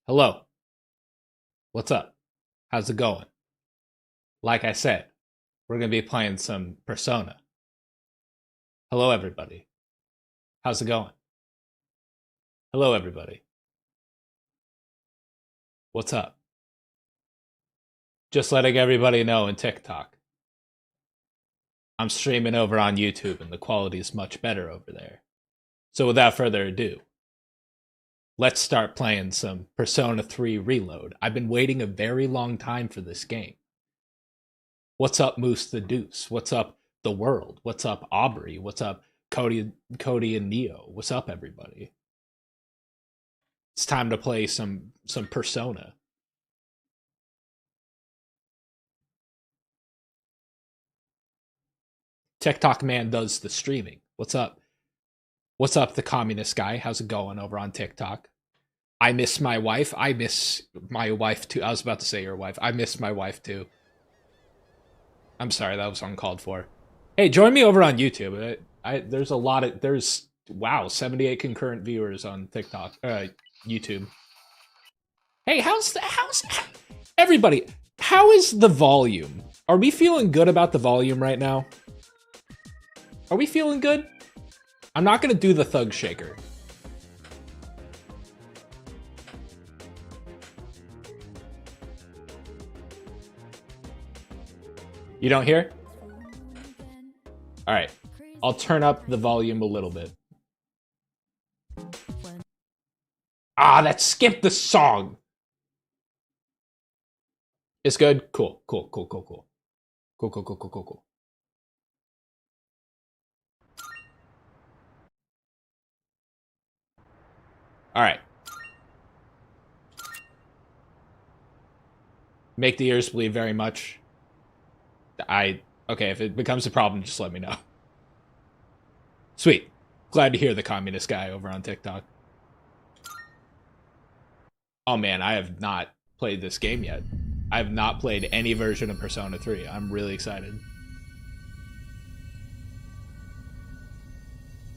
Hello. What's up? How's it going? Like I said, we're going to be playing some Persona. Hello, everybody. How's it going? Hello, everybody. What's up? Just letting everybody know in TikTok. I'm streaming over on YouTube and the quality is much better over there. So without further ado, let's start playing some Persona 3 Reload. I've been waiting a very long time for this game. What's up, Moose the Deuce? What's up, The World? What's up, Aubrey? What's up, Cody and Neo? What's up, everybody? It's time to play some Persona. TikTok man does the streaming. What's up? What's up, the communist guy? How's it going over on TikTok? I miss my wife. I miss my wife too. I was about to say your wife. I miss my wife too. I'm sorry, that was uncalled for. Hey, join me over on YouTube. There's a lot of wow, 78 concurrent viewers on TikTok, YouTube. Hey, how's everybody? How is the volume? Are we feeling good about the volume right now? Are we feeling good? I'm not gonna do the thug shaker. You don't hear? All right, I'll turn up the volume a little bit. Ah, that skipped the song. It's good. Cool. Cool. Cool. Cool. Cool. Cool. Cool. Cool. Cool. Cool. Cool. All right. Make the ears bleed very much. Okay, if it becomes a problem, just let me know. Sweet. Glad to hear the communist guy over on TikTok. Oh man, I have not played this game yet. I have not played any version of Persona 3. I'm really excited.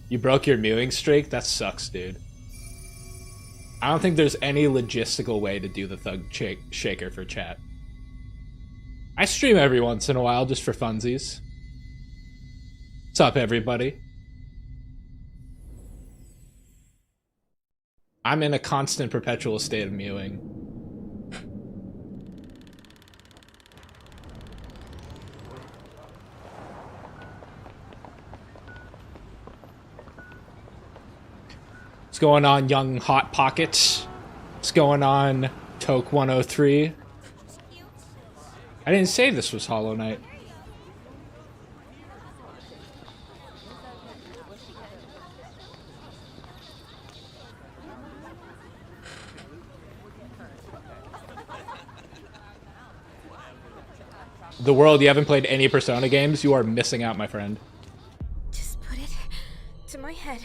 You broke your mewing streak? That sucks, dude. I don't think there's any logistical way to do the thug shaker for chat. I stream every once in a while just for funsies. What's up, everybody? I'm in a constant perpetual state of mewing. What's going on, young hot pockets? What's going on, Toke 103? I didn't say this was Hollow Knight. The World, you haven't played any Persona games? You are missing out, my friend. Just put it to my head.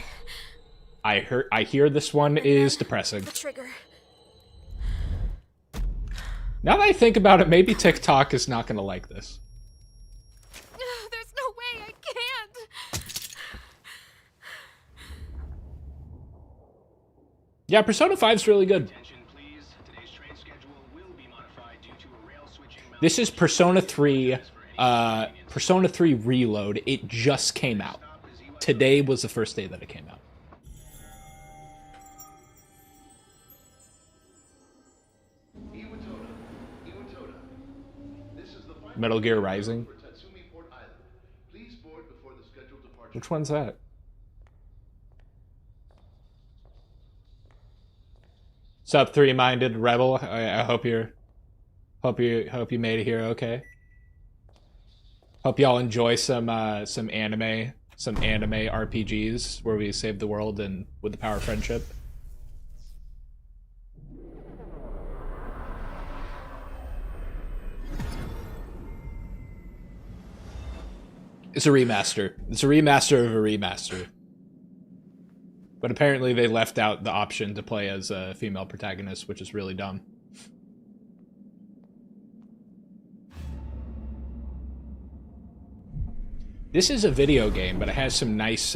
I hear this one is depressing. The trigger. Now that I think about it, maybe TikTok is not gonna like this. There's no way I can't. Yeah, Persona 5 is really good. This is Persona 3, Persona 3 Reload. It just came out. Today was the first day that it came out. Metal Gear Rising. Which one's that? Sup, three-minded rebel? I hope you made it here okay. Hope y'all enjoy some anime RPGs where we save the world and with the power of friendship. It's a remaster. It's a remaster of a remaster. But apparently they left out the option to play as a female protagonist, which is really dumb. This is a video game, but it has some nice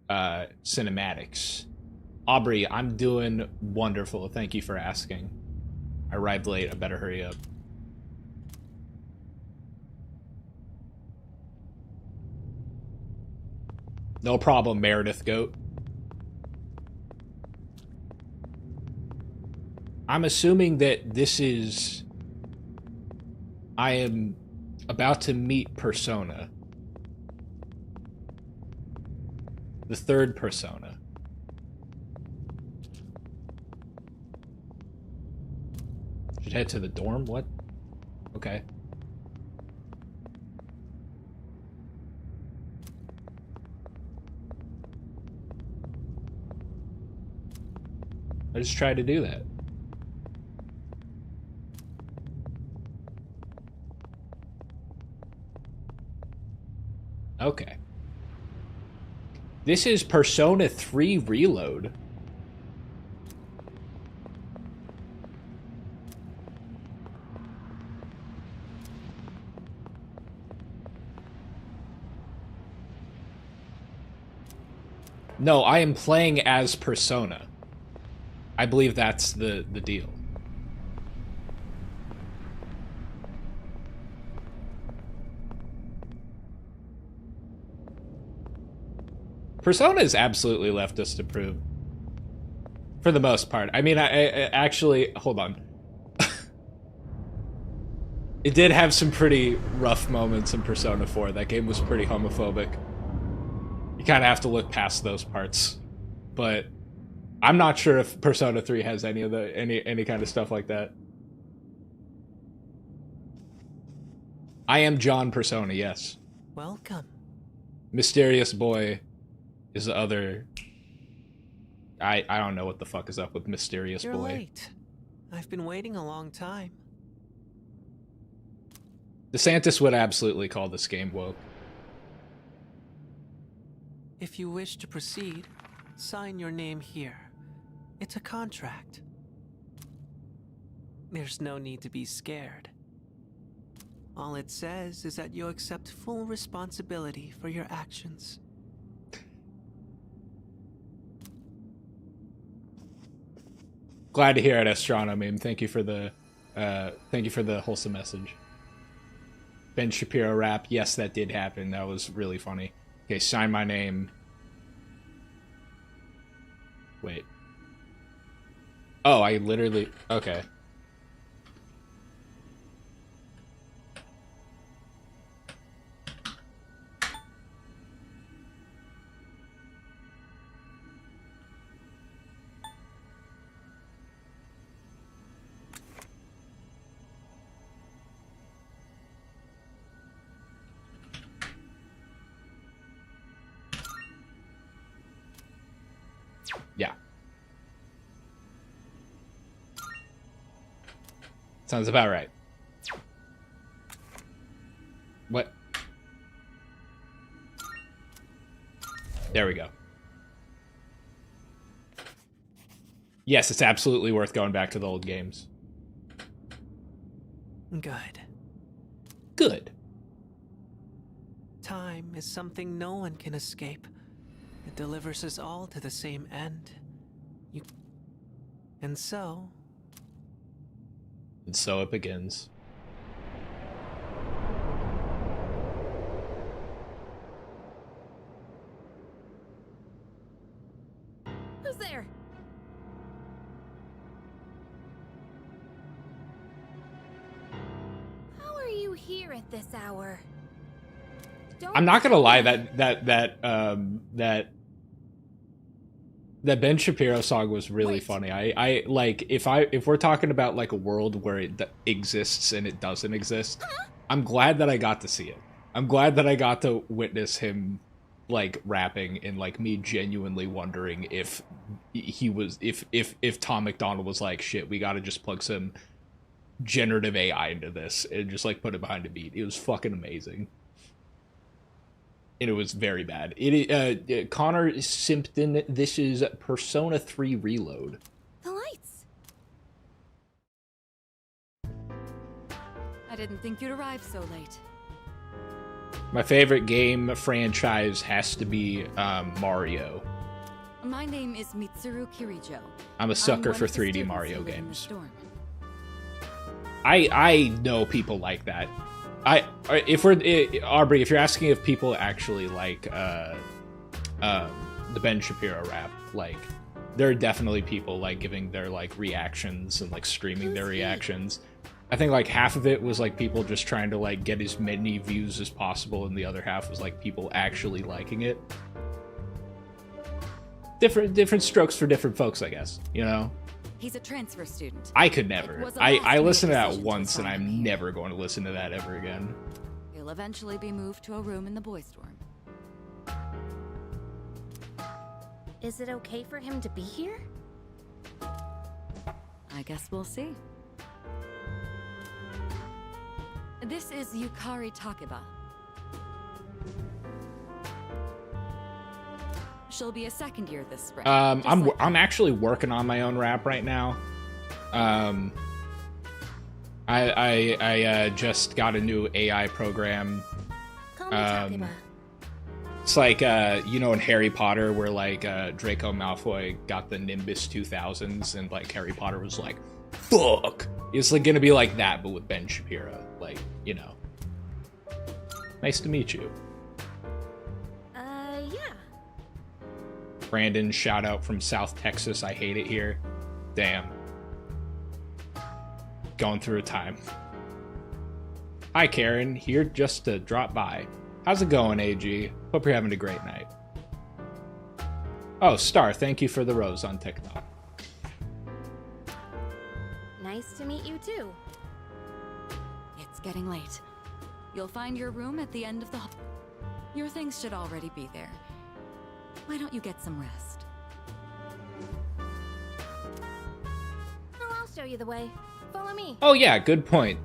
cinematics. Aubrey, I'm doing wonderful. Thank you for asking. I arrived late. I better hurry up. No problem, Meredith Goat. I'm assuming that this is... I am about to meet Persona. The third Persona. Should head to the dorm? What? Okay. I just tried to do that. Okay. This is Persona 3 Reload. No, I am playing as Persona. I believe that's the deal. Persona has absolutely left us to prove. For the most part. I mean, I actually... Hold on. It did have some pretty rough moments in Persona 4. That game was pretty homophobic. You kind of have to look past those parts. But I'm not sure if Persona 3 has any of the any kind of stuff like that. I am John Persona, yes. Welcome. Mysterious Boy is the other... I don't know what the fuck is up with Mysterious You're Boy. late. I've been waiting a long time. DeSantis would absolutely call this game woke. If you wish to proceed, sign your name here. It's a contract. There's no need to be scared. All it says is that you accept full responsibility for your actions. Glad to hear it, Astrono meme. Thank you for the wholesome message. Ben Shapiro rap. Yes, that did happen. That was really funny. Okay, sign my name. Wait. Oh, I literally... Okay. Yeah. Sounds about right. What? There we go. Yes, it's absolutely worth going back to the old games. Good. Good. Time is something no one can escape. It delivers us all to the same end. And so it begins. Who's there? How are you here at this hour? I'm not gonna lie, that Ben Shapiro song was really funny. I like if we're talking about like a world where it exists and it doesn't exist, I'm glad that I got to see it. I'm glad that I got to witness him like rapping and like me genuinely wondering if he was if Tom McDonald was like, shit, we gotta just plug some generative AI into this and just like put it behind a beat. It was fucking amazing. and it was very bad. Connor Simpson. This is Persona 3 Reload. The lights. I didn't think you'd arrive so late. My favorite game franchise has to be Mario. My name is Mitsuru Kirijo. I'm a sucker one for of the 3D students Mario who live in the games. storm. I know people like that. Aubrey, if you're asking if people actually like the Ben Shapiro rap, like there are definitely people like giving their like reactions and like streaming their reactions. I think like half of it was like people just trying to like get as many views as possible, and the other half was like people actually liking it. Different strokes for different folks, I guess, you know? He's a transfer student. I could never. It was a I last-minute listened to that decision to once, and assign I'm him here. never going to listen to that ever again. He'll eventually be moved to a room in the boys' dorm. Is it okay for him to be here? I guess we'll see. This is Yukari Takeba. She'll be a second year this spring. just I'm like I'm actually working on my own rap right now. I just got a new AI program. Call me um, Takeba. It's like you know in Harry Potter where like Draco Malfoy got the Nimbus 2000s and like Harry Potter was like, fuck. It's like gonna be like that but with Ben Shapiro. Like, you know. Nice to meet you. Yeah. Brandon, shout out from South Texas. I hate it here. Damn. Going through a time. Hi, Karen. Here just to drop by. How's it going, AG? Hope you're having a great night. Oh, Star, thank you for the rose on TikTok. Nice to meet you too. It's getting late. You'll find your room at the end of the hall. Your things should already be there. Why don't you get some rest? Oh, I'll show you the way. Follow me. Oh yeah, good point.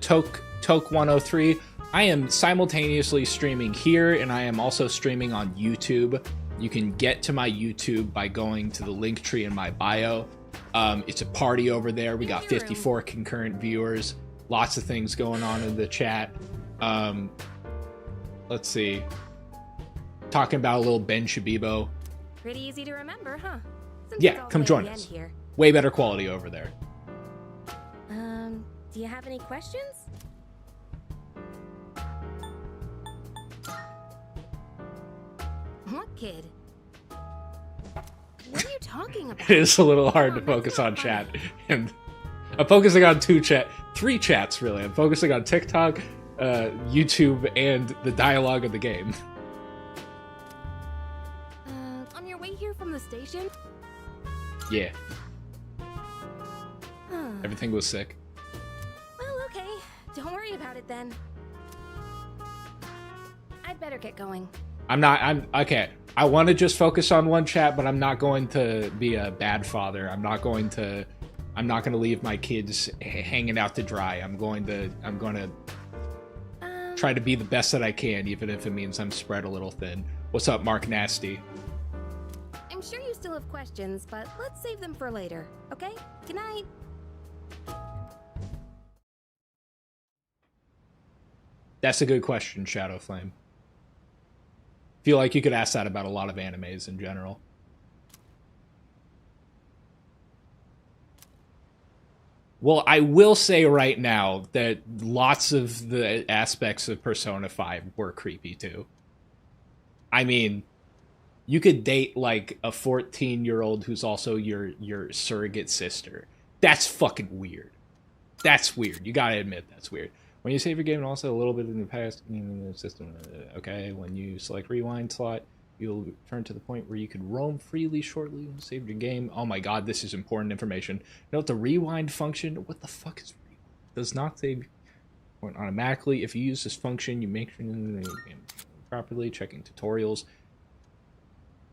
Toke 103. I am simultaneously streaming here, and I am also streaming on YouTube. You can get to my YouTube by going to the link tree in my bio. It's a party over there. We got 54 concurrent viewers. Lots of things going on in the chat. Let's see. Talking about a little Ben Shabibo. Pretty easy to remember, huh? Since Yeah, it's all come the way at join the us. end here. Way better quality over there. Do you have any questions? What kid? What are you talking about? It is a little hard to Come on, focus that's on not chat. funny. And I'm focusing on three chats, really. I'm focusing on TikTok, YouTube, and the dialogue of the game. On your way here from the station? Yeah, Huh. everything was sick. Well, okay. Don't worry about it then. I'd better get going. I'm okay. I want to just focus on one chat, but I'm not going to be a bad father. I'm not going to leave my kids hanging out to dry. I'm going to try to be the best that I can, even if it means I'm spread a little thin. What's up, Mark Nasty? I'm sure you still have questions, but let's save them for later, okay? Good night. That's a good question, Shadow Flame. Feel like you could ask that about a lot of animes in general. Well, I will say right now that lots of the aspects of Persona 5 were creepy too. I mean, you could date like a 14-year-old who's also your surrogate sister. That's fucking weird. That's weird. You gotta admit that's weird. When you save your game and also a little bit in the past in the system, okay, when you select rewind slot, you'll return to the point where you can roam freely shortly when you saved your game. Oh my god, this is important information. Note the rewind function. What the fuck is rewind? Does not save automatically. If you use this function, you make sure properly checking tutorials.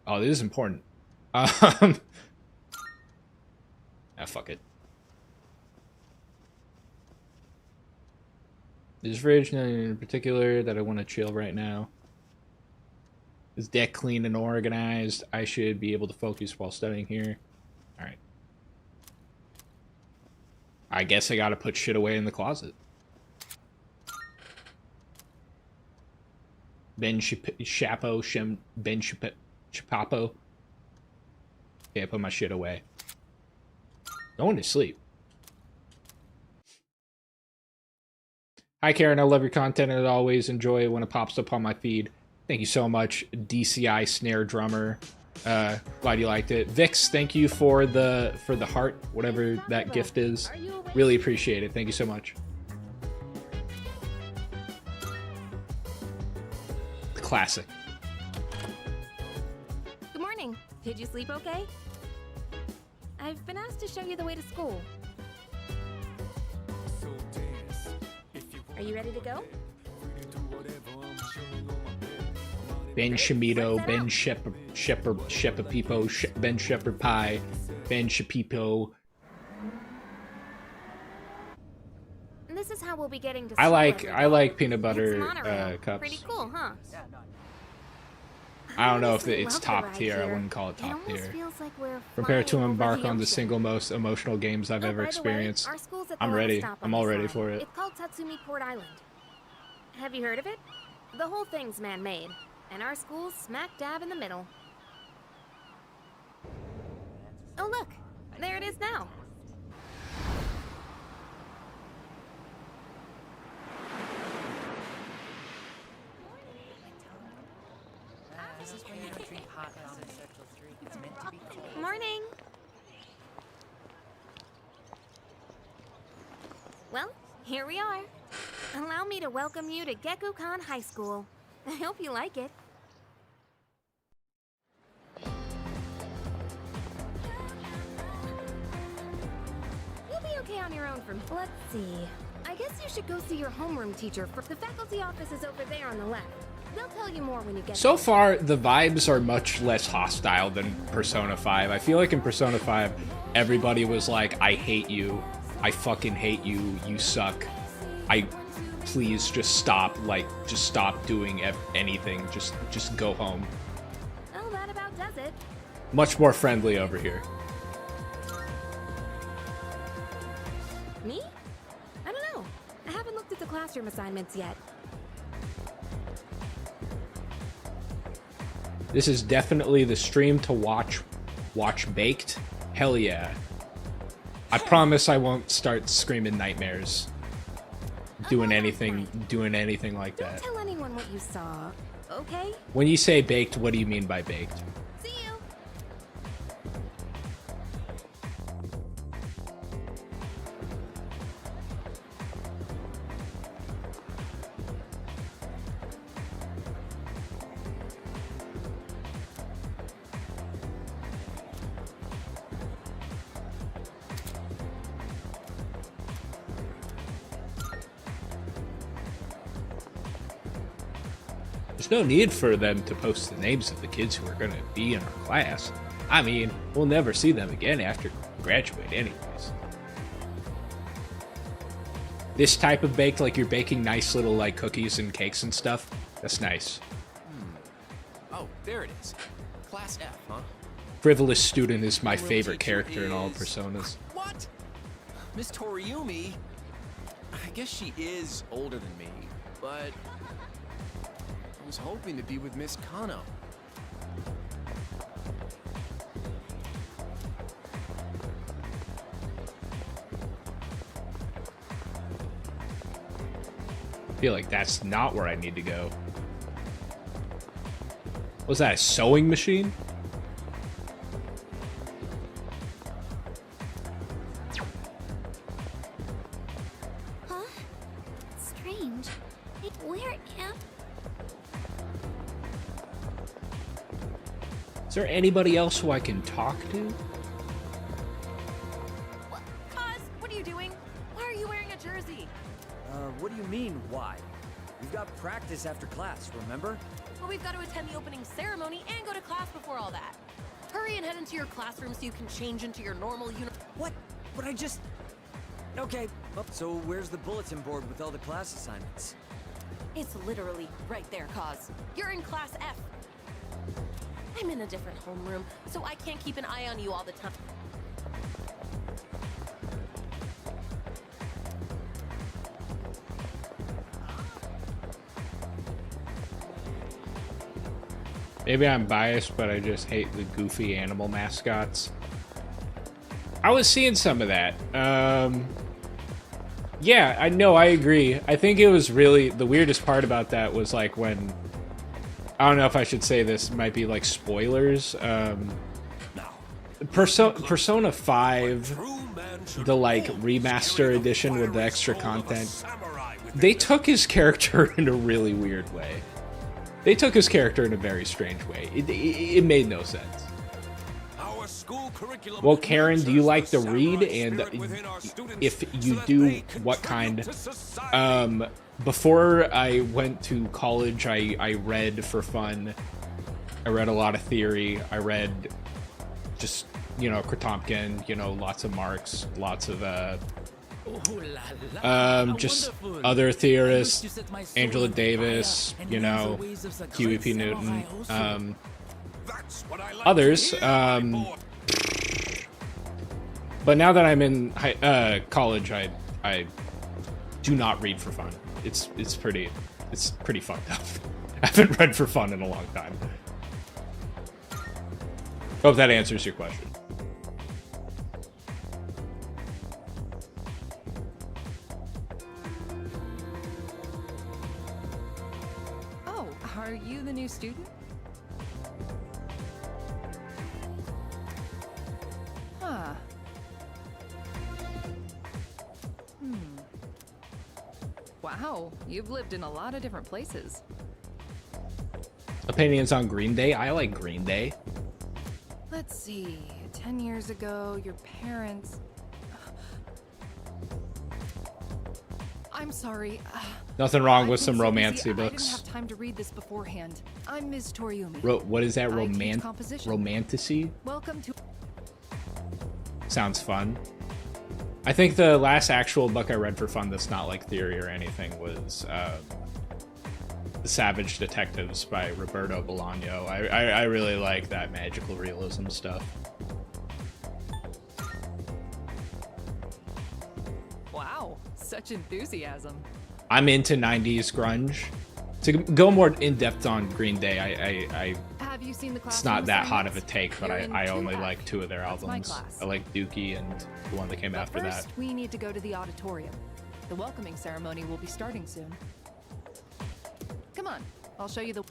Oh, this is important. Ah, fuck it. There's fridge in particular that I want to chill right now. Is deck clean and organized? I should be able to focus while studying here. Alright. I guess I gotta put shit away in the closet. Ben Chapo, Ben Chapapo. Okay, I put my shit away. Going to sleep. Hi, Karen. I love your content and as always enjoy it when it pops up on my feed. Thank you so much, DCI Snare Drummer. Glad you liked it. Vix, thank you for the heart, whatever that gift is. Really appreciate it. Thank you so much. Classic. Good morning. Did you sleep okay? I've been asked to show you the way to school. Are you ready to go? Ben Shimito, Ben Shepherd Peepo, Ben Shepherd Pie, Ben Shapipo. This is how we'll be getting to I school like peanut It's butter monorail. cups. Pretty cool, huh? I don't know if honestly it's love the top ride tier. I here. wouldn't call it top It almost tier. feels like we're Compared to flying over embark the on the ocean. single most emotional games I've Oh, ever by the way, experienced. our school's at the I'm last ready. stop on I'm all this ready line. for it. It's called Tatsumi Port Island. Have you heard of it? The whole thing's man-made, and our school's smack dab in the middle. Oh look, there it is now. This is when you don't drink hot dogs in Central Street. It's meant to be cold. Morning. Well, here we are. Allow me to welcome you to Gekukan High School. I hope you like it. You'll be okay on your own from... Let's see. I guess you should go see your homeroom teacher. The faculty office is over there on the left. They'll tell you more when you get So there. far, the vibes are much less hostile than Persona 5. I feel like in Persona 5, everybody was like, I hate you. I fucking hate you. You suck. Please just stop. Like, just stop doing anything. Just go home. Oh, that about does it. Much more friendly over here. Me? I don't know. I haven't looked at the classroom assignments yet. This is definitely the stream to watch Baked. Hell yeah. I promise I won't start screaming nightmares. Doing anything like Don't that. tell anyone what you saw, okay? When you say baked, what do you mean by baked? See you. There's no need for them to post the names of the kids who are going to be in our class. I mean, we'll never see them again after graduate anyways. This type of baked, like you're baking nice little like cookies and cakes and stuff, that's nice. Oh, there it is. Class F, huh? Frivolous Student is my Well, favorite teacher character in all is- Personas. What? Miss Toriumi? I guess she is older than me, but I was hoping to be with Miss Kano. I feel like that's not where I need to go. Was that a sewing machine? Huh? Strange. Where am... Is there anybody else who I can talk to? Kaz, what are you doing? Why are you wearing a jersey? What do you mean, why? We've got practice after class, remember? Well, we've got to attend the opening ceremony and go to class before all that. Hurry and head into your classroom so you can change into your normal uniform. What? But I just... Okay, well, so where's the bulletin board with all the class assignments? It's literally right there, Cause. You're in class F. I'm in a different homeroom, so I can't keep an eye on you all the time. Maybe I'm biased, but I just hate the goofy animal mascots. I was seeing some of that. Yeah, I know, I agree. I think it was really, the weirdest part about that was like when, I don't know if I should say this, might be like spoilers. Persona 5, the like remaster edition with the extra content, they took his character in a really weird way. They took his character in a very strange way. It made no sense. Well, Karen, do you like to read? And if you do, what kind? Before I went to college, I read for fun. I read a lot of theory. I read just, you know, Kropotkin, you know, lots of Marx, lots of just other theorists, Angela Davis, you know, Huey P. Newton, others. But now that I'm in college, I do not read for fun. It's pretty fucked up. I haven't read for fun in a long time. Hope that answers your question. Oh, are you the new student? Huh. Wow, you've lived in a lot of different places. Opinions on Green Day? I like Green Day. Let's see, 10 years ago, your parents... I'm sorry. Nothing wrong with I've some been so romancy busy, books. I didn't have time to read this beforehand. I'm Ms. Toriumi. What is that? I teach composition. Romanticy? Welcome to... Sounds fun. I think the last actual book I read for fun that's not like theory or anything was The Savage Detectives by Roberto Bolaño. I really like that magical realism stuff. Wow, such enthusiasm. I'm into 90s grunge. To go more in depth on Green Day, I Have you seen the class? it's not that hot of a take, but You're in I only 2F. like 2 of their That's my albums. class. I like Dookie and the one that came But after first, that. we need to go to the auditorium. The welcoming ceremony will be starting soon. Come on, I'll show you the...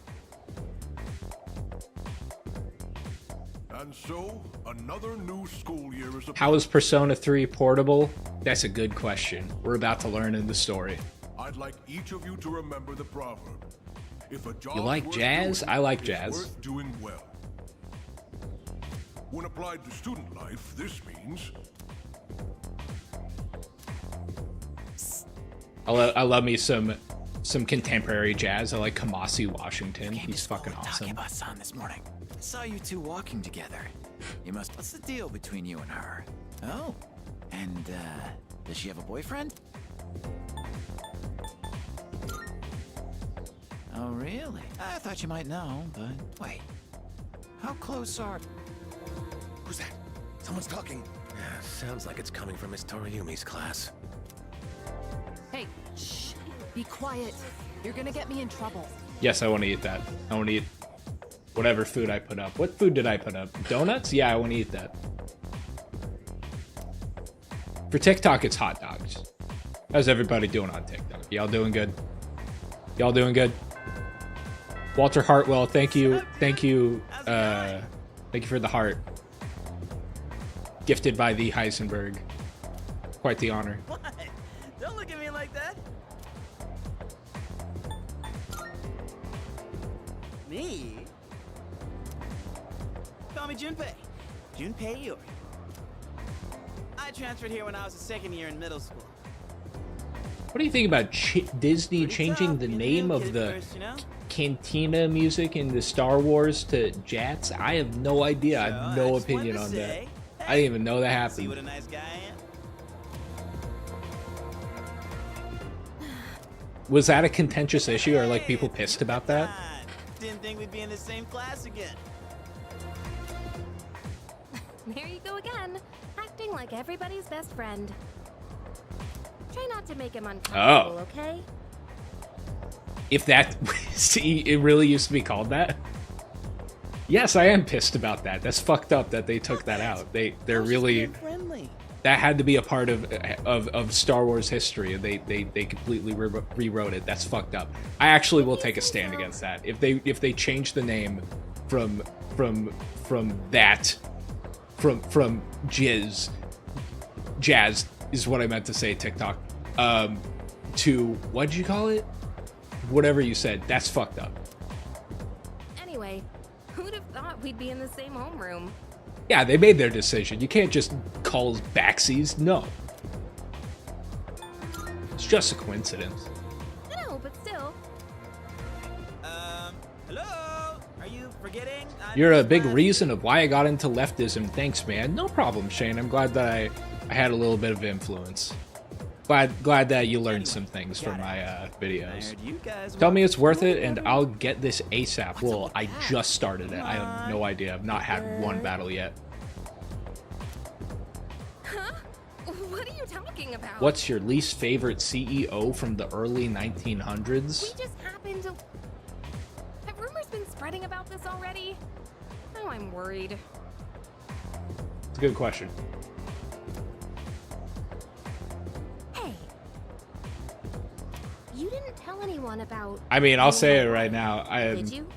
And so, another new school year is upon. How is Persona 3 portable? That's a good question. We're about to learn in the story. I'd like each of you to remember the proverb. If a job You like worth jazz? doing I like is jazz. worth doing well. When applied to student life, this means I love me some contemporary jazz. I like Kamasi Washington. He's fucking awesome. Talking about San this morning. I saw you two walking together. You must. What's the deal between you and her? Oh, and does she have a boyfriend? Oh, really? I thought you might know, but wait. How close are? Who's that? Someone's talking. Sounds like it's coming from Miss Toriumi's class. Hey, shh, be quiet. You're gonna get me in trouble. Yes, I want to eat that. I want to eat whatever food I put up. What food did I put up? Donuts? Yeah, I want to eat that. For TikTok, it's hot dogs. How's everybody doing on TikTok? Y'all doing good? Y'all doing good? Walter Hartwell, thank you. Thank you for the heart. Gifted by the Heisenberg. Quite the honor. What? Don't look at me like that. Me? Call me Junpei. Junpei Iori. I transferred here when I was a second year in middle school. What do you think about Disney changing the name of the Cantina music in the Star Wars to Jats? I have no idea. I have no opinion on that. I didn't even know that happened. See what a nice guy I am? Was that a contentious issue? Or like people pissed about that? Didn't think we'd be in the same class again. There you go again, acting like everybody's best friend. Try not to make him uncomfortable, okay? If that... See, it really used to be called that? Yes, I am pissed about that. That's fucked up that they took that out. They're really... Friendly. That had to be a part of Star Wars history, and they completely rewrote it. That's fucked up. I actually will take a stand against that. If they change the name from Jazz is what I meant to say, TikTok, to, what'd you call it? Whatever you said, that's fucked up. Anyway, who'd have thought we'd be in the same homeroom? Yeah, they made their decision. You can't just call us backsies. No. It's just a coincidence. No, but still. Hello? Are you forgetting? You're a big reason of why I got into leftism. Thanks, man. No problem, Shane. I'm glad that I had a little bit of influence. Glad that you learned some things from my videos. Tell me it's worth it, and I'll get this ASAP. Well, I just started it. I have no idea. I've not had one battle yet. Huh? What are you talking about? What's your least favorite CEO from the early 1900s? We just happened to... Have rumors been spreading about this already? Now I'm worried. It's a good question. You didn't tell anyone about... I mean, I'll say it right now. Did you?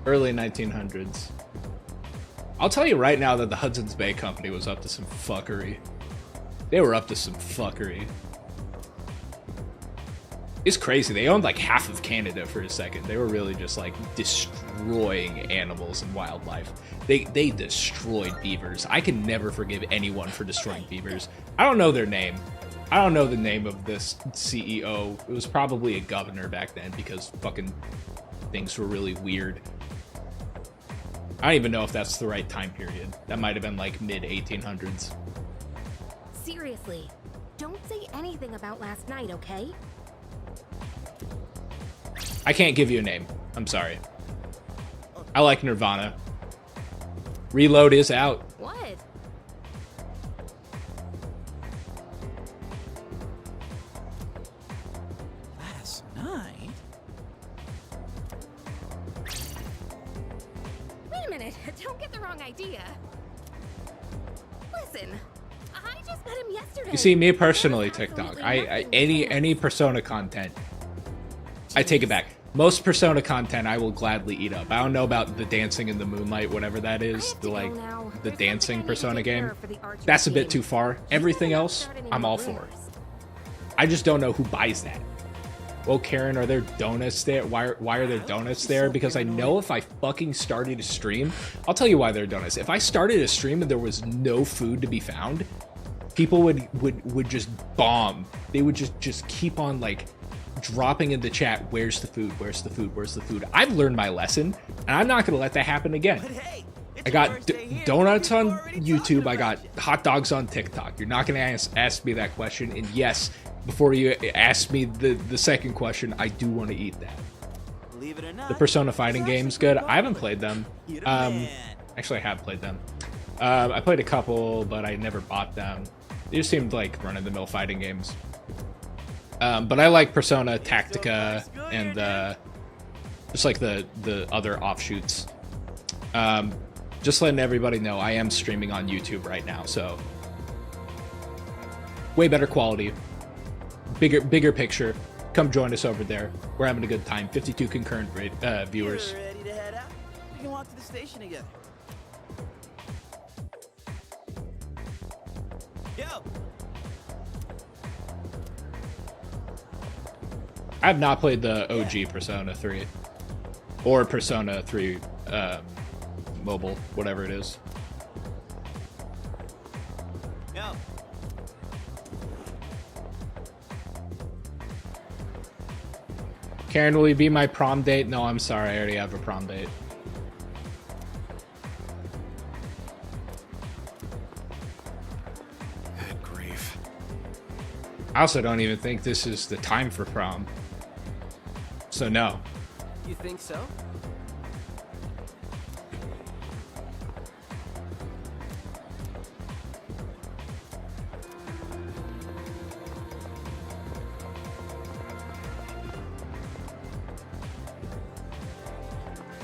Early 1900s. I'll tell you right now that the Hudson's Bay Company was up to some fuckery. They were up to some fuckery. It's crazy. They owned like half of Canada for a second. They were really just like destroying animals and wildlife. They destroyed beavers. I can never forgive anyone for destroying beavers. I don't know their name. I don't know the name of this CEO. It was probably a governor back then because fucking things were really weird. I don't even know if that's the right time period. That might have been like mid 1800s. Seriously, don't say anything about last night, okay? I can't give you a name. I'm sorry. I like Nirvana. Reload is out. What? Last night? Wait a minute, don't get the wrong idea. Listen, I just met him yesterday. You see, me personally, TikTok, any Persona content, I take it back. Most Persona content I will gladly eat up. I don't know about the dancing in the moonlight, whatever that is, the dancing Persona game. That's a bit too far. Everything else, I'm all for. I just don't know who buys that. Well, Karen, are there donuts there? Why are there donuts there? Because I know if I fucking started a stream, I'll tell you why there are donuts. If I started a stream and there was no food to be found, people would just bomb. They would just keep on like dropping in the chat, where's the food, where's the food, where's the food. I've learned my lesson, and I'm not gonna let that happen again. I got donuts on YouTube, I got hot dogs on TikTok. You're not gonna ask me that question, and yes, before you ask me the second question, I do want to eat that. Believe it or not, the Persona fighting game's good. I haven't played them. Actually, I have played them. I played a couple, but I never bought them. They just seemed like run-of-the-mill fighting games. But I like Persona Tactica and just like the other offshoots. Just letting everybody know I am streaming on YouTube right now, so way better quality, bigger picture. Come join us over there. We're having a good time. 52 concurrent viewers. You're ready to head out? We can walk to the station together. Yo. I have not played the OG Persona 3 or Persona 3 mobile, whatever it is. Yo. Karen, will you be my prom date? No, I'm sorry. I already have a prom date. Good grief. I also don't even think this is the time for prom. So no. You think so?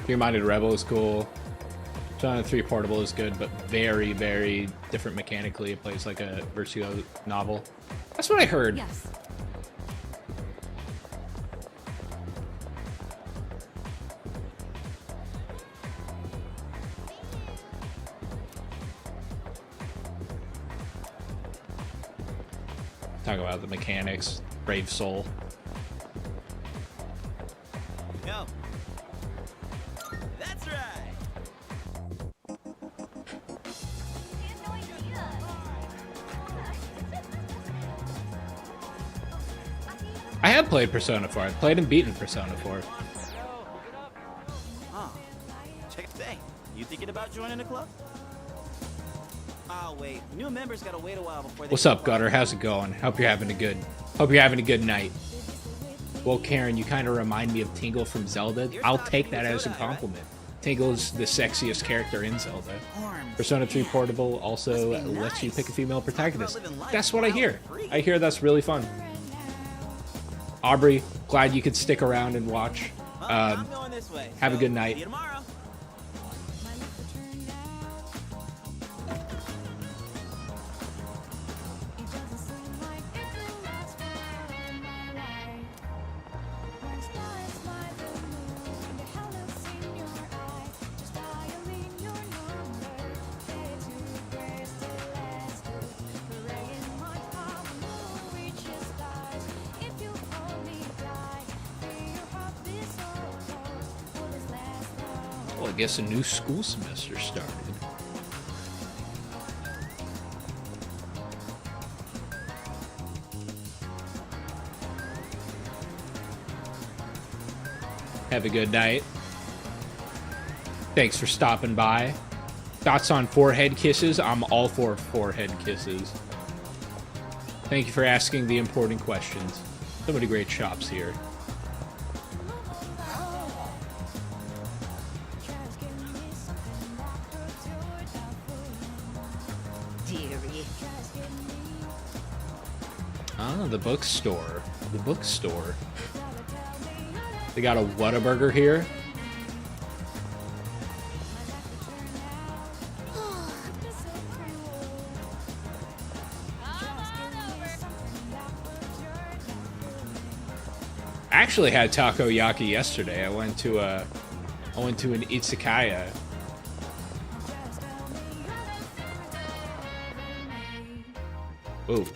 Fear-Minded Rebel is cool. Persona 3 Portable is good, but very, very different mechanically. It plays like a Vertigo novel. That's what I heard. Yes. Talk about the mechanics. Brave Soul. Yo. That's right. I have played Persona 4. I've played and beaten Persona 4. Huh. Check it. Hey, you thinking about joining the club? Oh wait, new members gotta wait a while before they. What's up, Gutter? How's it going? Hope you're having a good night. Well, Karen, you kind of remind me of Tingle from Zelda. I'll take that as a compliment. Tingle's the sexiest character in Zelda. Persona 3 Portable also lets you pick a female protagonist. That's what I hear. I hear that's really fun. Aubrey, glad you could stick around and watch. I'm going this way. Have a good See night. you tomorrow. Well, I guess a new school semester started. Have a good night. Thanks for stopping by. Thoughts on forehead kisses? I'm all for forehead kisses. Thank you for asking the important questions. So many great shops here. Ah, the bookstore. The bookstore. They got a Whataburger here. I actually had takoyaki yesterday. I went to an izakaya. Ooh.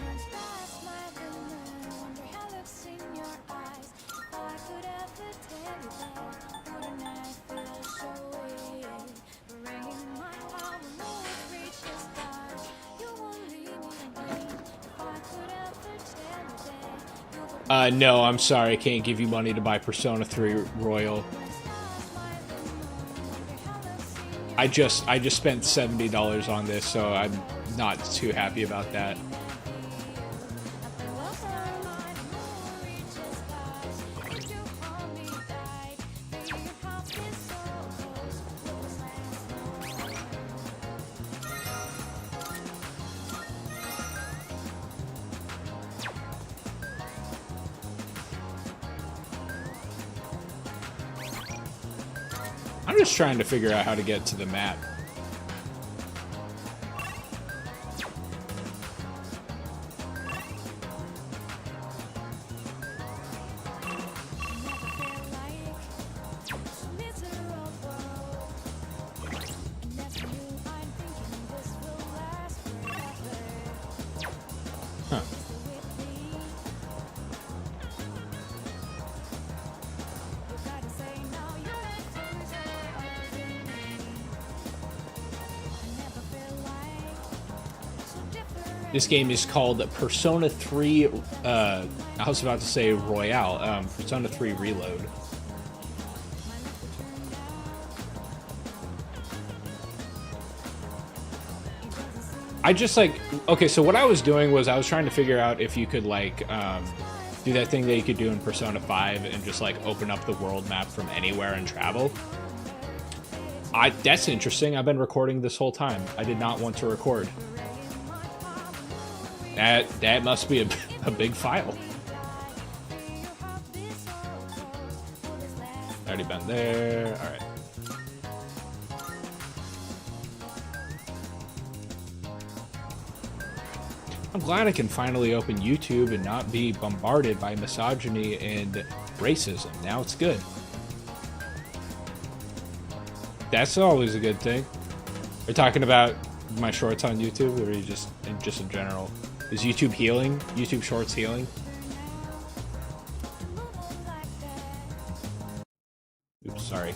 No, I'm sorry. I can't give you money to buy Persona 3 Royal. I just spent $70 on this, so I'm not too happy about that. I'm just trying to figure out how to get to the map. Huh. This game is called Persona 3, I was about to say Royale, Persona 3 Reload. I just okay, so what I was doing was I was trying to figure out if you could do that thing that you could do in Persona 5 and just open up the world map from anywhere and travel. That's interesting. I've been recording this whole time. I did not want to record. That must be a big file. Already been there. All right. I'm glad I can finally open YouTube and not be bombarded by misogyny and racism. Now it's good. That's always a good thing. We're talking about my shorts on YouTube, or are you just in general? Is YouTube healing? YouTube Shorts healing? Oops, sorry.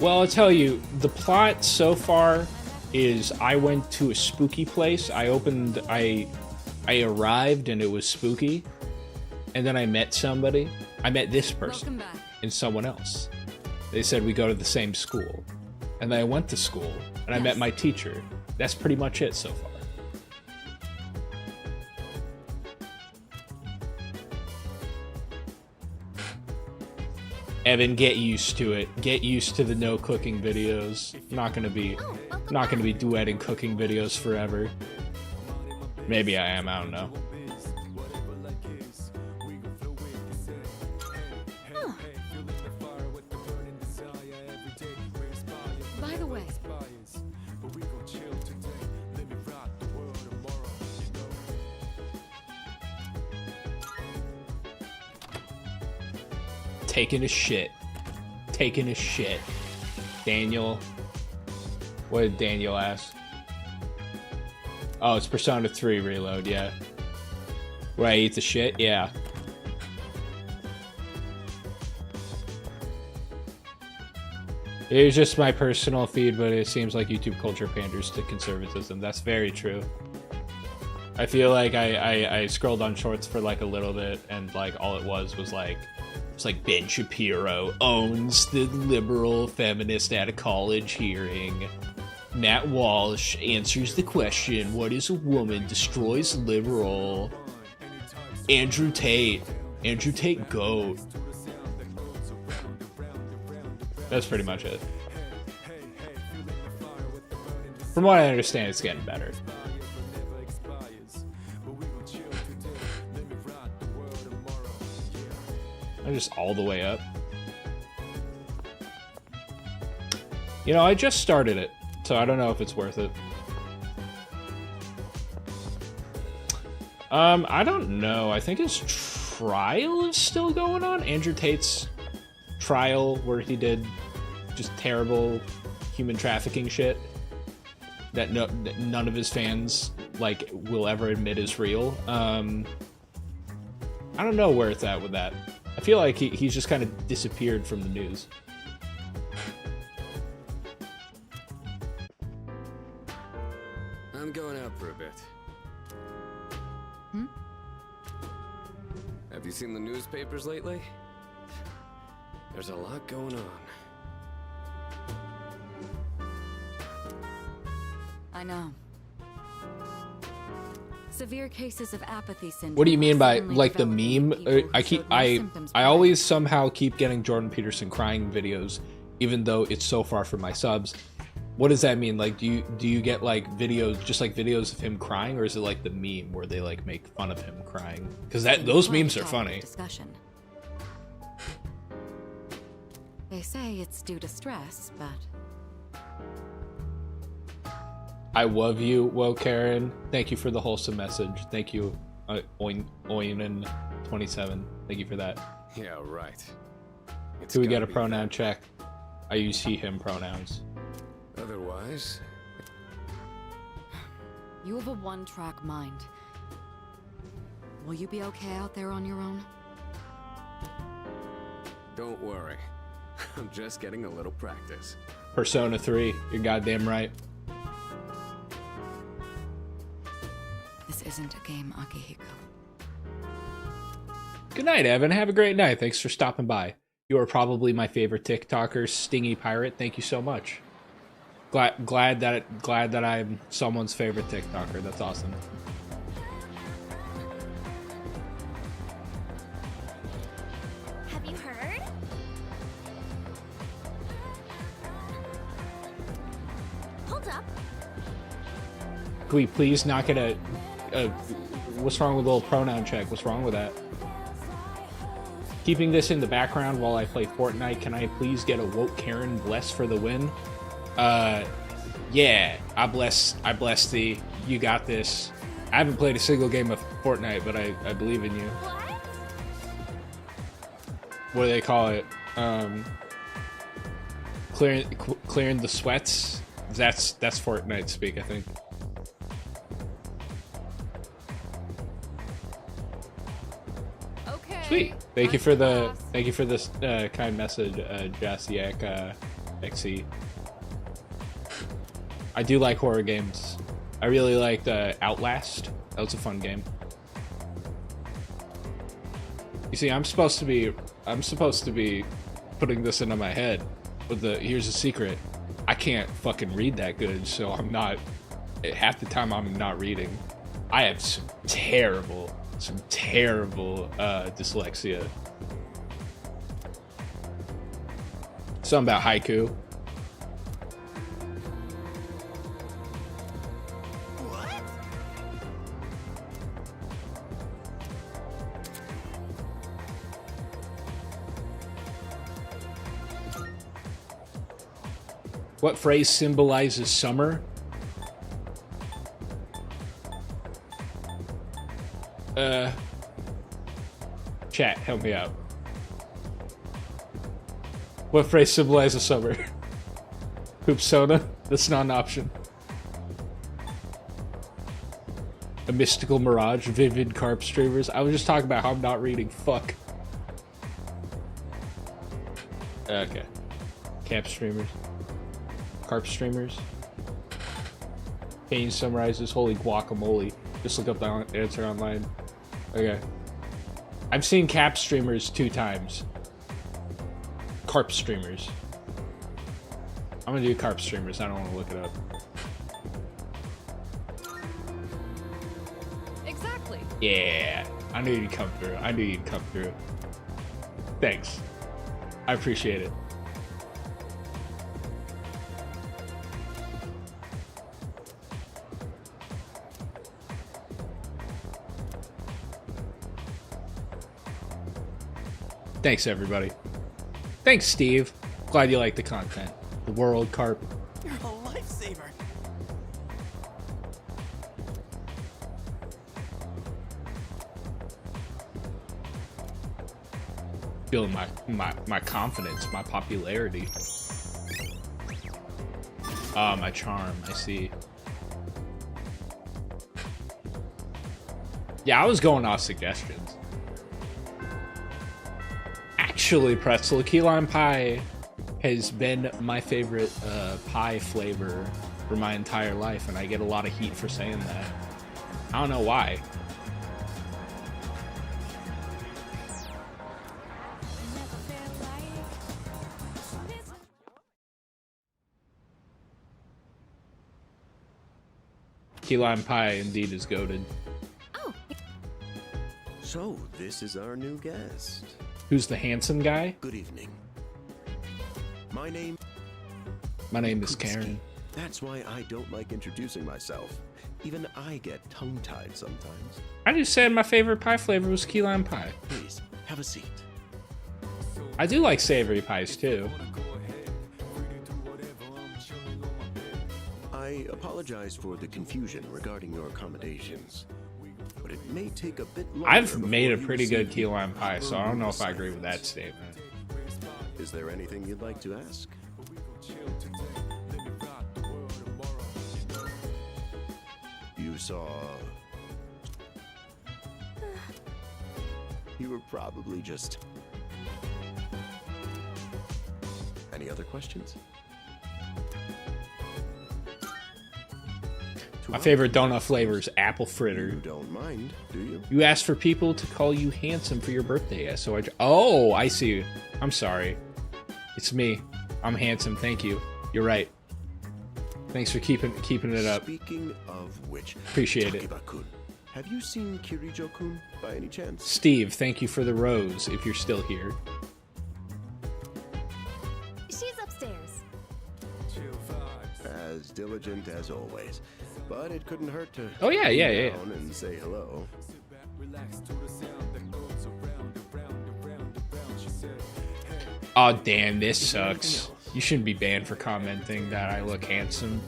Well, I'll tell you, the plot so far is I went to a spooky place. I arrived and it was spooky. And then I met somebody. I met this person and someone else. They said we go to the same school. And then I went to school and I met my teacher. That's pretty much it so far. Evan, get used to it. Get used to the no cooking videos. Not gonna be duetting cooking videos forever. Maybe I am, I don't know. By the way, Taking a shit. Taking a shit. Daniel. What did Daniel ask? Oh, it's Persona 3 Reload, yeah. Where I eat the shit? Yeah. It was just my personal feed, but it seems like YouTube culture panders to conservatism. That's very true. I feel like I scrolled on shorts for like a little bit, and like all it was like, it's like Ben Shapiro owns the liberal feminist at a college hearing. Matt Walsh answers the question, what is a woman? Destroys liberal. Andrew Tate goat. That's pretty much it. From what I understand, it's getting better. I'm just all the way up. You know, I just started it, so I don't know if it's worth it. I don't know. I think his trial is still going on. Andrew Tate's trial, where he did just terrible human trafficking shit that none of his fans like will ever admit is real. I don't know where it's at with that. I feel like he's just kind of disappeared from the news. I'm going out for a bit. Have you seen the newspapers lately? There's a lot going on. I know. Severe cases of apathy syndrome. What do you mean by like the meme? I always somehow keep getting Jordan Peterson crying videos, even though it's so far from my subs. What does that mean? Like, do you get like videos, just like videos of him crying, or is it like the meme where they like make fun of him crying? Because those memes are funny. Discussion. They say it's due to stress, but I love you, well, Karen. Thank you for the wholesome message. Thank you, Oinen27. Thank you for that. Yeah, right. Do we get a pronoun check? I use he/him pronouns. Otherwise, you have a one-track mind. Will you be okay out there on your own? don't worry. I'm just getting a little practice. Persona 3, you're goddamn right. This isn't a game, Akihiko. Good night, Evan. Have a great night. Thanks for stopping by. You are probably my favorite TikToker, Stingy Pirate. Thank you so much. Glad that I'm someone's favorite TikToker. That's awesome. Have you heard? Hold up. Can we please not get a What's wrong with a little pronoun check? What's wrong with that? Keeping this in the background while I play Fortnite, can I please get a woke Karen bless for the win? Yeah, I bless thee. You got this. I haven't played a single game of Fortnite, but I believe in you. What do they call it? Clearing the sweats. That's Fortnite speak, I think. Okay. Sweet. Thank you for this kind message, Jasiak XE. I do like horror games. I really liked Outlast. That was a fun game. You see, I'm supposed to be putting this into my head. But here's a secret. I can't fucking read that good, so I'm not. Half the time I'm not reading. I have some terrible dyslexia. Something about haiku. What phrase symbolizes summer? Chat, help me out. What phrase symbolizes summer? Hoopsona? That's not an option. A mystical mirage? Vivid carp streamers? I was just talking about how I'm not reading. Fuck. Okay. Camp streamers. Carp streamers. Kane summarizes. Holy guacamole. Just look up the answer online. Okay. I've seen cap streamers 2 times. Carp streamers. I'm gonna do carp streamers. I don't want to look it up. Exactly. Yeah. I knew you'd come through. Thanks. I appreciate it. Thanks, everybody. Thanks, Steve. Glad you like the content. The world carp. You're a lifesaver. Feeling my confidence, my popularity. My charm, I see. Yeah, I was going off suggestions. Actually, Pretzel, key lime pie has been my favorite pie flavor for my entire life, and I get a lot of heat for saying that. I don't know why. Key lime pie indeed is goated. So, this is our new guest. Who's the handsome guy? Good evening. My name is Karen. That's why I don't like introducing myself. Even I get tongue-tied sometimes. I just said my favorite pie flavor was key lime pie. Please, have a seat. I do like savory pies too. I apologize for the confusion regarding your accommodations, but it may take a bit longer. I've made a before pretty you good receive key lime the pie, so I proper don't know if I room agree with that style. statement. Is there anything you'd like to ask? You saw... You were probably just... Any other questions? My favorite donut flavor is apple You fritter. don't mind, do you? You asked for people to call you handsome for your birthday, so oh, I see. I'm sorry. It's me. I'm handsome. Thank you. You're right. Thanks for keeping it up. Speaking of which, Appreciate it. Takiba-kun, have you seen Kirijo-kun by any chance? Steve, thank you for the rose. If you're still here. She's upstairs. As diligent as always. But it couldn't hurt to Oh, yeah, yeah, yeah. down and say hello. Oh, damn, this sucks. You shouldn't be banned for commenting that I look handsome.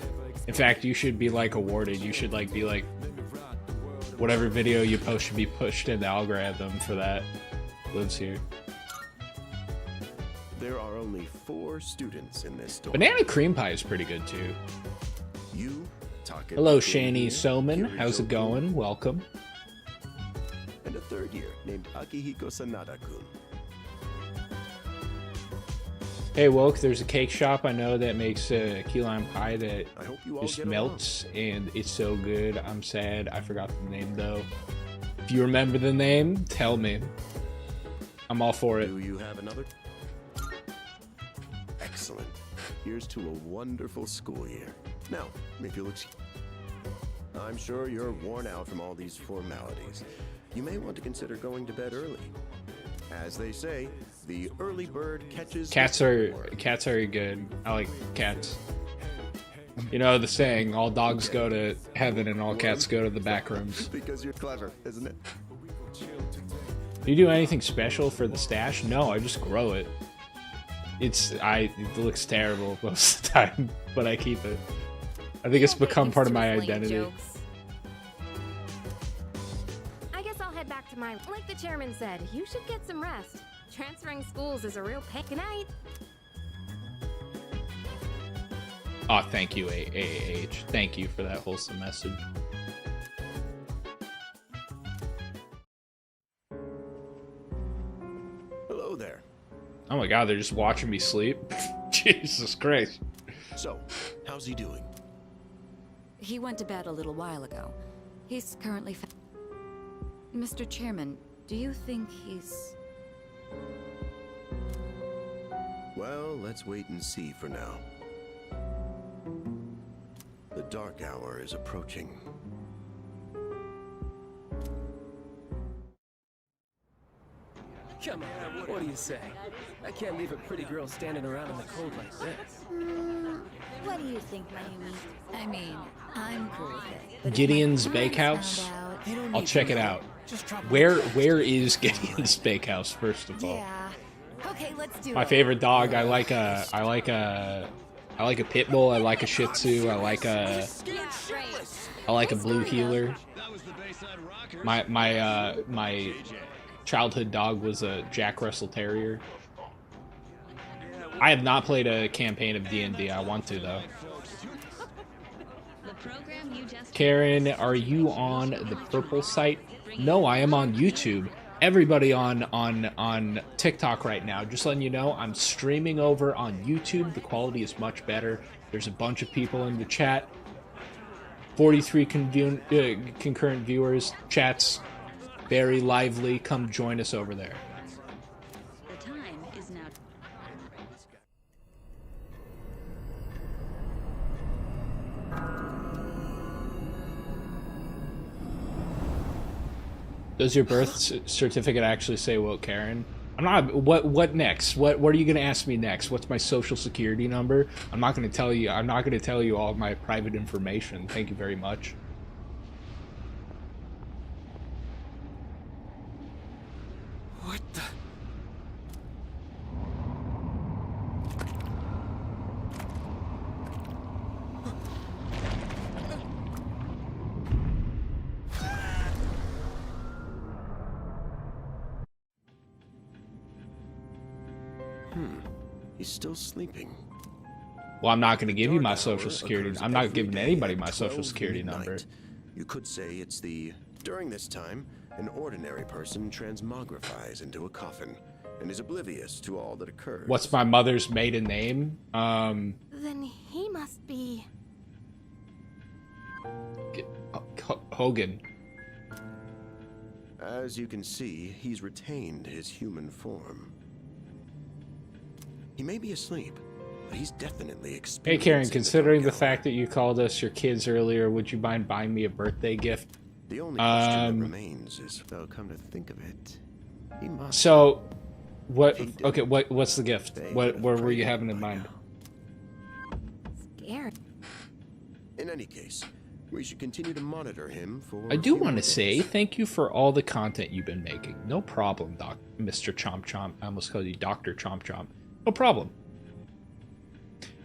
In fact, you should be, like, awarded. You should, like, be, like... Whatever video you post should be pushed in the algorithm for that. Lives here. There are only 4 students in this store. Banana cream pie is pretty good, too. You, Taka. Hello, Shani Soman. How's it going? Welcome. And a 3rd year named Akihiko Sanada-kun. Hey, Woke, there's a cake shop I know that makes key lime pie that I hope you all just get melts, and it's so good. I'm sad. I forgot the name, though. If you remember the name, tell me. I'm all for it. Do you have another? Excellent. Here's to a wonderful school year. Now, if you'll excuse... I'm sure you're worn out from all these formalities. You may want to consider going to bed early. As they say, the early bird catches... Cats are good. I like cats. You know the saying, all dogs go to heaven and all cats go to the back rooms. Because you're clever, isn't it? Do you do anything special for the stash? No, I just grow it. It looks terrible most of the time, but I keep it. I think it's become part of my identity. I guess I'll head back to my... Like the chairman said, you should get some rest. Transferring schools is a real pain. Good night. Oh, thank you, AAH. Thank you for that wholesome message. Hello there. Oh my god, they're just watching me sleep? Jesus Christ. So, how's he doing? He went to bed a little while ago. He's currently... Mr. Chairman, do you think he's... Well, let's wait and see for now. The dark hour is approaching. Come on, what do you say? I can't leave a pretty girl standing around in the cold like this. What do you think, Mayumi? I mean, I'm cool with it. But Gideon's if my Bakehouse? parents found I'll check it out. Where is Gideon's Bakehouse, first of all? Yeah. Okay, let's do My it. favorite dog, I like a pit bull, I like a shih tzu, I like a blue heeler. My childhood dog was a Jack Russell Terrier. I have not played a campaign of D&D. I want to, though. Karen, are you on the purple site? No, I am on YouTube. Everybody on TikTok right now, just letting you know, I'm streaming over on YouTube. The quality is much better. There's a bunch of people in the chat. 43 concurrent viewers. Chat's very lively. Come join us over there. The time is now. Does your birth certificate actually say "Woke Karen"? I'm not. What next? What are you gonna ask me next? What's my social security number? I'm not gonna tell you. I'm not gonna tell you all my private information. Thank you very much. What the? He's still sleeping. Well, I'm not going to give you my social security. I'm not giving anybody my social security number. You could say it's the... During this time, an ordinary person transmogrifies into a coffin and is oblivious to all that occurs. What's my mother's maiden name? Then he must be... Hogan. As you can see, he's retained his human form. He may be asleep, but he's definitely Hey experiencing... Karen, considering the fact that you called us your kids earlier, would you mind buying me a birthday gift? The only question that remains is, well, come to think of it, he must... So, what? Okay, what's the gift? What were you having in mind? Scared. In any case, we should continue to monitor him for... I do want to say thank you for all the content you've been making. No problem, Mr. Chomp Chomp. I almost called you Dr. Chomp Chomp. No problem.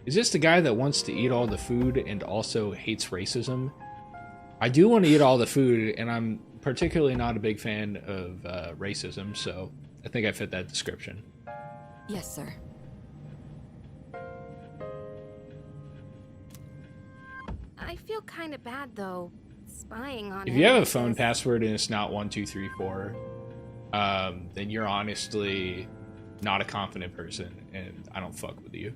Is this the guy that wants to eat all the food and also hates racism? I do want to eat all the food, and I'm particularly not a big fan of racism, so I think I fit that description. Yes, sir. I feel kind of bad, though, spying on If him you have a like phone this. password and it's not 1234, then you're honestly not a confident person, and I don't fuck with you.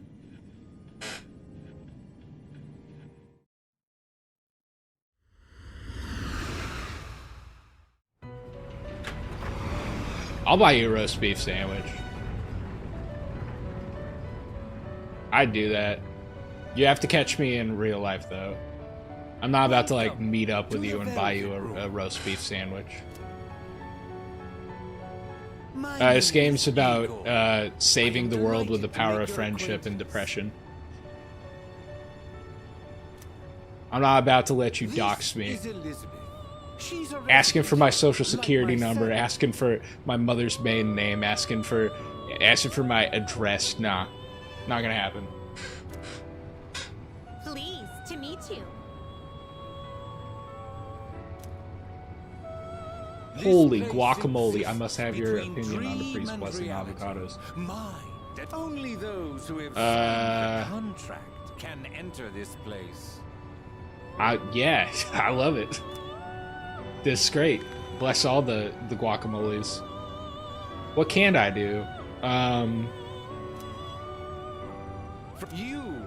I'll buy you a roast beef sandwich. I'd do that. You have to catch me in real life, though. I'm not about to, like, meet up with you and buy you a roast beef sandwich. This game's about saving the world with the power of friendship and depression. I'm not about to let you dox me. Asking for my social security number, asking for my mother's maiden name, asking for my address. Nah, not gonna happen. Pleased to meet you. Holy guacamole! I must have your opinion on the priest blessing avocados. Mine. That only those who have signed the contract can enter this place. Yeah, I love it. This is great. Bless all the guacamoles. What can I do?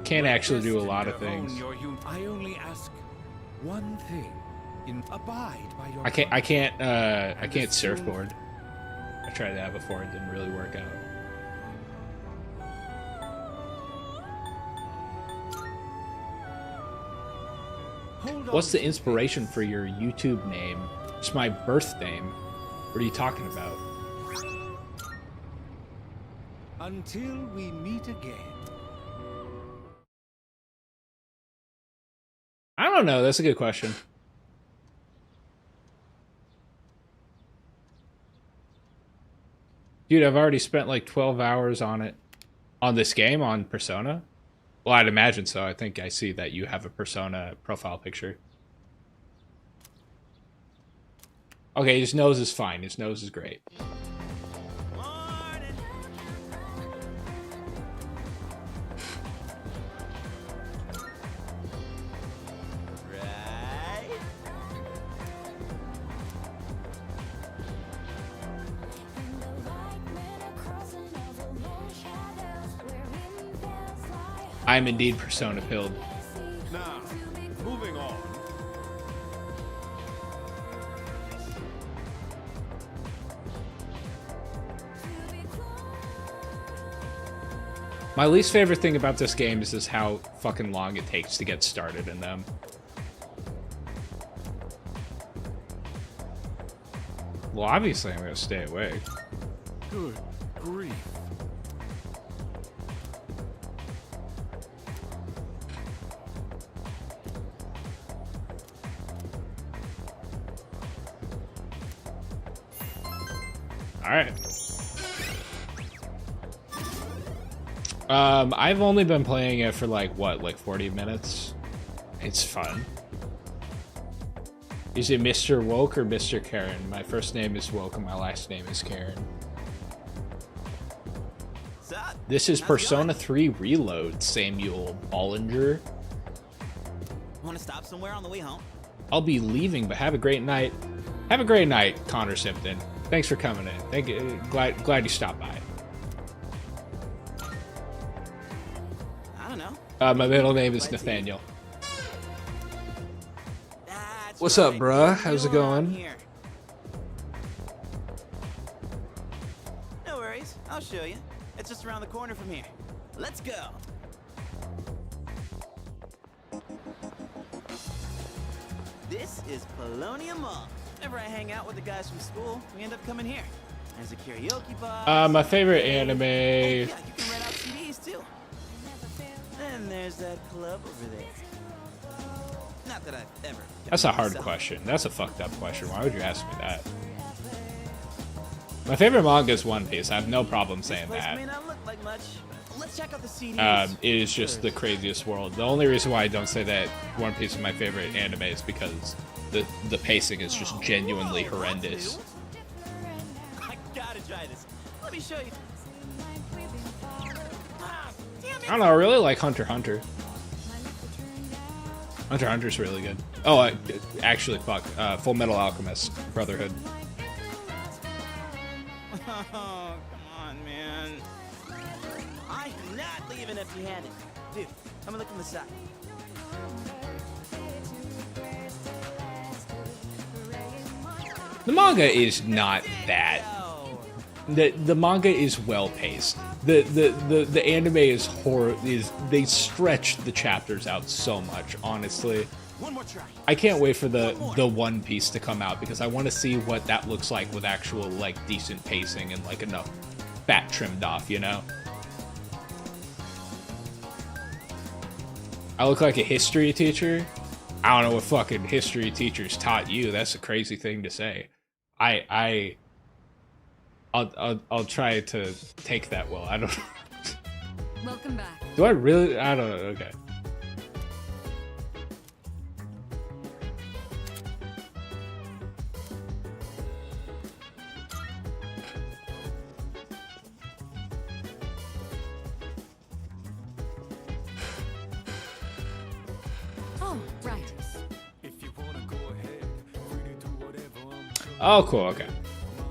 Can't actually do a lot of things. I only ask one thing. Abide by your I can't surfboard. I tried that before, it didn't really work out. What's the inspiration for your YouTube name? It's my birth name. What are you talking about? Until we meet again. I don't know. That's a good question. Dude, I've already spent like 12 hours on it. On this game, on Persona? Well, I'd imagine so. I think I see that you have a Persona profile picture. Okay, his nose is fine. His nose is great. I'm indeed Persona pilled. Now, moving on. My least favorite thing about this game is how fucking long it takes to get started in them. Well, obviously I'm gonna stay awake. Good grief. Alright. I've only been playing it for like, what, like 40 minutes? It's fun. Is it Mr. Woke or Mr. Karen? My first name is Woke and my last name is Karen. This is Persona 3 Reload, Samuel Bollinger. Want to stop somewhere on the way home? I'll be leaving, but have a great night. Have a great night, Connor Simpton. Thanks for coming in. Thank you. Glad you stopped by. I don't know. My middle name is Nathaniel. What's up, bruh? How's it going? No worries. I'll show you. It's just around the corner from here. Let's go. This is Paulownia Mall. Whenever I hang out with the guys from school, we end up coming here. There's a karaoke bar. My favorite anime. Yeah, you can rent out CDs too. Then there's that club over there. Not that I've ever. That's a hard question. That's a fucked up question. Why would you ask me that? My favorite manga is One Piece. I have no problem saying Place that. may not look like much. Let's check out the CDs. It is just the craziest world. The only reason why I don't say that One Piece is my favorite anime is because the pacing is just genuinely horrendous. I gotta try this. Let me show you. I don't know. I really like Hunter x Hunter. Hunter x Hunter's really good. Oh, actually, fuck. Full Metal Alchemist Brotherhood. Oh, come on, man. I'm not leaving empty-handed. Dude, I'm gonna look on the side. The manga is not bad. The manga is well paced. The anime is they stretch the chapters out so much, honestly. One more try. I can't wait for the One Piece to come out because I want to see what that looks like with actual like decent pacing and like enough fat trimmed off, you know? I look like a history teacher. I don't know what fucking history teachers taught you. That's a crazy thing to say. I'll try to take that well. I don't know. Welcome back. Do I really? I don't know. Okay. Oh, right. Oh, cool. Okay.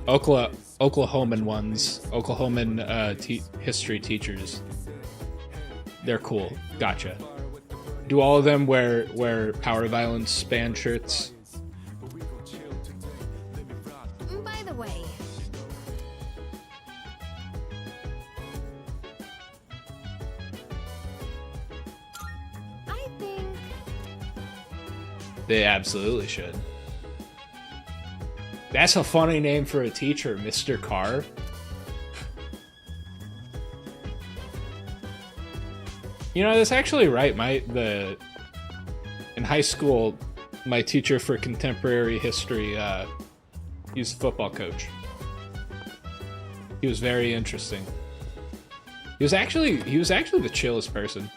Oklahoman ones. Oklahoman history teachers. They're cool. Gotcha. Do all of them wear power violence band shirts? By the way, I think They absolutely should. That's a funny name for a teacher, Mr. Carr. You know, that's actually right. In high school, my teacher for contemporary history, he was a football coach. He was very interesting. He was actually the chillest person.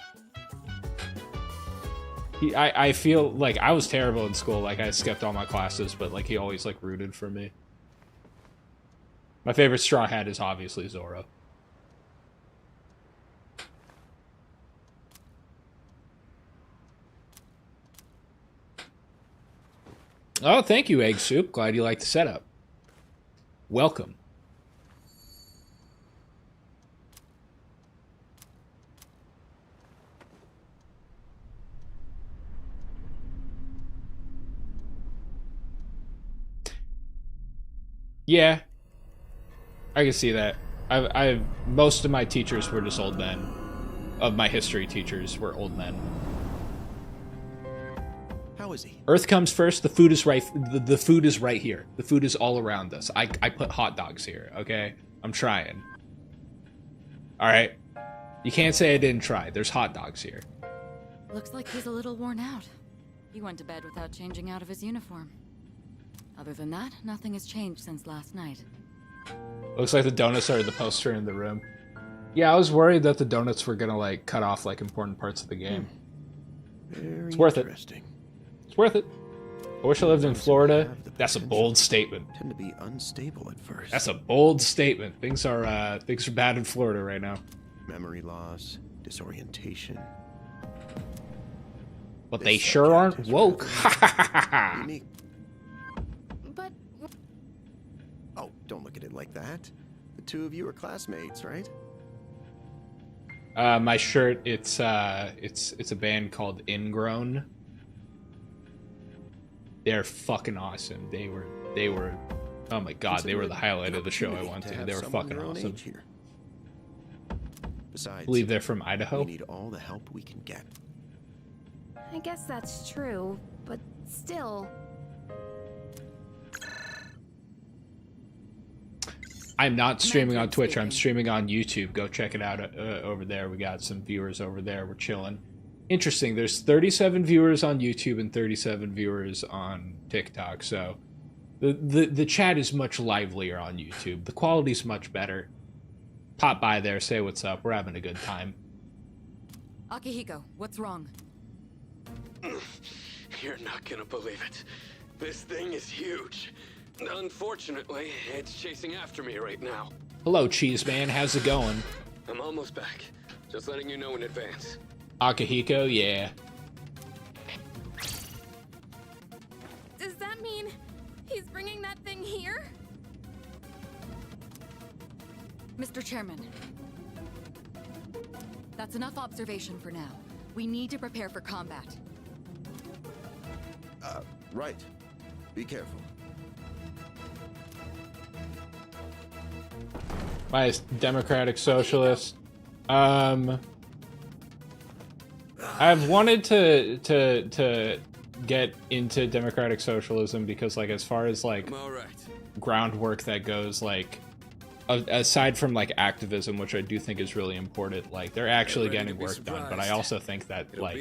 I feel like I was terrible in school. Like I skipped all my classes, but like he always like rooted for me. My favorite Straw Hat is obviously Zoro. Oh, thank you, Egg Soup. Glad you liked the setup. Welcome. Yeah, I can see that. I've most of my teachers were just old men. Of my history teachers were old men. How is he? Earth comes first. The food is right. The food is right here. The food is all around us. I put hot dogs here. Okay, I'm trying. All right, you can't say I didn't try. There's hot dogs here. Looks like he's a little worn out. He went to bed without changing out of his uniform. Other than that, nothing has changed since last night. Looks like the donuts are the poster in the room. Yeah, I was worried that the donuts were gonna like cut off like important parts of the game. Very It's worth it. interesting. It's worth it. I wish I lived in Florida. That's a bold statement. Tend to be unstable at first. That's a bold statement. Things are bad in Florida right now. Memory loss, disorientation. But they sure aren't woke. Unique. But Oh, don't look at it like that. The two of you are classmates, right? My shirt, it's a band called Ingrown. They're fucking awesome. They were oh my god, they were the highlight of the show I went to. have They were someone fucking your own awesome. age here. Besides, I believe they're from Idaho. we need all the help we can get. I guess that's true, but still. I'm not streaming on Twitch. I'm streaming on YouTube. Go check it out over there. We got some viewers over there. We're chilling. Interesting. There's 37 viewers on YouTube and 37 viewers on TikTok. So the chat is much livelier on YouTube. The quality's much better. Pop by there, say what's up. We're having a good time. Akihiko, what's wrong? You're not gonna believe it. This thing is huge. Unfortunately, it's chasing after me right now. Hello, Cheese Man. How's it going? I'm almost back. Just letting you know in advance. Akihiko, yeah. Does that mean he's bringing that thing here? Mr. Chairman. That's enough observation for now. We need to prepare for combat. Right. Be careful. My Democratic Socialist. I've wanted to get into Democratic Socialism because, like, as far as like groundwork that goes, like aside from like activism, which I do think is really important, like they're actually getting work done. But I also think that like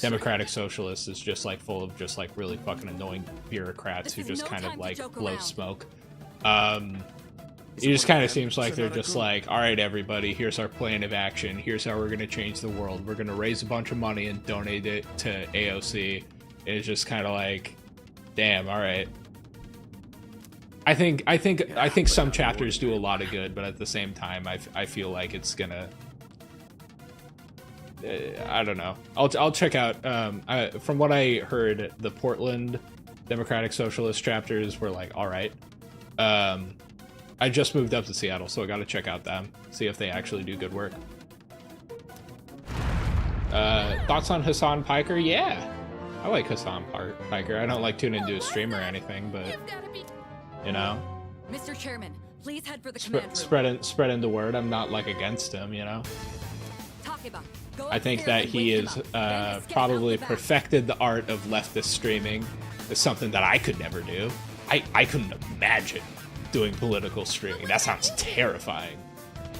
Democratic Socialists is just like full of just like really fucking annoying bureaucrats who just kind of like blow smoke. It just kind of seems like they're just like, all right, everybody, here's our plan of action. Here's how we're going to change the world. We're going to raise a bunch of money and donate it to AOC. It's just kind of like, damn, all right. I think some chapters do a lot of good, but at the same time, I feel like it's gonna. I don't know. I'll check out. From what I heard, the Portland Democratic Socialist chapters were like, all right. I just moved up to Seattle, so I got to check out them, see if they actually do good work. Thoughts on Hassan Piker? Yeah, I like Hassan Piker. I don't like tuning into a stream or anything, but you know. Mr. Chairman, please head for the command room. Spreading the word. I'm not like against him, you know. Takeba, go I think that he is probably perfected the art of leftist streaming. It's something that I could never do. I couldn't imagine doing political streaming. That sounds terrifying.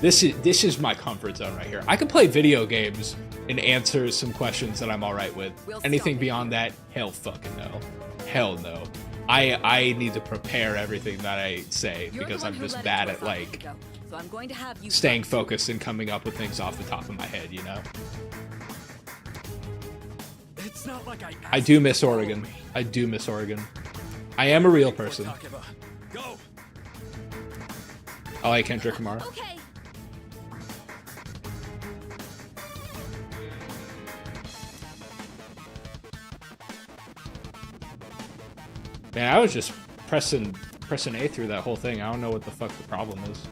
This is my comfort zone right here. I can play video games and answer some questions that I'm all right with. Anything beyond that, hell fucking no. Hell no. I need to prepare everything that I say because I'm just bad at like staying focused and coming up with things off the top of my head, you know? It's not like I do miss Oregon. I do miss Oregon. I am a real person. Go. I like Kendrick Lamar. Okay. Man, I was just pressing A through that whole thing. I don't know what the fuck the problem is.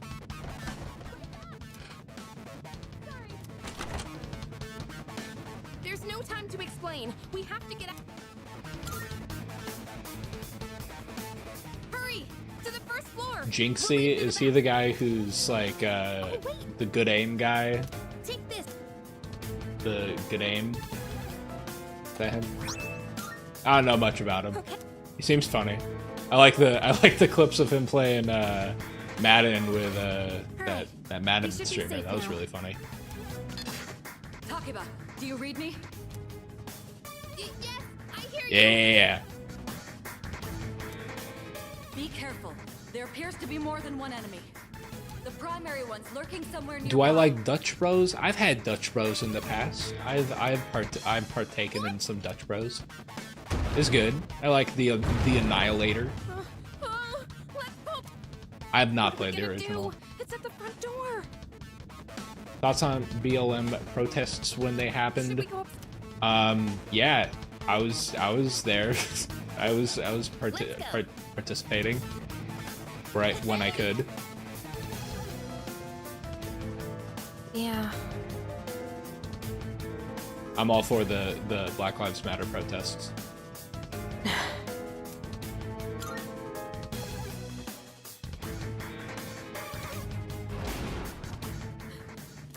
There's no time to explain. We have to get out. Hurry! To the first floor! Jinxie, is he the guy who's like the good aim guy? Take this. The good aim? Is that him? I don't know much about him. He seems funny. I like the clips of him playing Madden with that Madden streamer. That was really funny. Takeba, do you read me? Yes, I hear you. Yeah. Be careful. There appears to be more than one enemy. The primary one's lurking somewhere near. Do I like Dutch Bros? I've had Dutch Bros in the past. I've partaken in some Dutch Bros. It's good. I like the Annihilator. I have not played the original. It's at the front door. Thoughts on BLM protests when they happened? Yeah, I was there. I was participating right when I could. Yeah. I'm all for the Black Lives Matter protests.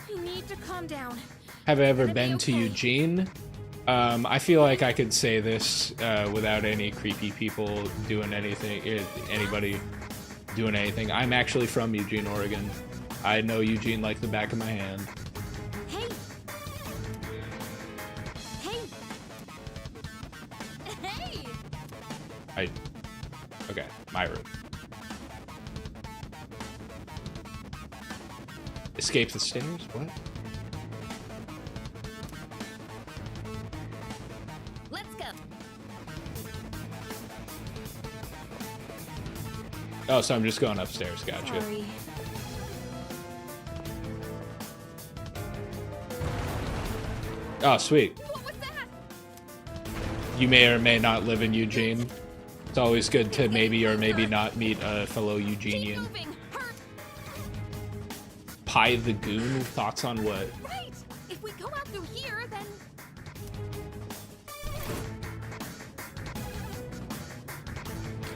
I need to calm down. Have I ever been to Eugene? I feel like I could say this without any creepy people doing anything, anybody doing anything. I'm actually from Eugene, Oregon. I know Eugene like the back of my hand. Hey. My room. Escape the stairs? What? Let's go. Oh, so I'm just going upstairs. Gotcha. Sorry. Oh, sweet. What was that? You may or may not live in Eugene. It's always good to maybe or maybe not meet a fellow Eugenian. Pie the Goon? Thoughts on what? Right. If we go out through here, then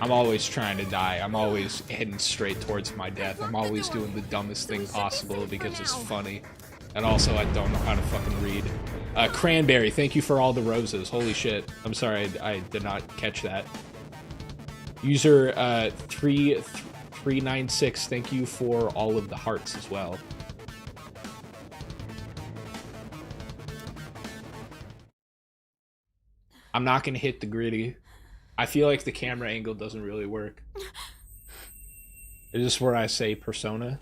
I'm always trying to die. I'm always heading straight towards my death. I'm always doing the dumbest thing possible because it's funny. And also, I don't know how to fucking read. Cranberry, thank you for all the roses. Holy shit. I'm sorry, I did not catch that. User 396, thank you for all of the hearts as well. I'm not gonna hit the gritty. I feel like the camera angle doesn't really work. Is this where I say Persona?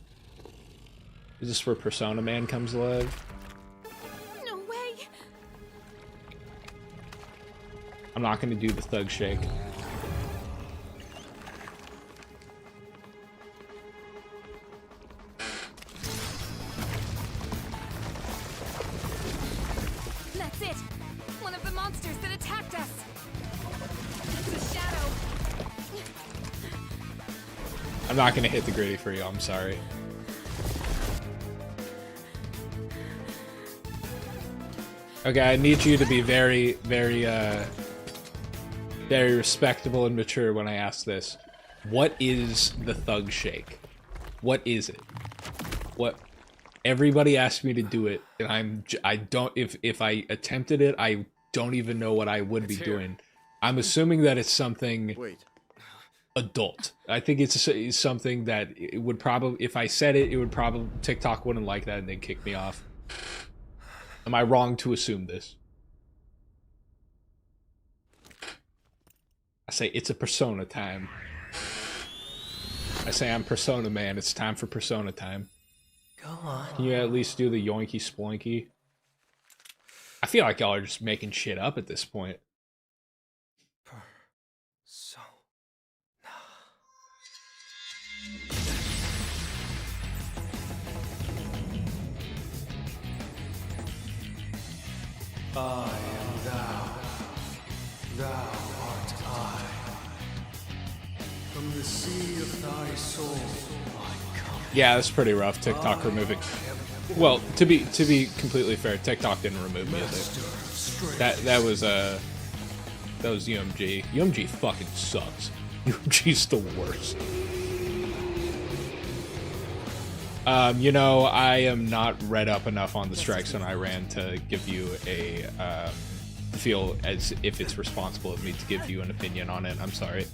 Is this where Persona Man comes alive? no way. I'm not gonna do the thug shake. That's it. One of the monsters that attacked us. It's a shadow. I'm not gonna hit the gritty for you, I'm sorry. Okay, I need you to be very, very respectable and mature when I ask this. What is the thug shake? What is it? What? Everybody asked me to do it, and I don't. If I attempted it, I don't even know what I would be doing. I'm assuming that it's something adult. I think it's something that it would probably, if I said it, it would probably, TikTok wouldn't like that and they'd kick me off. Am I wrong to assume this? I say it's a Persona time. I say I'm Persona Man. It's time for Persona time. Go on. Can you at least do the yoinky sploinky? I feel like y'all are just making shit up at this point. I am thou, thou art I. From the sea of thy soul I come. Yeah, that's pretty rough. TikTok removing. Well, to be completely fair, TikTok didn't remove music. That was UMG. UMG fucking sucks. UMG's the worst. You know, I am not read up enough on the strikes in Iran to give you a feel as if it's responsible of me to give you an opinion on it. I'm sorry.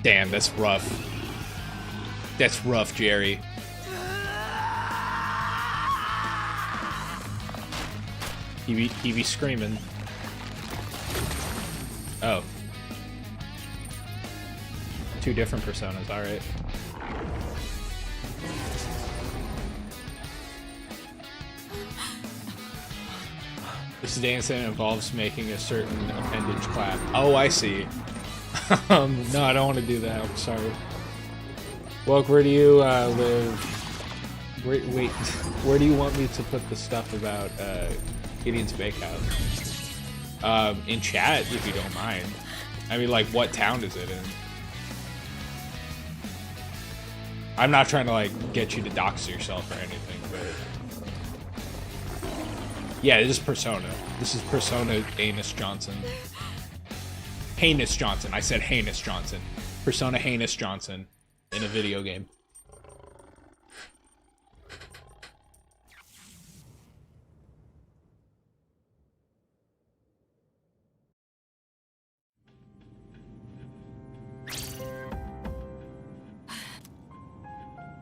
Damn, that's rough. That's rough, Jerry. He be screaming. Oh. Two different personas, alright. This dance involves making a certain appendage clap. Oh, I see. No, I don't want to do that. I'm sorry. Woke, where do you live? Wait, where do you want me to put the stuff about Gideon's Bakehouse? In chat, if you don't mind. I mean, like, what town is it in? I'm not trying to, like, get you to dox yourself or anything, but... Yeah, this is Persona. This is Persona Anus Johnson. Heinous Johnson. I said Heinous Johnson. Persona Heinous Johnson in a video game.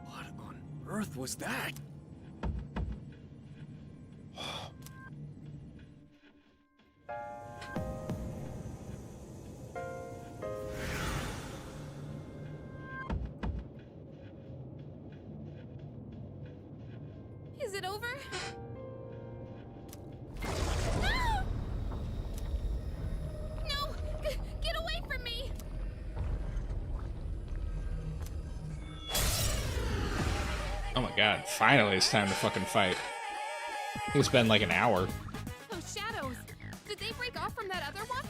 What on earth was that? Is it over? No! Get away from me! Oh my god, finally it's time to fucking fight. I think it's been like an hour. Those shadows! Did they break off from that other one?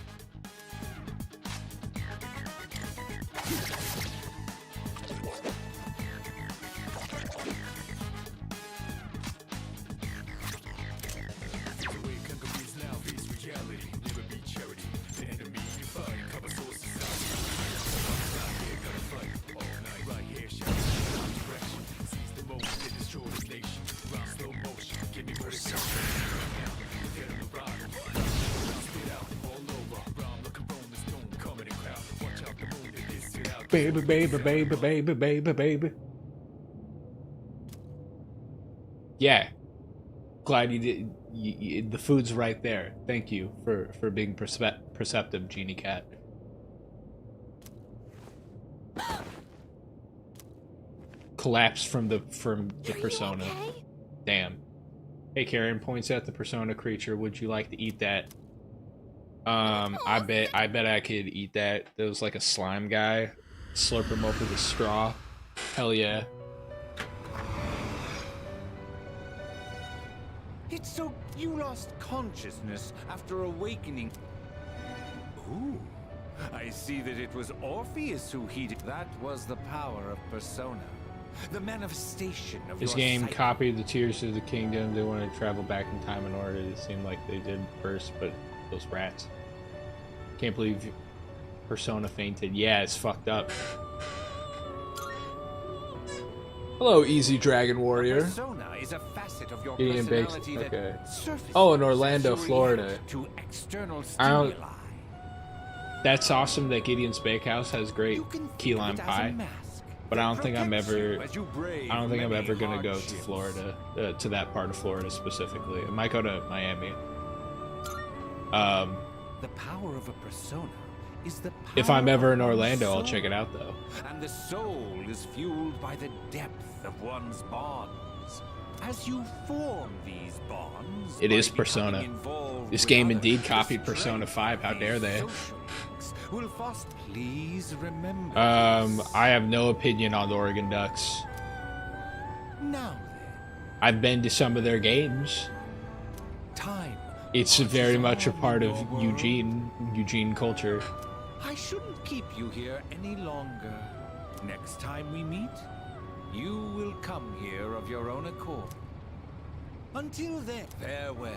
Baby, baby, baby, baby, baby, baby. Yeah. Glad you did. The food's right there. Thank you for being perceptive, Genie Cat. Collapsed from the persona. Okay? Damn. Hey, Karen points at the persona creature. Would you like to eat that? I bet I could eat that. There was like a slime guy. Slurp him up with a straw. Hell yeah. It's so you lost consciousness after awakening. Ooh, I see that it was Orpheus who heeded. That was the power of Persona. The manifestation of This your game psyche. copied the Tears of the Kingdom. They wanted to travel back in time in order. It seemed like they did first, but those rats. Can't believe Persona fainted. Yeah, it's fucked up. Hello, Easy Dragon Warrior. Persona is a facet of your Gideon Bakes. personality Okay. that surfaces Oh, in Orlando, sensory Florida. to external I don't. stimuli. That's awesome that Gideon's Bakehouse has great key lime pie, but I don't think I'm ever. I don't think I'm ever gonna go to Florida, to that part of Florida specifically. I might go to Miami. The power of a persona is the power If I'm ever in of one's Orlando, I'll soul. check it out though. And the soul is fueled by the depth of one's bonds. As you form these bonds, It by is becoming Persona. involved This with game others, indeed the copied Persona strength 5. How of dare these they? social links will foster. Please remember. I have no opinion on the Oregon Ducks. Now I've been to some of their games. Time. It's very much a part of Eugene culture. I shouldn't keep you here any longer. Next time we meet, you will come here of your own accord. Until then, farewell.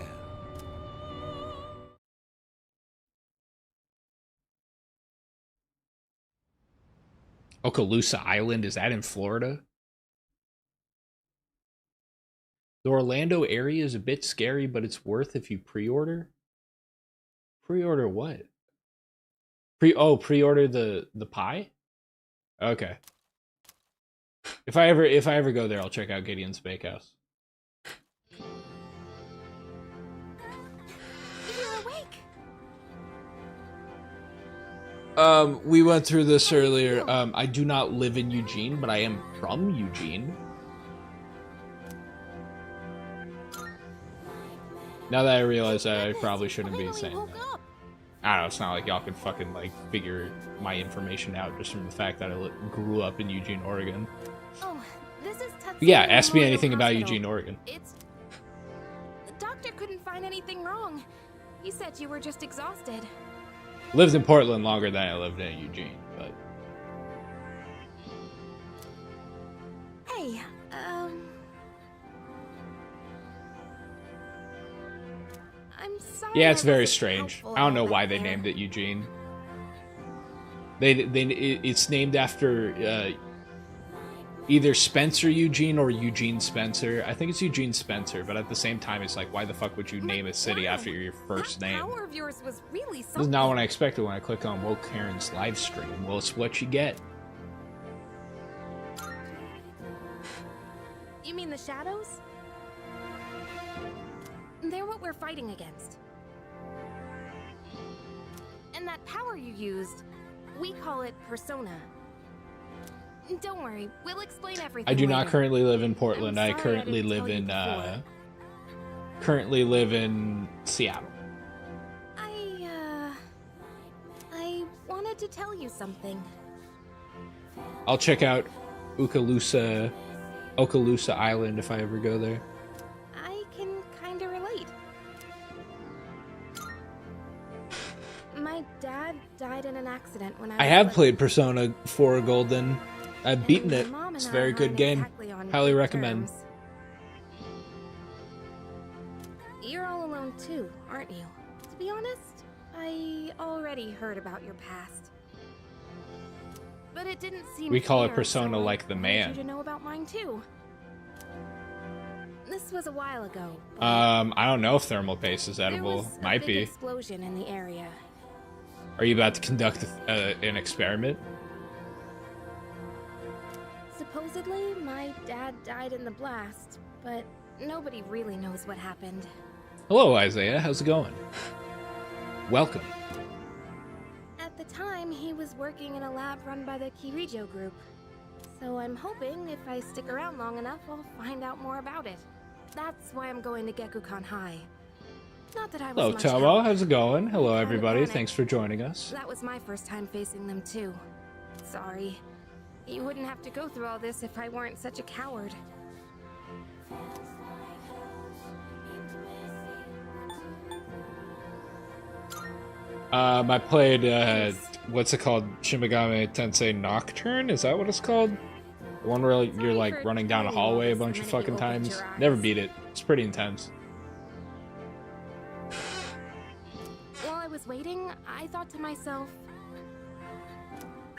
Okaloosa Island, is that in Florida? The Orlando area is a bit scary, but it's worth if you pre-order. Pre-order what? Pre-order the pie? Okay. If I ever go there, I'll check out Gideon's Bakehouse. You're awake. We went through this earlier. I do not live in Eugene, but I am from Eugene. Now that I realize that, I probably shouldn't be saying that. I don't know, it's not like y'all can fucking, like, figure my information out just from the fact that I grew up in Eugene, Oregon. Oh, this is Tatsuya Yeah, ask me Memorial anything about Hospital. Eugene, Oregon. It's... The doctor couldn't find anything wrong. He said you were just exhausted. Lived in Portland longer than I lived in Eugene, but... Hey, I'm sorry. Yeah, it's I very wasn't strange. helpful I don't know all why back they there. named it Eugene. It's named after either Spencer Eugene or Eugene Spencer. I think it's Eugene Spencer, but at the same time, it's like, why the fuck would you name a city after your first name? Power of yours was really This is something. not what I expected when I clicked on Woke Karen's live stream. Well, it's what you get. You mean the shadows? They're what we're fighting against. And that power you used, we call it persona. Don't worry, we'll explain everything. I do not later. currently live in Portland. I sorry I currently didn't live tell you in before. currently live in Seattle. I wanted to tell you something. I'll check out Okaloosa Island if I ever go there. I can kinda relate. My dad died in an accident when I I was have little. played Persona 4 Golden. I've beaten it. Mom and It's a I very good aren't game. exactly on Highly good recommend. terms. You're all alone too, aren't you? To be honest, I already heard about your past. But it didn't seem We call it fair, Persona so I like the wanted man. you to know about mine too. This was a while ago. I don't know if thermal paste is There edible. was a Might big be. explosion in the area. Are you about to conduct an experiment? Supposedly, my dad died in the blast, but nobody really knows what happened. Hello, Isaiah. How's it going? Welcome. At the time, he was working in a lab run by the Kirijo group. So I'm hoping if I stick around long enough, I'll find out more about it. That's why I'm going to Gekukan High. Not that I was Hello, much Tomo. help. How's it going? Hello, Kinda everybody. panicked. Thanks for joining us. That was my first time facing them too. Sorry. You wouldn't have to go through all this if I weren't such a coward. I played, what's it called? Shin Megami Tensei Nocturne? Is that what it's called? The one where you're like running down a hallway a bunch of fucking times? Never beat it. It's pretty intense. While I was waiting, I thought to myself,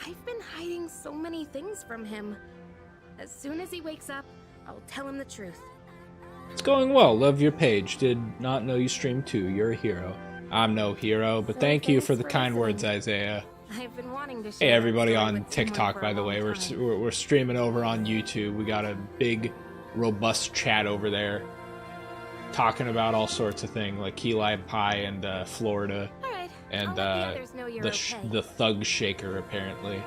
I've been hiding so many things from him. As soon as he wakes up, I'll tell him the truth. It's going well. Love your page. Did not know you streamed too. You're a hero. I'm no hero, but So thank you thanks for the for kind listening. words, Isaiah. I've been wanting to share Hey that everybody story on with someone TikTok, for by a the long way, time. we're streaming over on YouTube. We got a big, robust chat over there, talking about all sorts of things like key lime pie and Florida, Alright, and I'll let the others know you're okay. the Thug Shaker. Apparently,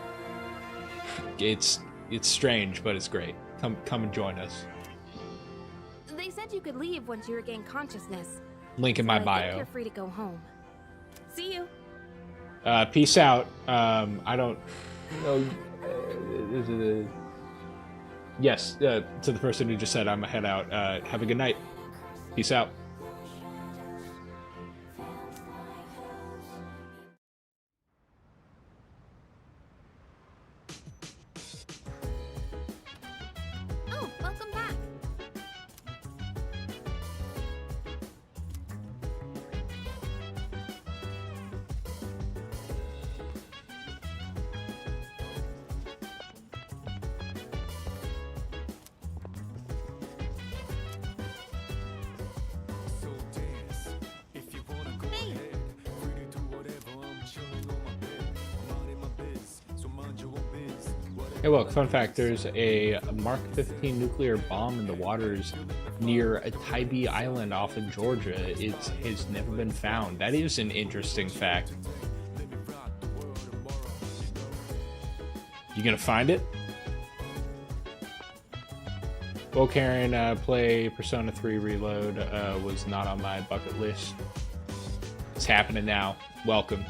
it's strange, but it's great. Come and join us. They said you could leave once you regain consciousness. Link in So my I think bio. you're free to go home. See you. Peace out. I don't know. Yes, to the person who just said I'm gonna head out. Have a good night. Peace out. Oh, welcome back. Hey, look, fun fact, there's a Mark 15 nuclear bomb in the waters near a Tybee Island off of Georgia. It has never been found. That is an interesting fact. You gonna find it? Well, Karen, play Persona 3 Reload was not on my bucket list. It's happening now. Welcome.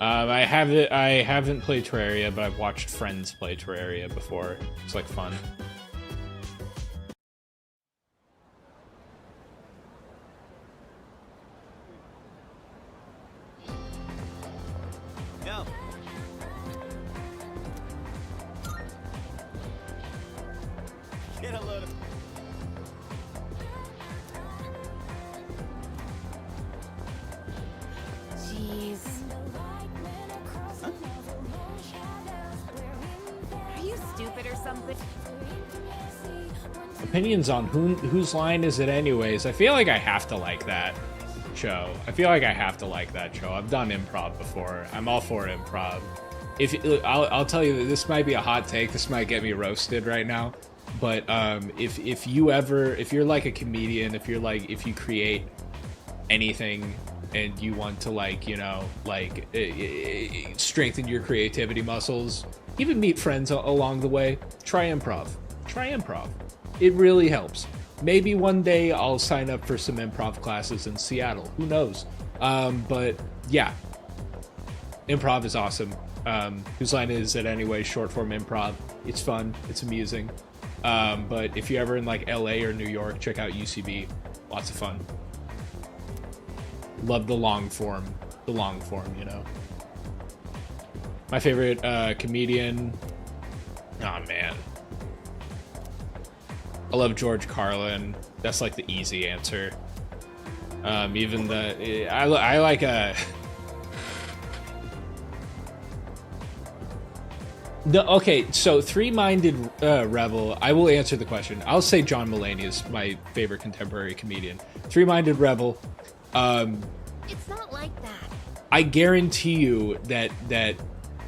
I haven't played Terraria, but I've watched friends play Terraria before. It's like fun. Yo. Get a load of. Jeez. Are you stupid or something? Opinions on whose line is it anyways? I feel like I have to like that show. I've done improv before. I'm all for improv. I'll tell you that this might be a hot take. This might get me roasted right now. But if you're like a comedian, if you create anything and you want to strengthen your creativity muscles, even meet friends along the way. Try improv. Try improv. It really helps. Maybe one day I'll sign up for some improv classes in Seattle. Who knows? But yeah, improv is awesome. Whose Line Is It Anyway? Short form improv. It's fun. It's amusing. But if you're ever in like LA or New York, check out UCB. Lots of fun. Love the long form. The long form, you know. My favorite comedian. Oh man. I love George Carlin. That's like the easy answer. Even the I like okay, so Three-Minded Rebel, I will answer the question. I'll say John Mulaney is my favorite contemporary comedian. Three-Minded Rebel. It's not like that. I guarantee you that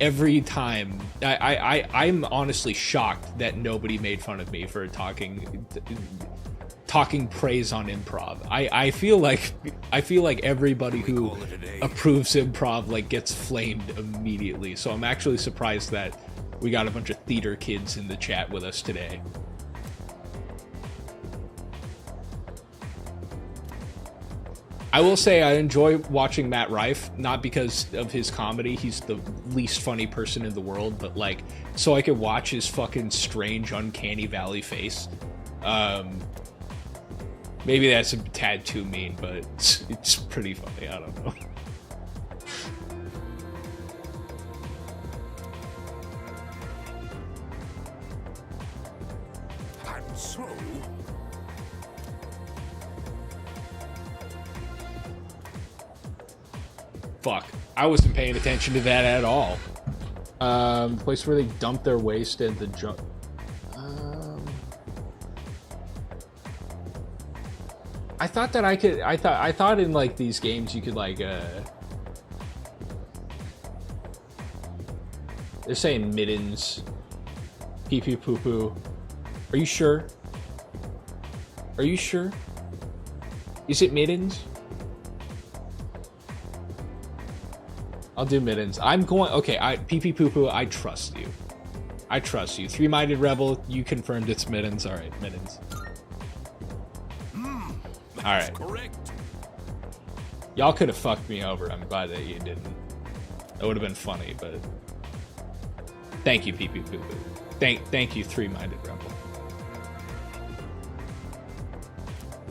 every time I'm honestly shocked that nobody made fun of me for talking praise on improv. I feel like everybody who approves improv like gets flamed immediately. So I'm actually surprised that we got a bunch of theater kids in the chat with us today. I will say I enjoy watching Matt Rife, not because of his comedy, he's the least funny person in the world, but like, so I could watch his fucking strange, uncanny valley face. Maybe that's a tad too mean, but it's pretty funny, I don't know. And so... Fuck, I wasn't paying attention to that at all. The place where they dump their waste at the jump. I thought that I could. I thought in like these games you could like. They're saying middens. Pee pee poo poo. Are you sure? Are you sure? Is it middens? I'll do middens. I'm going. Okay, pee pee poo poo. I trust you. I trust you. Three-Minded Rebel. You confirmed it's middens. All right, middens. All right. Correct. Y'all could have fucked me over. I'm glad that you didn't. That would have been funny, but thank you, pee pee poo poo. Thank you, Three-Minded Rebel.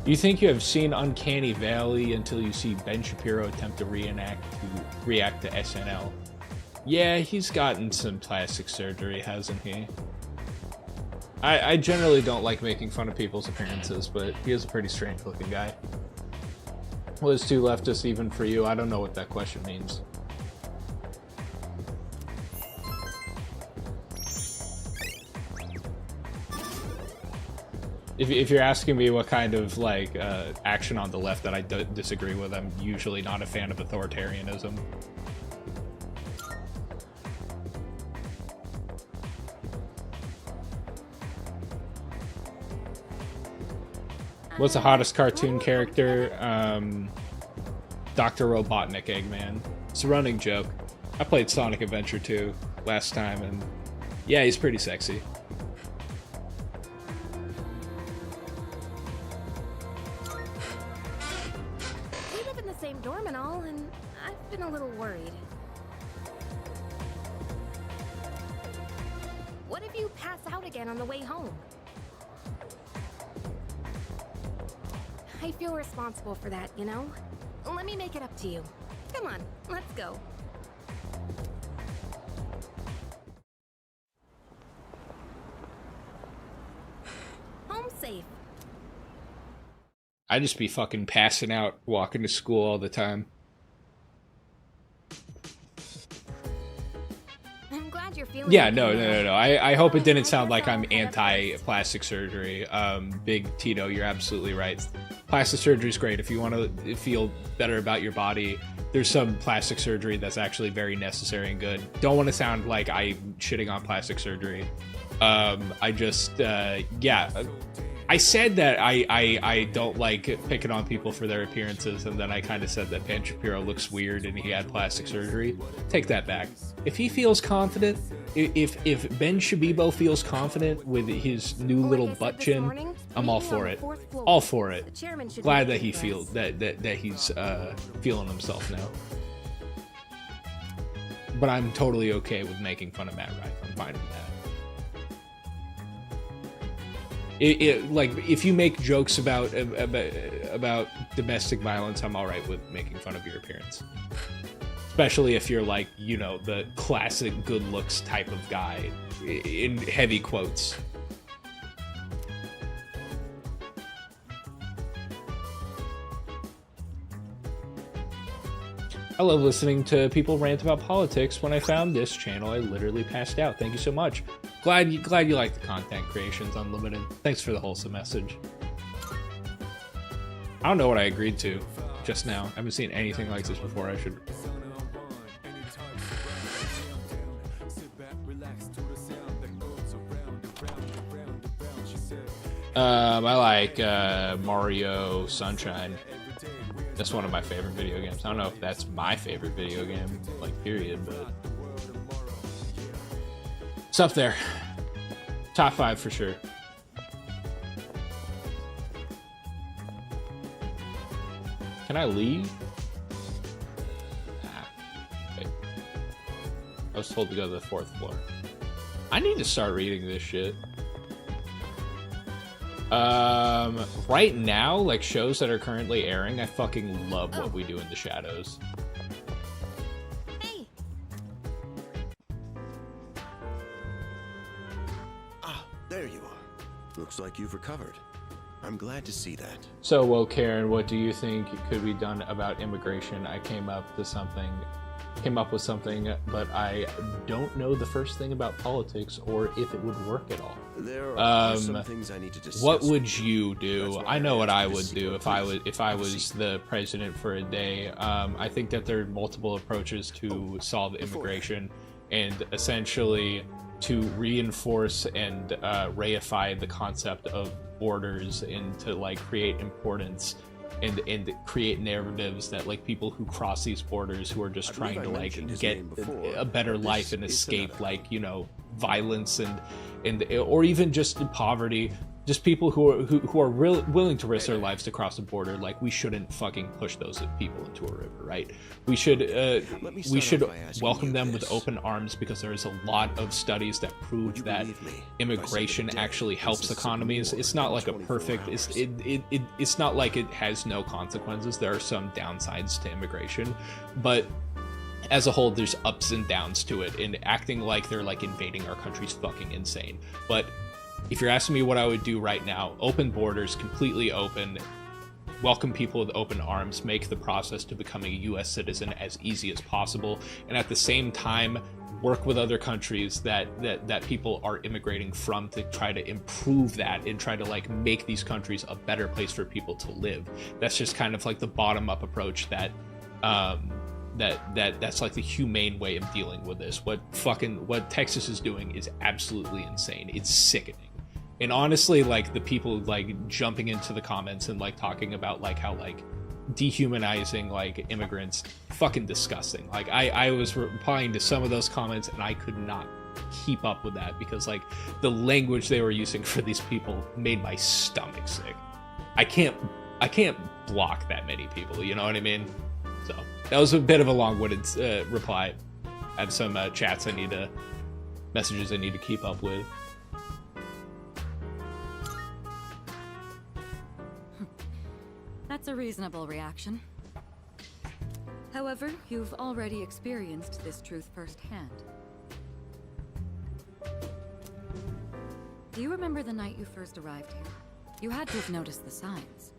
You think you have seen Uncanny Valley until you see Ben Shapiro attempt to react to SNL. Yeah, he's gotten some plastic surgery, hasn't he? I generally don't like making fun of people's appearances, but he is a pretty strange looking guy. Was too leftist even for you? I don't know what that question means. If you're asking me what kind of like action on the left that I disagree with, I'm usually not a fan of authoritarianism. What's the hottest cartoon character? Dr. Robotnik, Eggman. It's a running joke. I played Sonic Adventure 2 last time, and yeah, he's pretty sexy. We live in the same dorm and all, and I've been a little worried. What if you pass out again on the way home? I feel responsible for that, you know? Let me make it up to you. Come on, let's go. Home safe. I just be fucking passing out, walking to school all the time. I'm glad you're feeling Yeah, okay no. now. I hope it didn't sound like I'm anti-plastic surgery. Big Tito, you're absolutely right. Plastic surgery is great if you want to feel better about your body. There's some plastic surgery that's actually very necessary and good. Don't want to sound like I'm shitting on plastic surgery. I just, yeah. I said that I don't like picking on people for their appearances, and then I kind of said that Ben Shapiro looks weird and he had plastic surgery. Take that back. If he feels confident, if Ben Shabibo feels confident with his new little butt chin, I'm all for it. All for it. Glad that he feels that he's feeling himself now. But I'm totally okay with making fun of Matt Rife. I'm fine with that. Like, if you make jokes about domestic violence, I'm all right with making fun of your appearance. Especially if you're like, you know, the classic good looks type of guy, in heavy quotes. I love listening to people rant about politics. When I found this channel, I literally passed out. Thank you so much. Glad you like the content creations unlimited. Thanks for the wholesome message. I don't know what I agreed to just now. I haven't seen anything like this before. I should. I like Mario Sunshine. That's one of my favorite video games. I don't know if that's my favorite video game, like, period, but it's up there. Top 5 for sure. Can I leave? Nah. Okay. I was told to go to the 4th floor. I need to start reading this shit. Right now, like, shows that are currently airing, I fucking love What We Do in the Shadows. Hey. Ah, there you are. Looks like you've recovered. I'm glad to see that. So, well, Karen, what do you think could be done about immigration? I came up with something, but I don't know the first thing about politics or if it would work at all. There are some things I need to discuss. What would you do? I know what I would do if I was the president for a day. I think that there are multiple approaches to solve immigration, and essentially to reinforce and reify the concept of borders and to, like, create importance and create narratives that, like, people who cross these borders who are just trying to, like, get a better life and escape, like, you know, violence and or even just poverty, just people who are willing to risk their lives to cross the border. Like, we shouldn't fucking push those people into a river, right? We should welcome them with open arms, because there is a lot of studies that prove that immigration actually helps economies. It's not like a perfect. It's not like it has no consequences. There are some downsides to immigration, but as a whole, there's ups and downs to it, and acting like they're, like, invading our country's fucking insane. But if you're asking me what I would do right now, open borders, completely open, welcome people with open arms, make the process to becoming a U.S. citizen as easy as possible, and at the same time, work with other countries that people are immigrating from to try to improve that and try to, like, make these countries a better place for people to live. That's just kind of like the bottom-up approach that's like the humane way of dealing with this. What Texas is doing is absolutely insane. It's sickening. And honestly, like, the people, like, jumping into the comments and, like, talking about, like, how, like, dehumanizing, like, immigrants, fucking disgusting. Like, I was replying to some of those comments and I could not keep up with that, because, like, the language they were using for these people made my stomach sick. I can't block that many people, you know what I mean? So that was a bit of a long-winded reply. I have some messages I need to keep up with. That's a reasonable reaction. However, you've already experienced this truth firsthand. Do you remember the night you first arrived here? You had to have noticed the signs.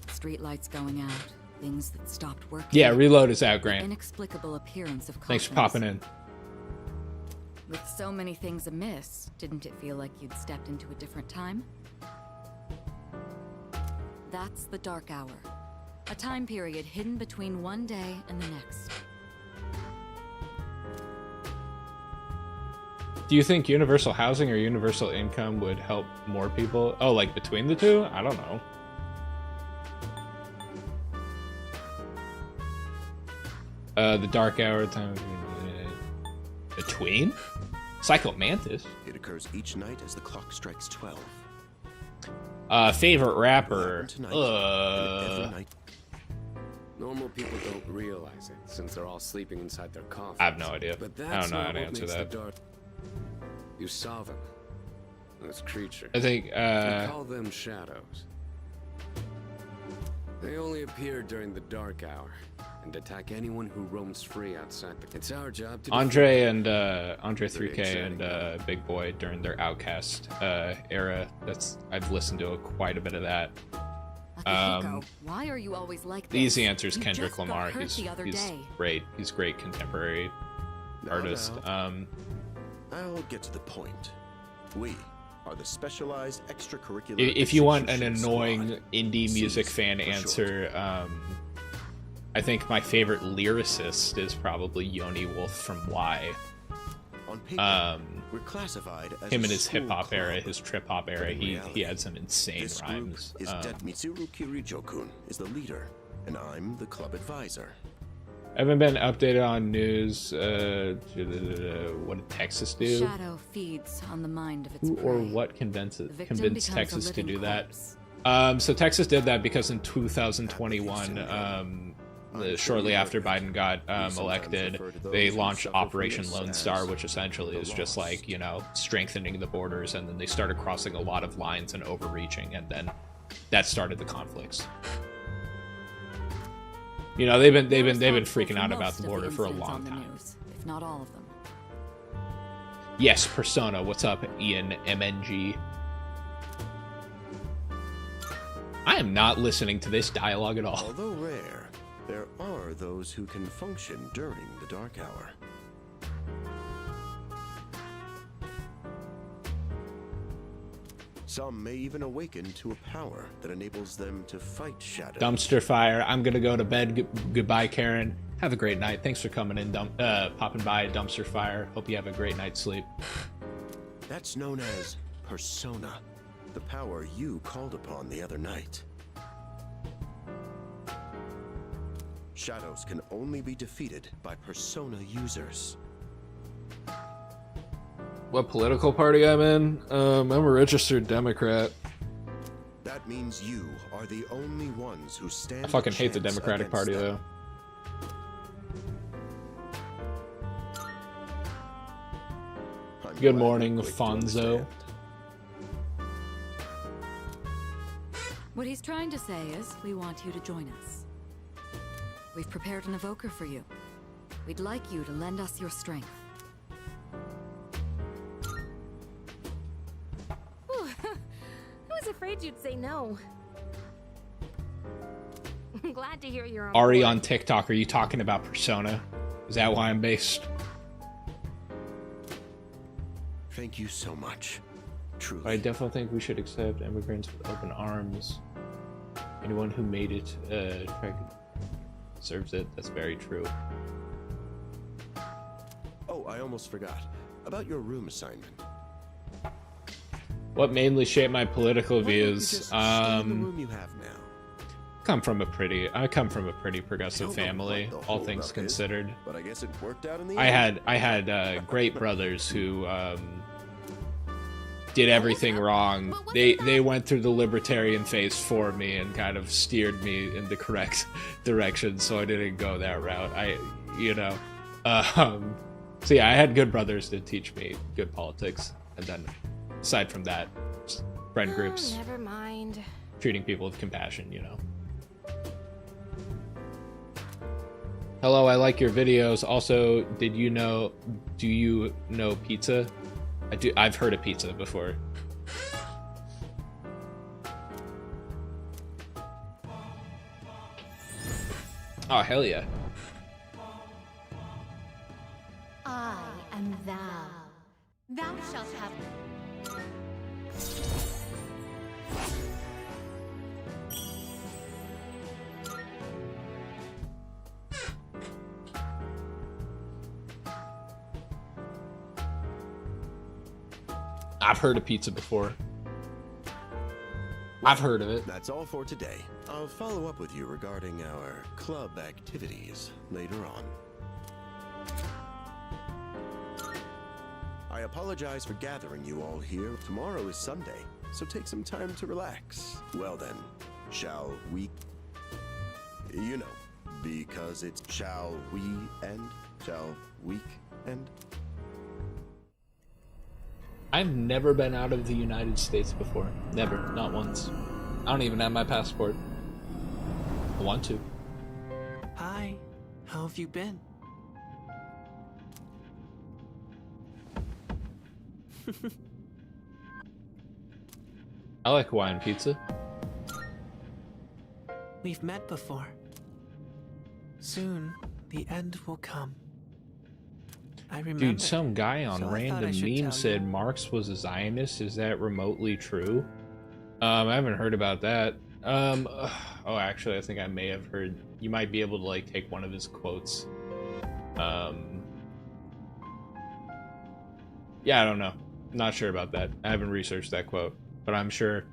Streetlights going out, things that stopped working. Yeah, reload is out, Grant. Inexplicable appearance of Thanks for popping in. With so many things amiss, didn't it feel like you'd stepped into a different time? That's the Dark Hour. A time period hidden between one day and the next. Do you think universal housing or universal income would help more people? Oh, like between the two? I don't know. The dark hour time between? Psycho Mantis. It occurs each night as the clock strikes 12. Favorite rapper. Normal people don't realize it since they're all sleeping inside their coffins. I have no idea. But I that's don't know how not to what answer makes that. the dark. You saw them. Those creatures. I think We call them shadows. They only appear during the dark hour and attack anyone who roams free outside the. It's our job to. Andre and Andre 3K and Big Boy during their Outcast era. I've listened to quite a bit of that. Why are you always like The this? easy answer is You Kendrick just got Lamar. hurt He's the other day. great. He's great contemporary artist. I'll get to the point. We are the specialized extracurricular. If you want an execution annoying squad. indie music CEAS fan for answer, I think my favorite lyricist is probably Yoni Wolf from Y. On paper, we're classified as him a in his school hip hop era, club, his trip hop era. in He reality, had some insane this rhymes. Group is Mitsuru Kirijo-kun is the leader, and I'm the club advisor. I haven't been updated on news. What did Texas do? Shadow feeds on the mind of its Who or prey. what convinced victim convinced becomes a Texas to living do that? corpse. So Texas did that because in 2021, shortly after Biden got elected, they launched Operation Lone Star, which essentially is just like, you know, strengthening the borders, and then they started crossing a lot of lines and overreaching, and then that started the conflicts. You know, they've been freaking out about the border for a long time. News, if not all of them. Yes, Persona. What's up, Ian MNG? I am not listening to this dialogue at all. Although rare, there are those who can function during the dark hour. Some may even awaken to a power that enables them to fight shadows. Dumpster fire. I'm gonna go to bed. Goodbye, Karen. Have a great night. Thanks for coming in, popping by. Dumpster fire. Hope you have a great night's sleep. That's known as Persona, the power you called upon the other night. Shadows can only be defeated by Persona users. What political party I'm in? I'm a registered Democrat. That means you are the only ones who stand. I fucking a hate the chance Democratic against Party, them. though. I'm Good glad morning, you're quick to Fonzo. understand. What he's trying to say is, we want you to join us. We've prepared an evoker for you. We'd like you to lend us your strength. Whew. I was afraid you'd say no. I'm glad to hear you're on Ari board. on TikTok, are you talking about Persona? Is that why I'm based? Thank you so much. Truly. I definitely think we should accept immigrants with open arms. Anyone who made it deserves it. That's very true. Oh, I almost forgot about your room assignment. What mainly shaped my political Why don't you views? just stay in the room you have now. I come from a pretty progressive family, what the all hold things up is, considered. But I guess it worked out in the I end. had great brothers who did everything wrong. They went through the libertarian phase for me and kind of steered me in the correct direction, so I didn't go that route. So yeah, I had good brothers to teach me good politics, and then aside from that, just friend groups, Never mind. treating people with compassion, you know. Hello, I like your videos. Also, do you know pizza? I do. I've heard of pizza before. Oh, hell yeah. I am thou. Thou shalt have. I've heard of pizza before. I've heard of it. That's all for today. I'll follow up with you regarding our club activities later on. I apologize for gathering you all here. Tomorrow is Sunday, so take some time to relax. Well then, shall we? You know, because it's shall we end? Shall we end? I've never been out of the United States before. Never. Not once. I don't even have my passport. I want to. Hi, how have you been? I like Hawaiian pizza. We've met before. Soon, the end will come. I remember. Dude, some guy on so I thought I random should meme tell said you. Marx was a Zionist. Is that remotely true? I haven't heard about that. Oh, actually, I think I may have heard. You might be able to like take one of his quotes. Yeah, I don't know. Not sure about that. I haven't researched that quote, but I'm sure,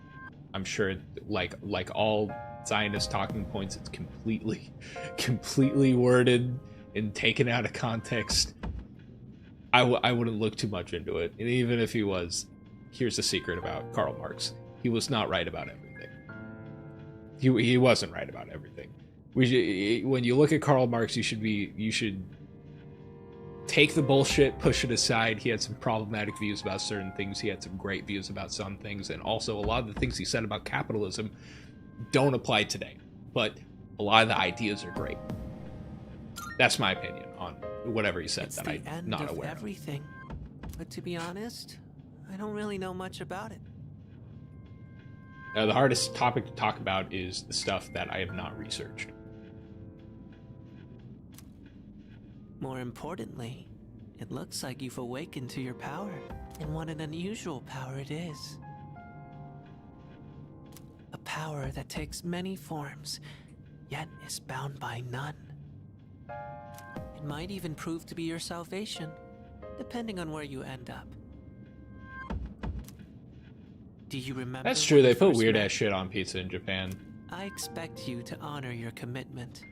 like all Zionist talking points, it's completely worded and taken out of context. I wouldn't look too much into it. And even if he was, here's the secret about Karl Marx: he was not right about everything. He wasn't right about everything. When you look at Karl Marx, you should take the bullshit, push it aside. He had some problematic views about certain things. He had some great views about some things, and also a lot of the things he said about capitalism don't apply today. But a lot of the ideas are great. That's my opinion on whatever he said that I'm not aware of. Everything. But to be honest, I don't really know much about it. The hardest topic to talk about is the stuff that I have not researched. More importantly, it looks like you've awakened to your power, and what an unusual power it is. A power that takes many forms, yet is bound by none. It might even prove to be your salvation, depending on where you end up. Do you remember? That's true. when They we put first weird met? ass shit on pizza in Japan. I expect you to honor your commitment.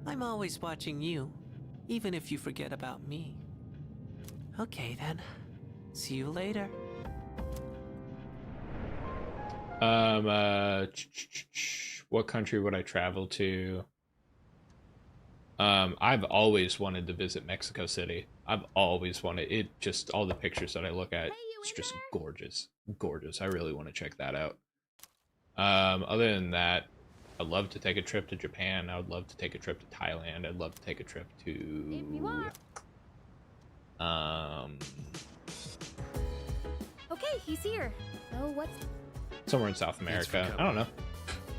I'm always watching you, even if you forget about me. Okay then. See you later. What country would I travel to? I've always wanted to visit Mexico City. I've always wanted it. Just all the pictures that I look at, it's just gorgeous, gorgeous. I really want to check that out. Other than that, I'd love to take a trip to Japan. I would love to take a trip to Thailand. I'd love to take a trip to Okay, he's here. So what's somewhere in South America. I don't know.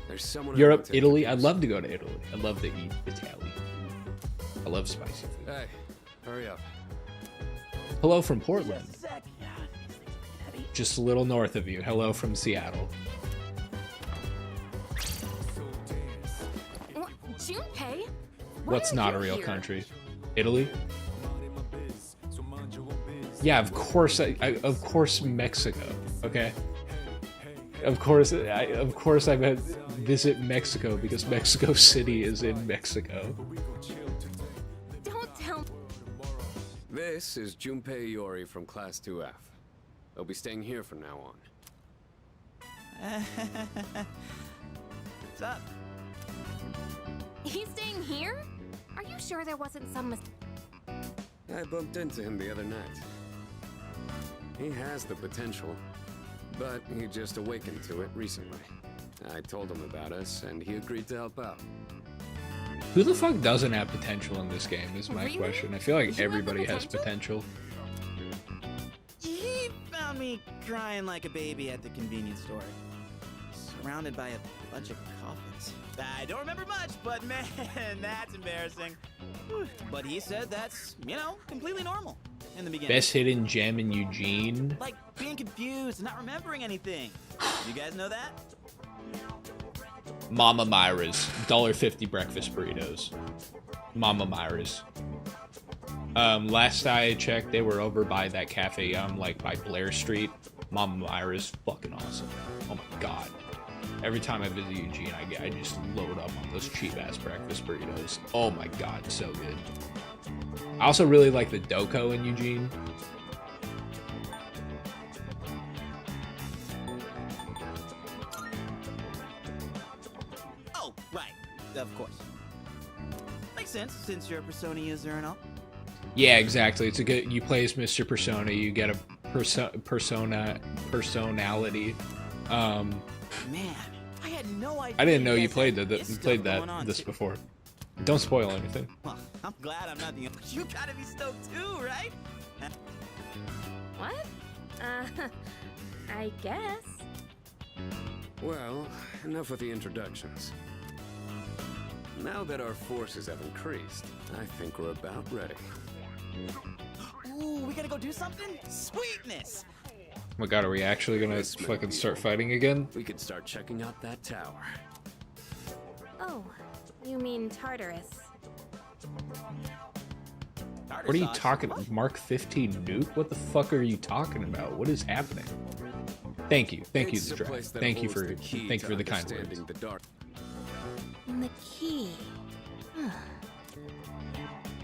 There's someone Europe, Italy. I'd love to go to Italy. I'd love to eat Italy. I love spicy food. Hey, hurry up. Hello from Portland. Just a little north of you. Hello from Seattle. Junpei? What's not a real country? Italy? Yeah, of course. Of course, Mexico. Okay. Of course, I meant visit Mexico because Mexico City is in Mexico. Don't tell. This is Junpei Iori from Class 2F. They'll be staying here from now on. What's up? He's staying here? Are you sure there wasn't some I bumped into him the other night. He has the potential, but he just awakened to it recently. I told him about us, and he agreed to help out. Who the fuck doesn't have potential in this game is my Really? question. I feel like You everybody have has potential. He found me crying like a baby at the convenience store, surrounded by a bunch of coffins. I don't remember much, but man, that's embarrassing. But he said that's, completely normal in the beginning. Best hidden gem in Eugene. Like being confused and not remembering anything. You guys know that? Mama Myra's $1.50 breakfast burritos. Mama Myra's. Last I checked, they were over by that Cafe Yum, like by Blair Street. Mama Myra's fucking awesome. Oh my god. Every time I visit Eugene, I just load up on those cheap ass breakfast burritos. Oh my god, so good. I also really like the Doko in Eugene. Oh, right. Of course. Makes sense since you're a Persona user and all. Yeah, exactly. It's a good. You play as Mr. Persona. You get a personality. Man, I had no idea. I didn't know you guys played had this going on, too. before. Don't spoil anything. Well, I'm glad I'm not the only. You gotta be stoked too, right? What? I guess. Well, enough with the introductions. Now that our forces have increased, I think we're about ready. Ooh, we gotta go do something? Sweetness! Oh my god, are we actually gonna fucking start fighting again? We could start checking out that tower. Oh, you mean Tartarus. What are you talking about? Mark 15 nuke? What the fuck are you talking about? What is happening? Thank you, the draft. Thank you for the kind words. The key.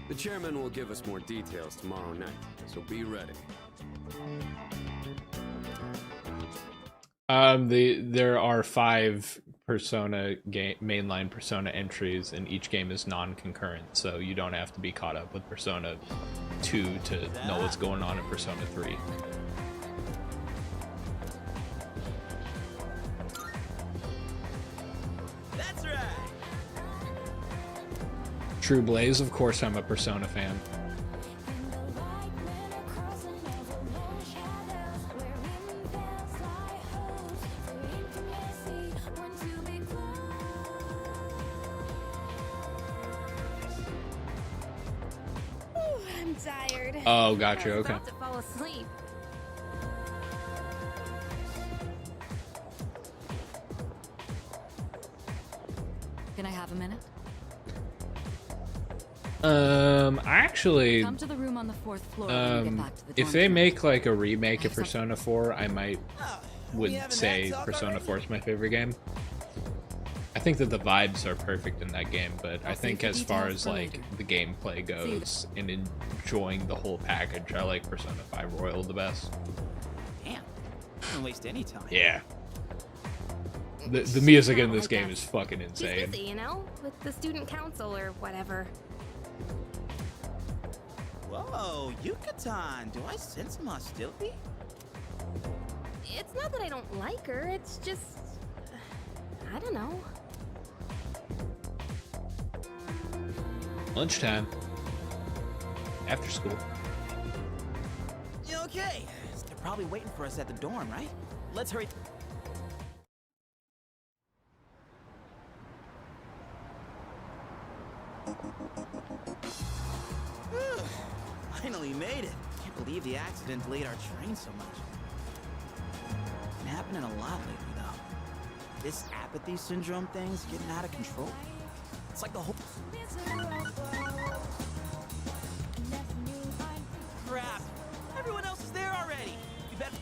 The chairman will give us more details tomorrow night, so be ready. There are 5 Persona mainline Persona entries, and each game is non-concurrent, so you don't have to be caught up with Persona 2 to know what's going on in Persona 3. That's right. True Blaze, of course I'm a Persona fan. I'm tired. Oh, gotcha, I was okay. about to fall asleep. Can I have a minute? Actually, Come to the room on the 4th floor when we get back to the if they make like a remake of Persona 4, I would say Persona 4 is my favorite game. I think that the vibes are perfect in that game, but I think as far as like the gameplay goes and enjoying the whole package, I like Persona 5 Royal the best. Damn, don't waste any time. Yeah. The music in this game is fucking He's insane. busy, you know, with the student council or whatever. Whoa, Yucatan, do I sense some hostility? It's not that I don't like her, it's just... I don't know. Lunchtime. After school. Okay, they're probably waiting for us at the dorm, right? Let's hurry. Finally made it. Can't believe the accident delayed our train so much. Been happening a lot lately, though. This apathy syndrome thing's getting out of control. It's like the whole... Crap! Everyone else is there already! You better...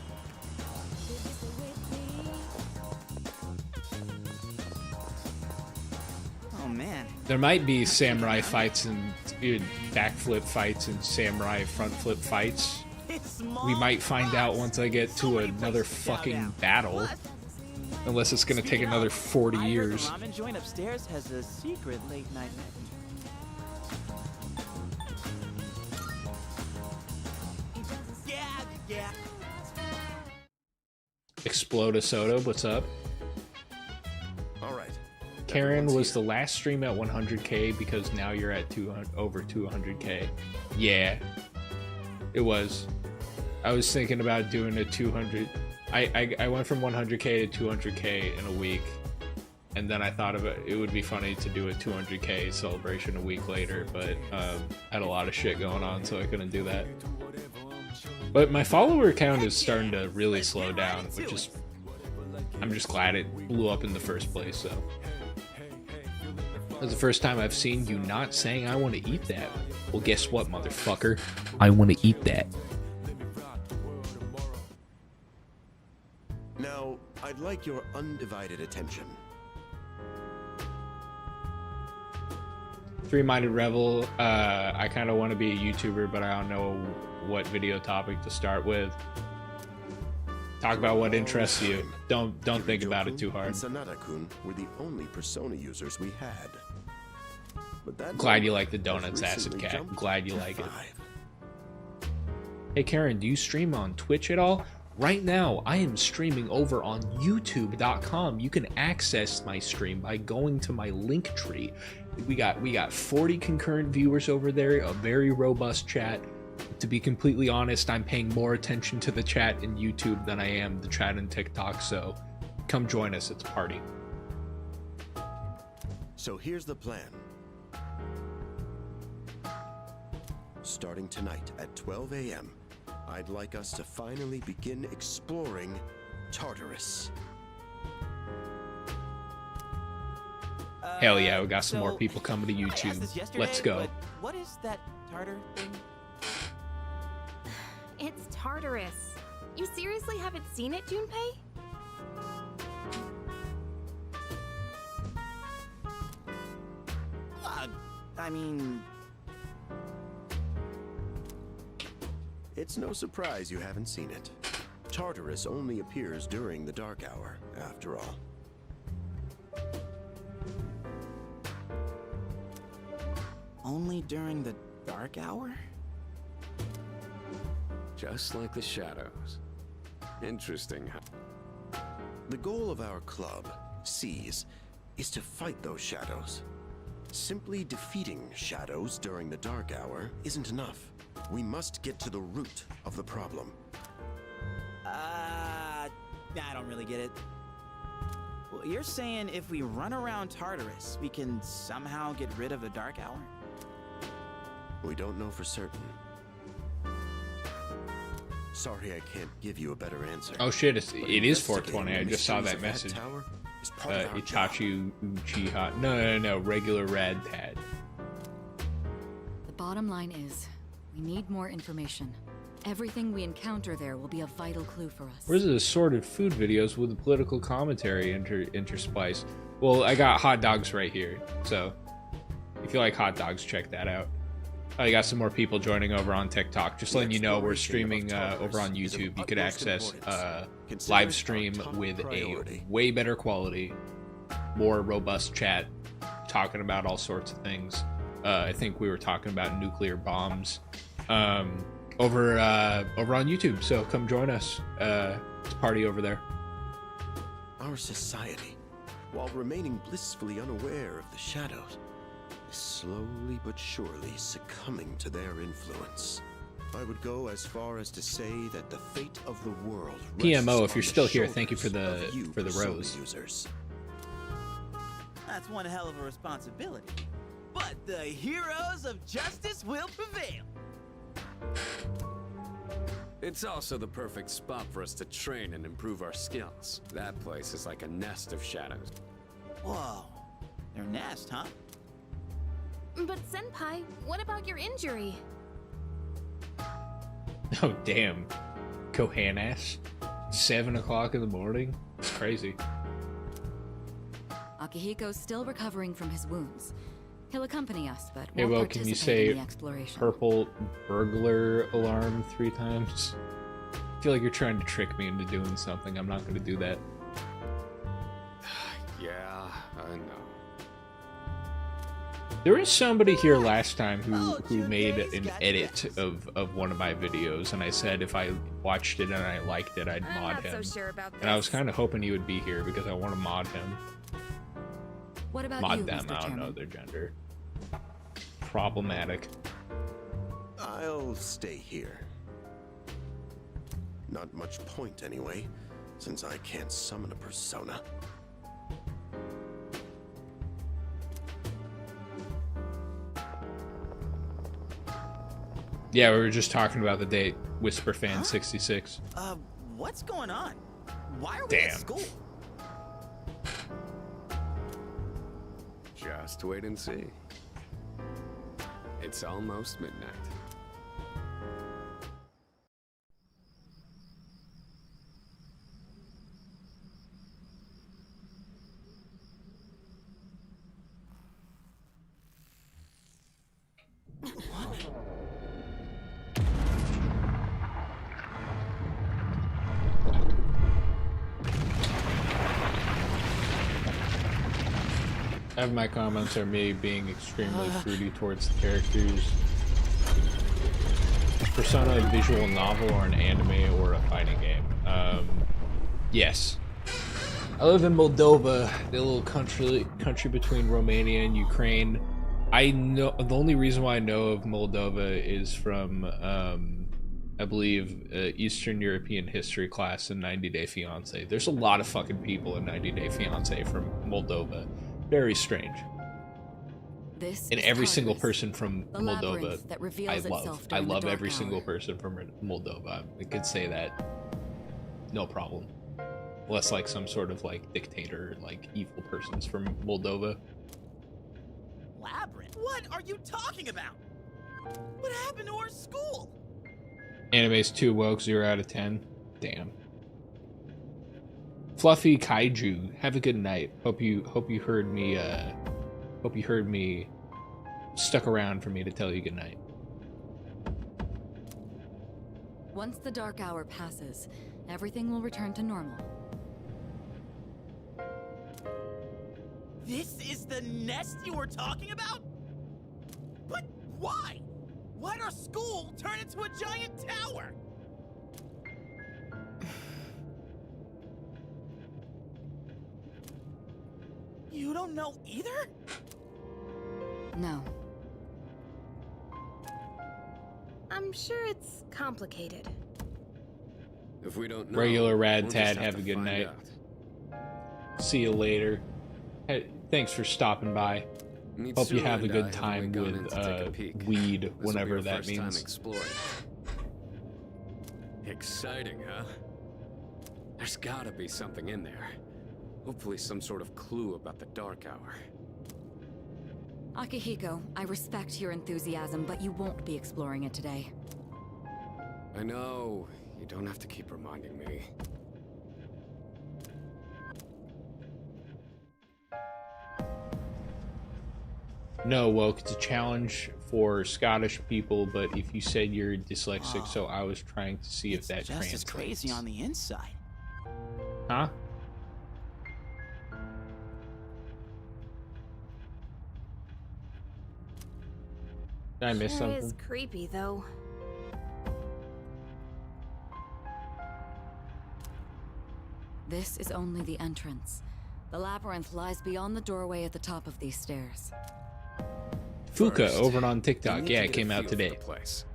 Oh, man. There might be samurai fights and backflip fights and samurai front flip fights. We might find out once I get to another fucking battle. Unless it's gonna take another 40 years. The ramen joint upstairs has a secret late night menu. Yeah. Explode a Soda, what's up? Alright. Karen was the last stream at 100k because now you're at over 200k. Yeah, it was. I was thinking about doing a 200. I went from 100k to 200k in a week, and then I thought of it would be funny to do a 200k celebration a week later, but had a lot of shit going on, so I couldn't do that. But my follower count is starting to really slow down, which is, I'm just glad it blew up in the first place. So That's the first time I've seen you not saying I want to eat that. Well, guess what, motherfucker? I want to eat that. Now, I'd like your undivided attention. Three-Minded Rebel, I kind of want to be a YouTuber, but I don't know what video topic to start with. Talk about what interests you. Don't think about it too hard. And Sanada-kun were the only Persona users we had. But that Glad you like the donuts, Acid Cat. Glad you like it. Hey Karen, do you stream on Twitch at all? Right now, I am streaming over on YouTube.com. You can access my stream by going to my link tree. We got 40 concurrent viewers over there, a very robust chat. To be completely honest, I'm paying more attention to the chat in YouTube than I am the chat in TikTok, so come join us, it's a party. So here's the plan. Starting tonight at 12 a.m., I'd like us to finally begin exploring Tartarus. Hell yeah, we got some more people coming to YouTube. Let's go. But what is that Tartar thing? It's Tartarus. You seriously haven't seen it, Junpei? I mean... It's no surprise you haven't seen it. Tartarus only appears during the dark hour, after all. Only during the dark hour? Just like the shadows. Interesting, huh? The goal of our club, Seize, is to fight those shadows. Simply defeating shadows during the dark hour isn't enough. We must get to the root of the problem. I don't really get it. Well, you're saying if we run around Tartarus, we can somehow get rid of the dark hour? We don't know for certain. Sorry I can't give you a better answer. Oh shit, it is 420. I just saw that message. Itachi Uchiha. No, regular Rad Tad. The bottom line is, we need more information. Everything we encounter there will be a vital clue for us. Where's the assorted food videos with the political commentary interspliced? Well, I got hot dogs right here, so if you like hot dogs, check that out. I got some more people joining over on TikTok. Just letting you know we're streaming over on YouTube. You could access live stream with a way better quality, more robust chat, talking about all sorts of things. I think we were talking about nuclear bombs over on YouTube. So come join us. It's a party over there. Our society, while remaining blissfully unaware of the shadows, is slowly but surely succumbing to their influence. I would go as far as to say that the fate of the world PMO, if you're still here, thank you for the rose. Users. That's one hell of a responsibility. But the heroes of justice will prevail. It's also the perfect spot for us to train and improve our skills. That place is like a nest of shadows. Whoa, their nest, huh? But Senpai, what about your injury? Oh damn, Kohanas, 7 o'clock in the morning. It's crazy. Akihiko's still recovering from his wounds. He'll accompany us, but hey, won't well, can you participate in say the exploration. purple burglar alarm 3 times? I feel like you're trying to trick me into doing something. I'm not going to do that. Yeah, I know. There was somebody here last time who made an edit of one of my videos, and I said if I watched it and I liked it, I'd mod him. And I was kind of hoping he would be here because I want to mod him. What about mod you, them, Mr. I don't Chairman? know their gender. Problematic. I'll stay here. Not much point anyway, since I can't summon a persona. Yeah, we were just talking about the date. Whisperfan66. What's going on? Why are we at school? Just wait and see. It's almost midnight. Half of my comments are me being extremely fruity towards the characters. Is Persona a visual novel or an anime or a fighting game? Yes. I live in Moldova, the little country between Romania and Ukraine. I know the only reason why I know of Moldova is from I believe Eastern European history class in 90 Day Fiancé. There's a lot of fucking people in 90 Day Fiancé from Moldova. Very strange. This and is every Tartarus, single person from the Moldova labyrinth that reveals I itself love. I during the love dark every hour. single person from Moldova. I could say that no problem. Unless like some sort of like dictator, like evil person's from Moldova. Labyrinth? What are you talking about? What happened to our school? Anime's too woke, 0 out of 10. Damn. Fluffy Kaiju, have a good night. Hope you heard me stuck around for me to tell you good night. Once the dark hour passes, everything will return to normal. This is the nest you were talking about? But why? Why'd our school turn into a giant tower? You don't know either? No. I'm sure it's complicated. If we don't know, Regular Rad we'll Tad, just have a to good find night. out. See you later. Hey, thanks for stopping by. Hope you have a good time with weed whenever that means. Exciting, huh? There's gotta be something in there. Hopefully some sort of clue about the Dark Hour. Akihiko, I respect your enthusiasm, but you won't be exploring it today. I know. You don't have to keep reminding me. No, woke. It's a challenge for Scottish people, but if you said you're dyslexic, so I was trying to see if that Just translates. as crazy on the inside. Huh? Did I miss Sure something? is creepy, though. This is only the entrance. The labyrinth lies beyond the doorway at the top of these stairs. Fuka First, over on you TikTok. need Yeah, to it get came a out feel for today. the place.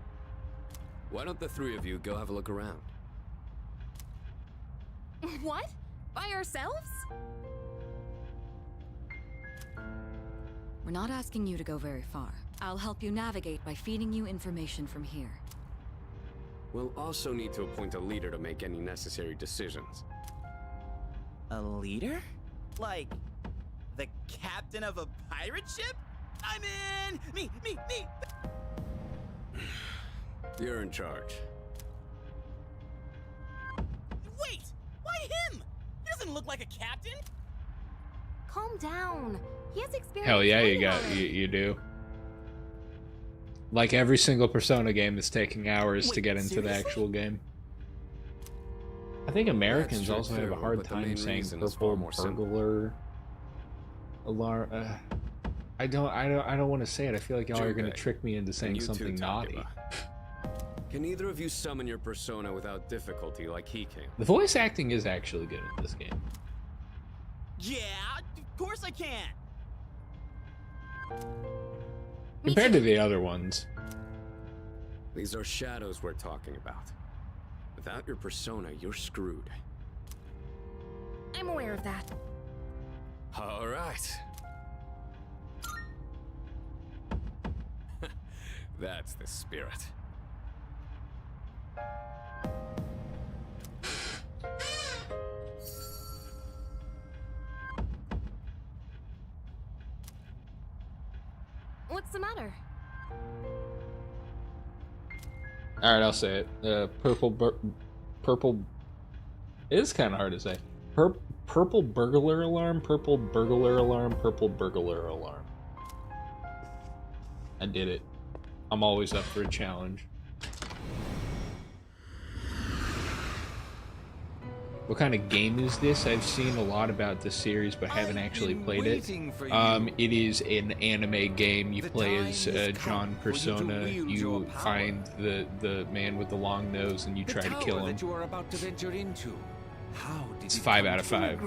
Why don't the three of you go have a look around? What? By ourselves? We're not asking you to go very far. I'll help you navigate by feeding you information from here. We'll also need to appoint a leader to make any necessary decisions. A leader? Like, the captain of a pirate ship? I'm in! Me! You're in charge. Wait! Why him? He doesn't look like a captain! Calm down. He has experience. Hell yeah, you fighting got already. you do. Like every single Persona game is taking hours to Wait, get into the seriously? actual game. I think Americans true also have a too, hard but the time main saying reason is purple far more simple. burglar alarm. I don't want to say it. I feel like y'all are gonna Junpei, trick me into and saying you too, something naughty. Takeba. Can either of you summon your persona without difficulty like he can? The voice acting is actually good in this game. Yeah, of course I can! Compared to the other ones. These are shadows we're talking about. Without your persona, you're screwed. I'm aware of that. All right. That's the spirit. the matter? All right, I'll say it. Purple. It is kind of hard to say. Purple burglar alarm. Purple burglar alarm. Purple burglar alarm. I did it. I'm always up for a challenge. What kind of game is this? I've seen a lot about this series, but haven't actually played it. It is an anime game. You play as John Persona. You find the man with the long nose, and you try to kill him. It's 5 out of 5.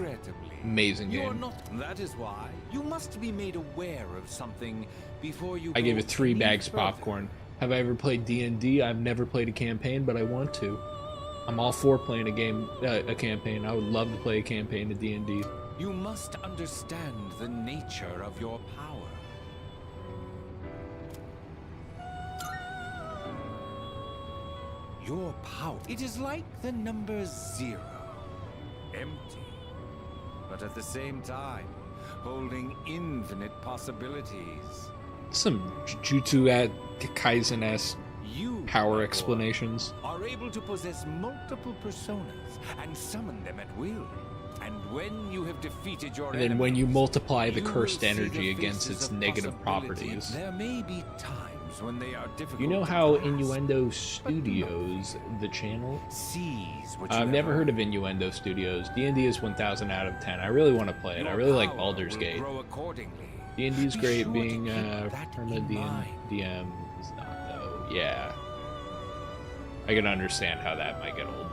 Amazing game. That is why you must be made aware of something before you. I gave it 3 bags of popcorn. Have I ever played D&D? I've never played a campaign, but I want to. I'm all for playing a campaign. I would love to play a campaign of D&D. You must understand the nature of your power. Your power, it is like the number 0. Empty, but at the same time, holding infinite possibilities. Some Jujutsu Kaisen-esque power explanations. Are able to possess multiple personas and summon them at will. And when you have defeated your And then when you multiply the cursed energy against its negative properties. There may be times when they are difficult. You know how Innuendo Studios, the channel? I've never heard of Innuendo Studios. D&D is 1000 out of 10. I really want to play it. I really like Baldur's Gate. D&D is great. Being perma DM is not though. Yeah, I can understand how that might get old.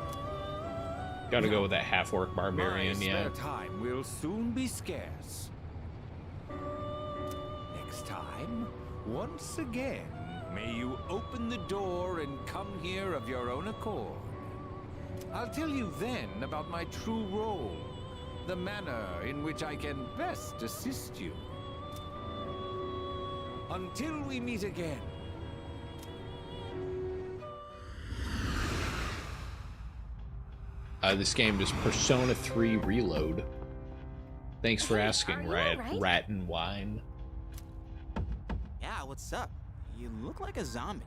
Gotta go with that half-orc barbarian. Yeah. Time will soon be scarce. Next time, once again, may you open the door and come here of your own accord. I'll tell you then about my true role, the manner in which I can best assist you. Until we meet again. This game is Persona 3 Reload. Thanks for asking, Rat and Wine. Yeah, what's up? You look like a zombie.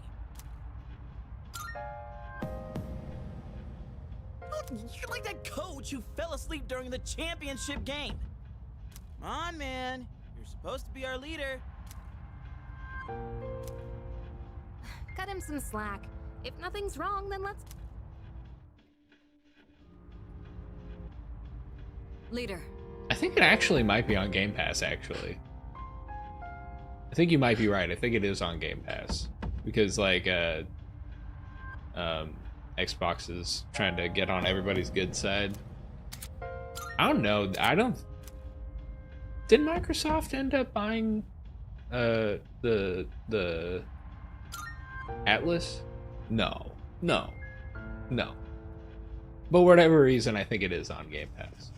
You're like that coach who fell asleep during the championship game. Come on, man. You're supposed to be our leader. Cut him some slack. If nothing's wrong, then let's... Leader. I think it actually might be on Game Pass, actually. I think you might be right. I think it is on Game Pass. Because, like, Xbox is trying to get on everybody's good side. I don't know. Did Microsoft end up buying the Atlas? No. But whatever reason, I think it is on Game Pass.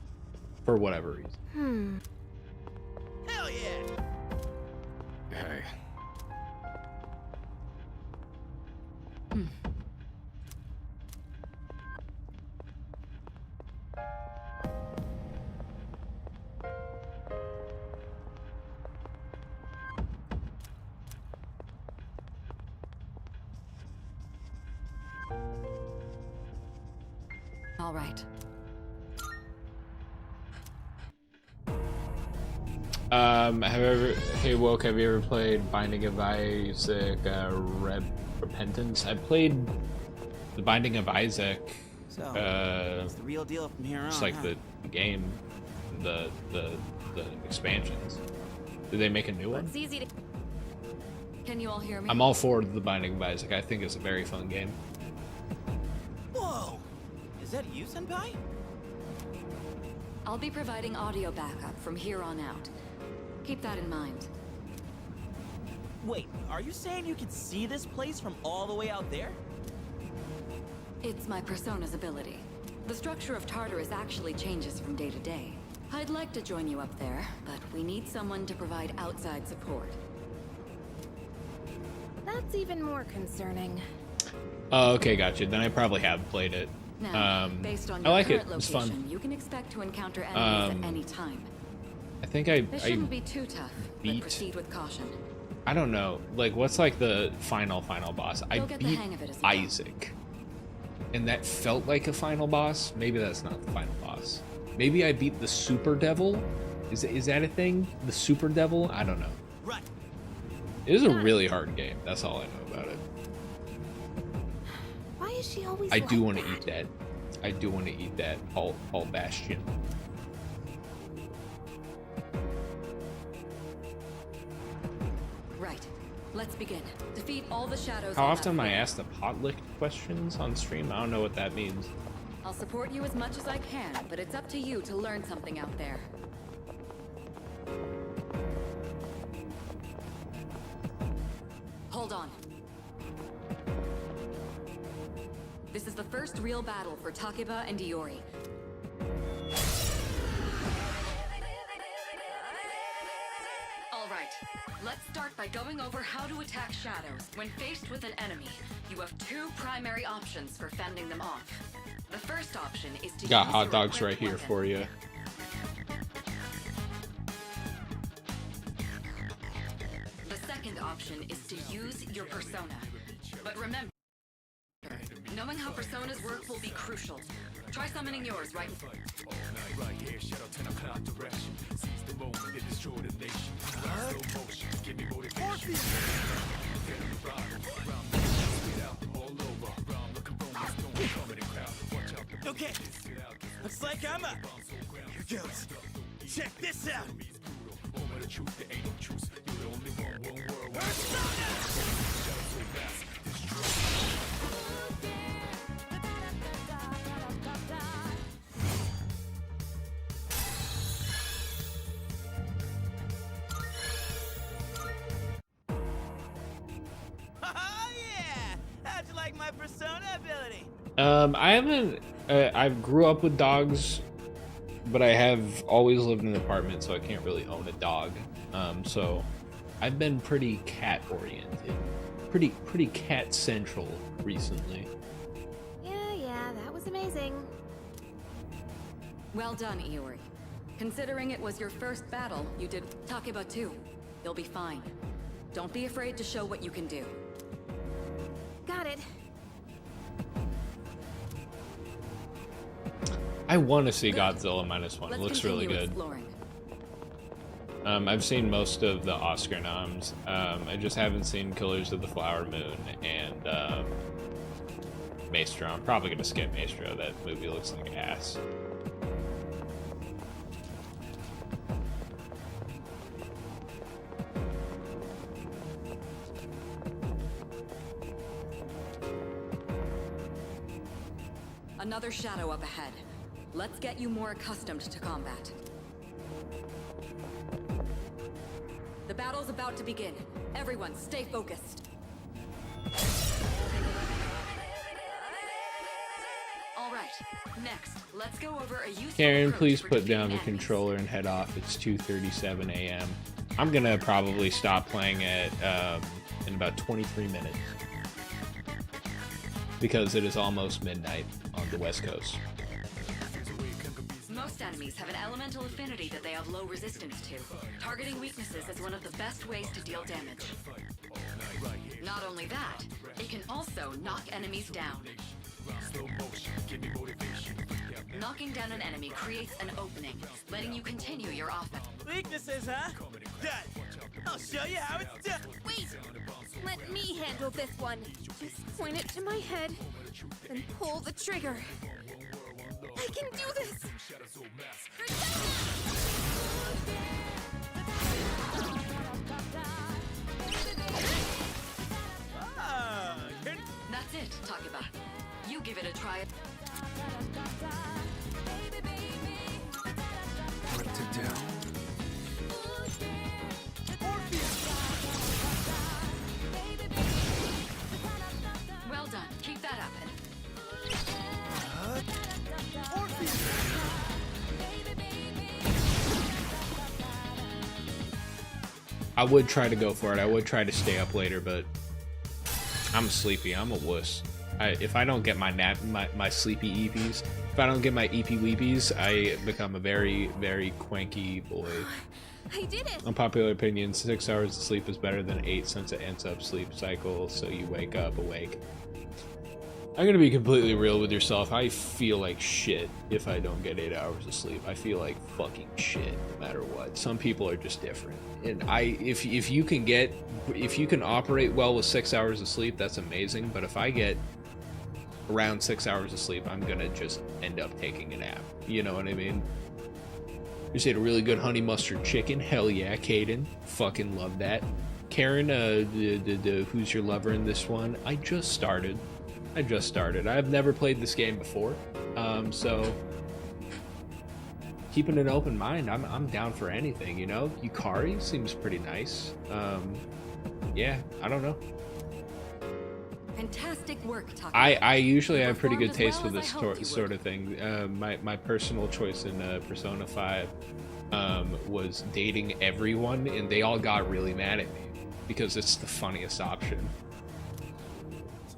For whatever reason. Hell yeah! Hey. All right. Hey Woke, have you ever played Binding of Isaac Repentance? I played the Binding of Isaac. It's the real deal from here on. Just like the game, the expansions. Did they make a new one? It's easy to... Can you all hear me? I'm all for the Binding of Isaac. I think it's a very fun game. Whoa! Is that you, Senpai? I'll be providing audio backup from here on out. Keep that in mind. Wait, are you saying you can see this place from all the way out there? It's my Persona's ability. The structure of Tartarus actually changes from day to day. I'd like to join you up there, but we need someone to provide outside support. That's even more concerning. Oh, okay, gotcha. Then I probably have played it. Now, based on I your like it. current It's location, fun. you can expect to encounter enemies at any time. I think This shouldn't be too tough, but beat proceed with caution. I don't know. Like, what's like the final boss? I You'll get the beat hang of it as you go. Isaac, and that felt like a final boss. Maybe that's not the final boss. Maybe I beat the Super Devil. Is that a thing? The Super Devil? I don't know. Right. It is a really hard game. That's all I know about it. Why is she always I do like want to that? eat that. I do want to eat that Paul Bastion. Right. Let's begin. Defeat all the shadows. How on often am that I floor. asked the potlick questions on stream? I don't know what that means. I'll support you as much as I can, but it's up to you to learn something out there. Hold on. This is the first real battle for Takeba and Iori. All right, let's start by going over how to attack shadows. When faced with an enemy, you have two primary options for fending them off. The first option is to Got use hot your dogs equipped right here weapon. for you. The second option is to use your persona. But remember, knowing how personas work will be crucial. Try summoning yours right Okay, looks like I'm up. Here goes. Check this out. Oh yeah! How'd you like my persona ability? I haven't. I grew up with dogs, but I have always lived in an apartment, so I can't really own a dog. So I've been pretty cat oriented, pretty cat central recently. Yeah, that was amazing. Well done, Iori. Considering it was your first battle, you did Takeba too. You'll be fine. Don't be afraid to show what you can do. Got it. I want to see Godzilla -1. It looks really continue good. exploring. I've seen most of the Oscar noms. I just haven't seen Killers of the Flower Moon and Maestro. I'm probably gonna skip Maestro. That movie looks like ass. Another shadow up ahead. Let's get you more accustomed to combat. The battle's about to begin. Everyone, stay focused. All right, next, let's go over a useful Karen, approach please for put down the defeating controller and head off. It's 2:37 a.m. I'm gonna probably stop playing it in about 23 minutes because it is almost midnight on the West Coast. Most enemies have an elemental affinity that they have low resistance to. Targeting weaknesses is one of the best ways to deal damage. Not only that, it can also knock enemies down. Knocking down an enemy creates an opening, letting you continue your offense. Weaknesses, huh? Done. I'll show you how it's done. Wait! Let me handle this one. Just point it to my head, and pull the trigger. I can do this! That's it, Takeba. You give it a try. What to do? Well done. Keep that up. I would try to go for it. I would try to stay up later, but I'm sleepy. I'm a wuss. If I don't get my sleepy EPs, if I don't get my EP weepies, I become a very, very cranky boy. I did it! Unpopular opinion, 6 hours of sleep is better than 8 since it ends up sleep cycle, so you wake up awake. I'm gonna be completely real with yourself. I feel like shit if I don't get 8 hours of sleep. I feel like fucking shit no matter what. Some people are just different. And if you can operate well with 6 hours of sleep, that's amazing. But if I get around 6 hours of sleep, I'm gonna just end up taking a nap. You know what I mean? You said a really good honey mustard chicken. Hell yeah, Caden. Fucking love that. Karen, who's your lover in this one? I just started. I've never played this game before, so keeping an open mind. I'm down for anything, you know. Yukari seems pretty nice. Yeah, I don't know. Fantastic work, Taka. I usually have pretty good taste with this sort of thing. My personal choice in Persona 5 was dating everyone, and they all got really mad at me because it's the funniest option.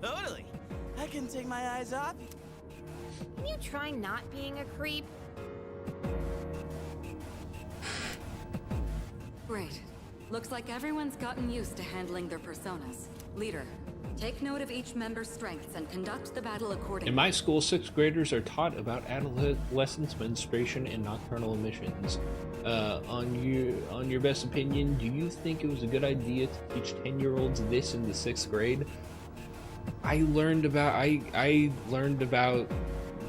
Totally. I can take my eyes off. Can you try not being a creep? Great. Looks like everyone's gotten used to handling their personas. Leader, take note of each member's strengths and conduct the battle accordingly. In my school, 6th graders are taught about adolescence, menstruation, and nocturnal emissions. On your best opinion, do you think it was a good idea to teach 10-year-olds this in the 6th grade? I learned about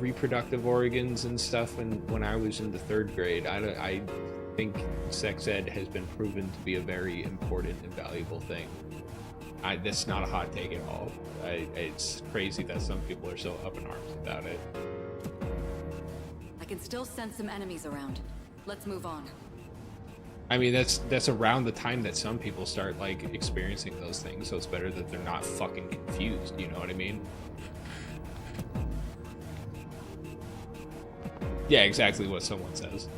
reproductive organs and stuff when I was in the 3rd grade. I think sex ed has been proven to be a very important and valuable thing. That's not a hot take at all. It's crazy that some people are so up in arms about it. I can still sense some enemies around. Let's move on. I mean, that's around the time that some people start like experiencing those things, so it's better that they're not fucking confused, you know what I mean? Yeah, exactly what someone says.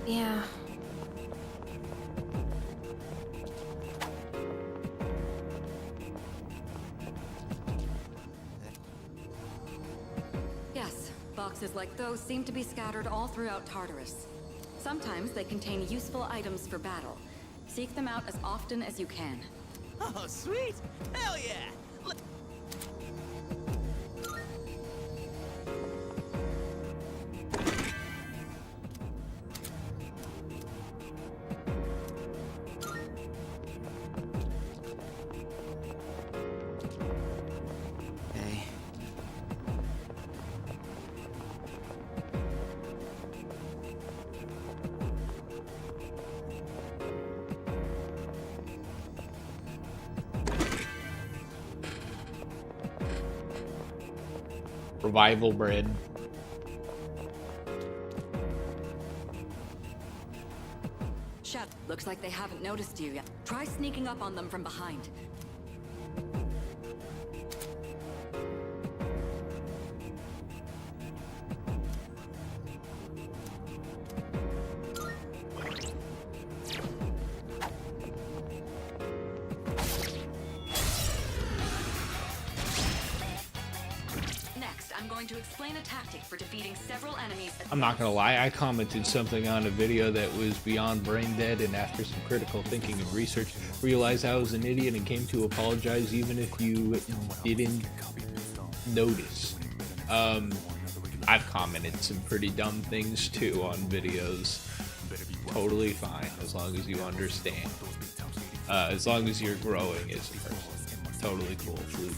Yeah. Yes, boxes like those seem to be scattered all throughout Tartarus. Sometimes they contain useful items for battle. Seek them out as often as you can. Oh, sweet! Hell yeah! Revival bread. Shut. Looks like they haven't noticed you yet. Try sneaking up on them from behind. To explain a tactic for defeating several enemies. I'm not gonna lie, I commented something on a video that was beyond brain dead, and after some critical thinking and research, realized I was an idiot and came to apologize even if you didn't notice. I've commented some pretty dumb things too on videos. Totally fine, as long as you understand. As long as you're growing as a person. Totally cool, Flute.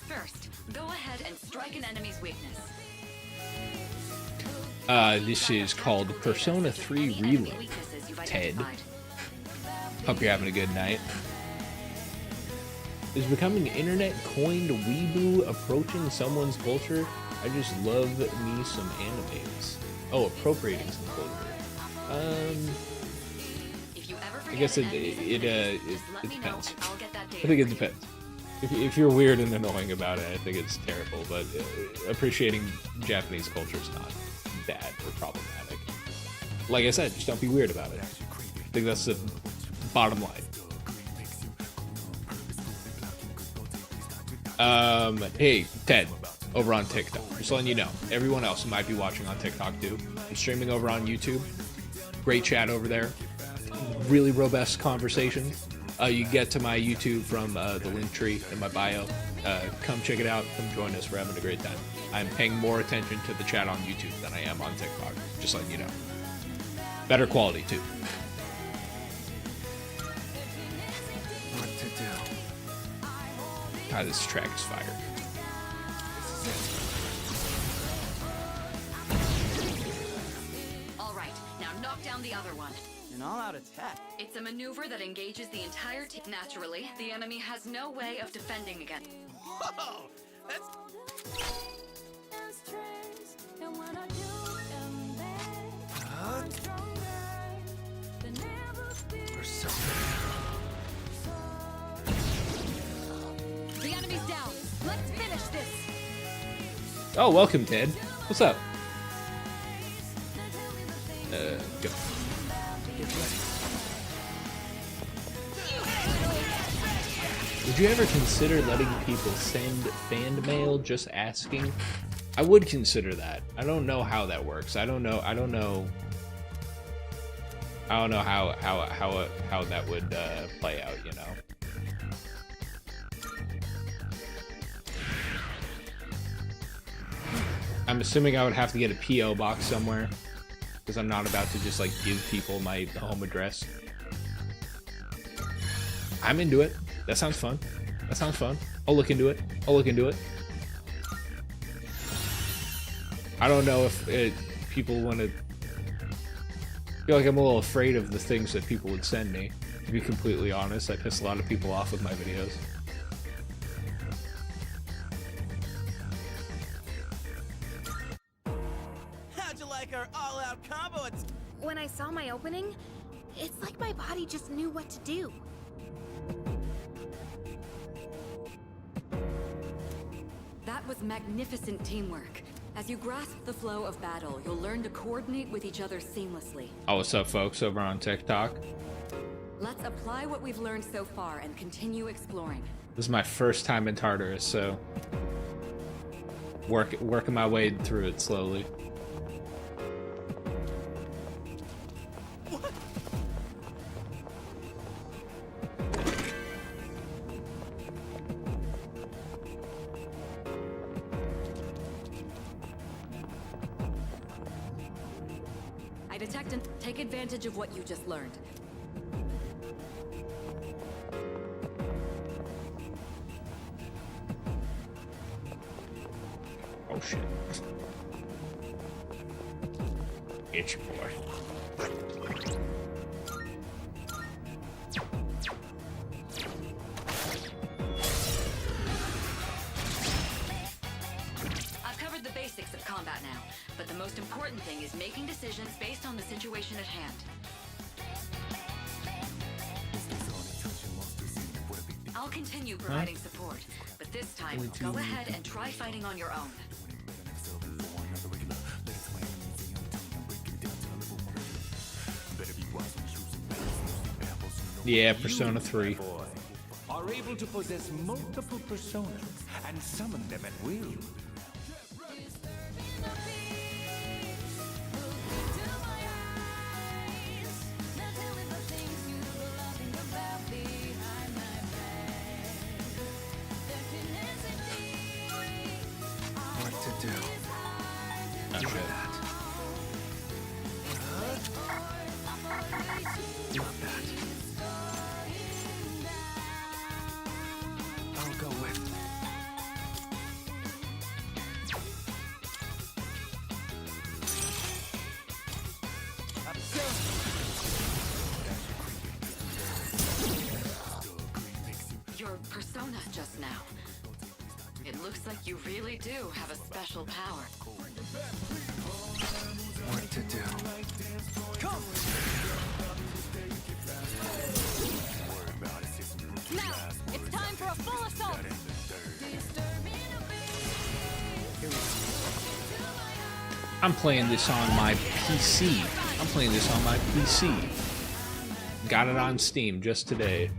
First, go ahead and strike an enemy's weakness. This is called Persona 3 Reload. Ted. Hope you're having a good night. Is becoming internet-coined weeboo approaching someone's culture? I just love me some animes. Oh, appropriating some culture. I guess it depends. I think it depends. If you're weird and annoying about it, I think it's terrible, but appreciating Japanese culture is not bad or problematic. Like I said, just don't be weird about it. I think that's the bottom line. Hey, Ted, over on TikTok. Just letting you know, everyone else who might be watching on TikTok too. I'm streaming over on YouTube. Great chat over there. Really robust conversation. You can get to my YouTube from the link tree in my bio. Come check it out. Come join us. We're having a great time. I'm paying more attention to the chat on YouTube than I am on TikTok. Just letting you know. Better quality too. What to do? God, this track is fire. All right, now knock down the other one. An all-out attack. It's a maneuver that engages the entire team. Naturally, the enemy has no way of defending against. Whoa! That's... The enemy's down. Let's finish this. Oh, welcome, Ted. What's up? Go. Would you ever consider letting people send fan mail just asking? I would consider that. I don't know how that works. I don't know how that would play out, you know. I'm assuming I would have to get a PO box somewhere, because I'm not about to just like give people my home address. I'm into it. That sounds fun. That sounds fun. I'll look into it. I don't know if people want to. I feel like I'm a little afraid of the things that people would send me. To be completely honest, I piss a lot of people off with my videos. How'd you like our all-out combo? When I saw my opening, it's like my body just knew what to do. That was magnificent teamwork. As you grasp the flow of battle, you'll learn to coordinate with each other seamlessly. Oh, what's up, folks, over on TikTok? Let's apply what we've learned so far and continue exploring. This is my first time in Tartarus, so working my way through it slowly. I detect and take advantage of what you just learned. Oh shit. It's your boy. I've covered the basics of combat now, but the most important thing is making decisions based on the situation at hand. I'll continue providing support, but this time, go ahead and try fighting on your own. Yeah, Persona 3. Are able to possess multiple personas and summon them at will. What to do? Oh, shit. Not that. I'll go with. Your persona just now. It looks like you really do have a special power. What to do? Come! Now, it's time for a full assault! I'm playing this on my PC. I'm I'm playing this on my PC. Got it on Steam just today.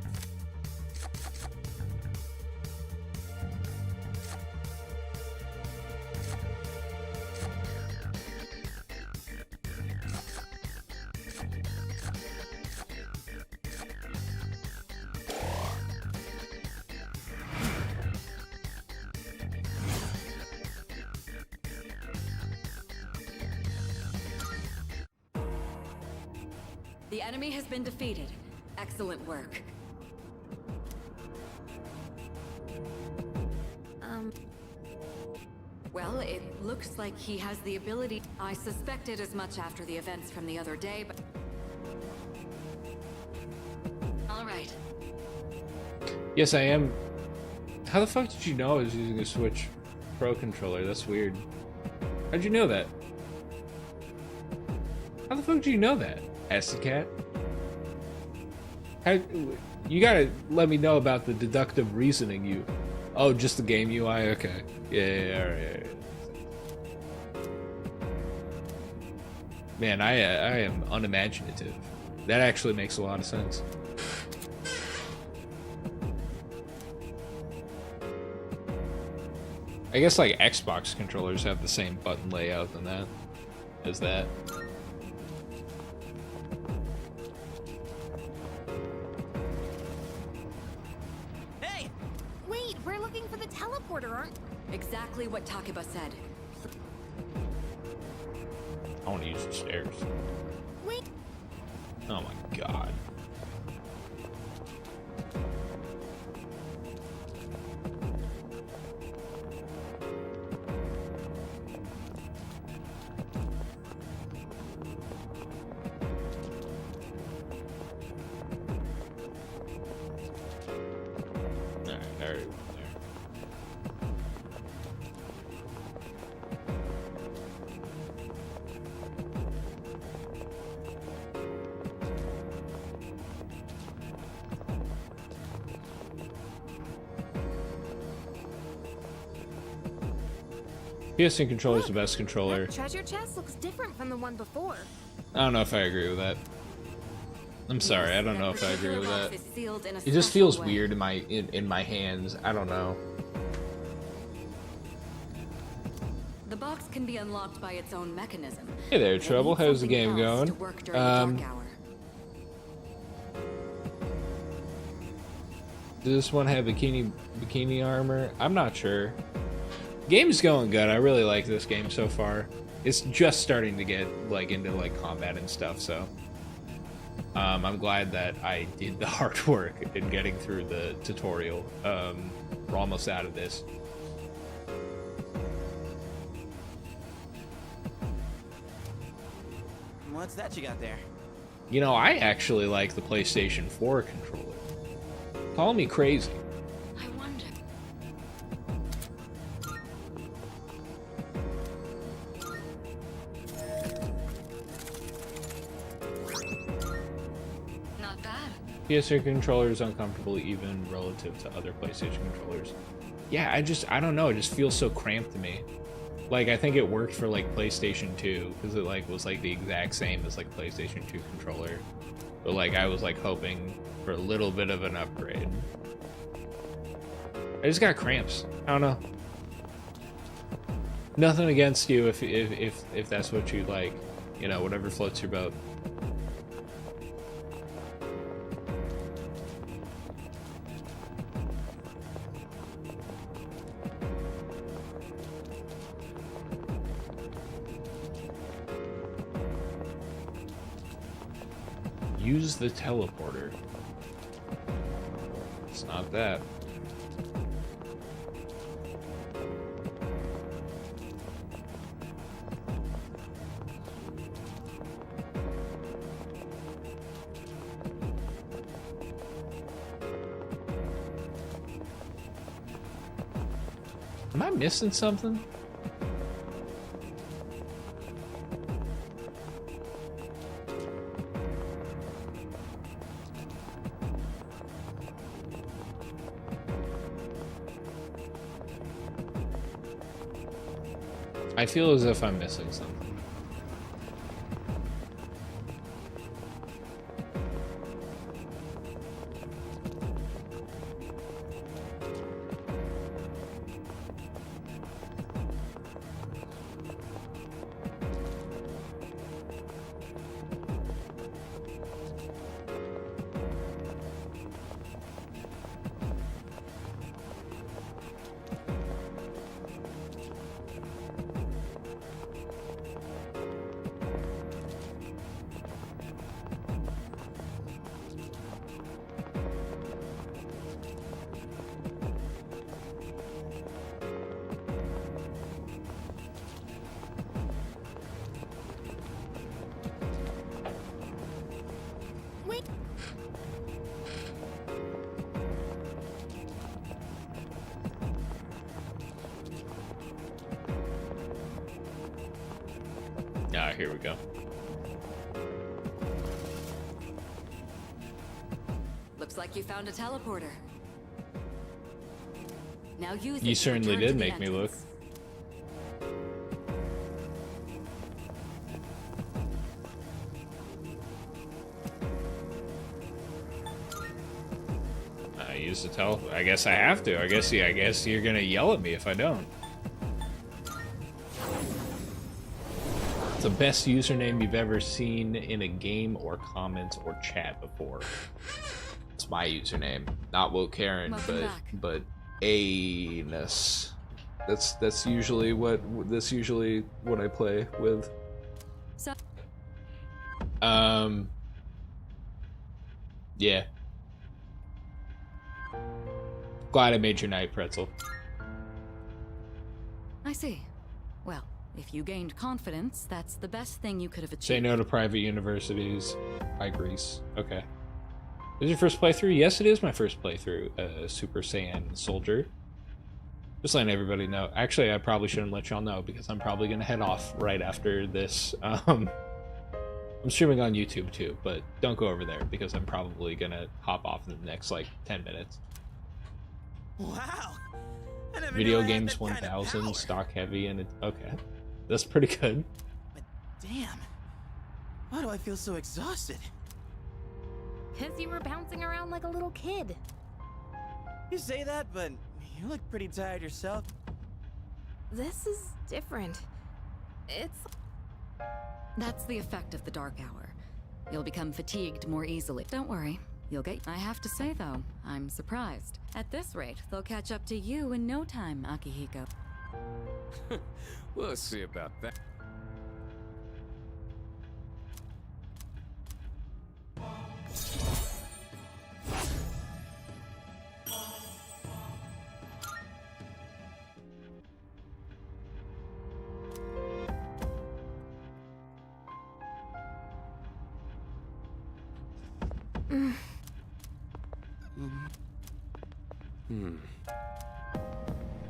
The enemy has been defeated. Excellent work. Well, it looks like he has the ability. I suspected as much after the events from the other day, but... All right. Yes, I am. How the fuck did you know I was using a Switch Pro controller? That's weird. How'd you know that? How the fuck did you know that, Cat? How, you gotta let me know about the deductive reasoning you... Oh, just the game UI? Okay. Yeah, alright. Man, I am unimaginative. That actually makes a lot of sense. I guess like Xbox controllers have the same button layout than that as that. Hey! Wait, we're looking for the teleporter, aren't... Exactly what Takeba said. I want to use the stairs. Wait. Oh my god. PSN controller is the best controller. That treasure chest looks different from the one before. I don't know if I agree with that. I'm sorry, I don't know if I agree with that. It just feels weird in my hands. I don't know. The box can be unlocked by its own mechanism. Hey there, Trouble. How's the game going? Does this one have bikini armor? I'm not sure. Game's going good. I really like this game so far. It's just starting to get like into like combat and stuff, so I'm glad that I did the hard work in getting through the tutorial. We're almost out of this. What's that you got there? You know, I actually like the PlayStation 4 controller. Call me crazy. I wonder. Not bad. PS4 controller is uncomfortable even relative to other PlayStation controllers. Yeah, I don't know, it just feels so cramped to me. Like, I think it worked for like PlayStation 2 because it like was like the exact same as like PlayStation 2 controller. But like I was like hoping for a little bit of an upgrade. I just got cramps. I don't know. Nothing against you if that's what you like. You know, whatever floats your boat. Use the teleporter. It's not that. Am I missing something? I feel as if I'm missing something. Ah, here we go. Looks like you found a teleporter. Now use it. You to certainly return to did the make me look. entrance. I use the tell. I guess I have to. I guess you're gonna yell at me if I don't. It's the best username you've ever seen in a game or comments or chat before. It's my username, not Woke Karen, but Anus. That's usually what I play with. So Yeah. Glad I made your night, Pretzel. I see. Well, if you gained confidence, that's the best thing you could have achieved. Say no to private universities. By Greece. Okay. Is your first playthrough? Yes, it is my first playthrough. Super Saiyan Soldier. Just letting everybody know. Actually, I probably shouldn't let y'all know because I'm probably gonna head off right after this. I'm streaming on YouTube too, but don't go over there because I'm probably gonna hop off in the next like 10 minutes. Wow. I never Video knew I had games that kind of 1000, power. stock heavy, and okay, that's pretty good. Damn. Why do I feel so exhausted? Because you were bouncing around like a little kid. You say that, but you look pretty tired yourself. This is different. It's... That's the effect of the dark hour. You'll become fatigued more easily. Don't worry. You'll get... I have to say, though, I'm surprised. At this rate, they'll catch up to you in no time, Akihiko. We'll see about that.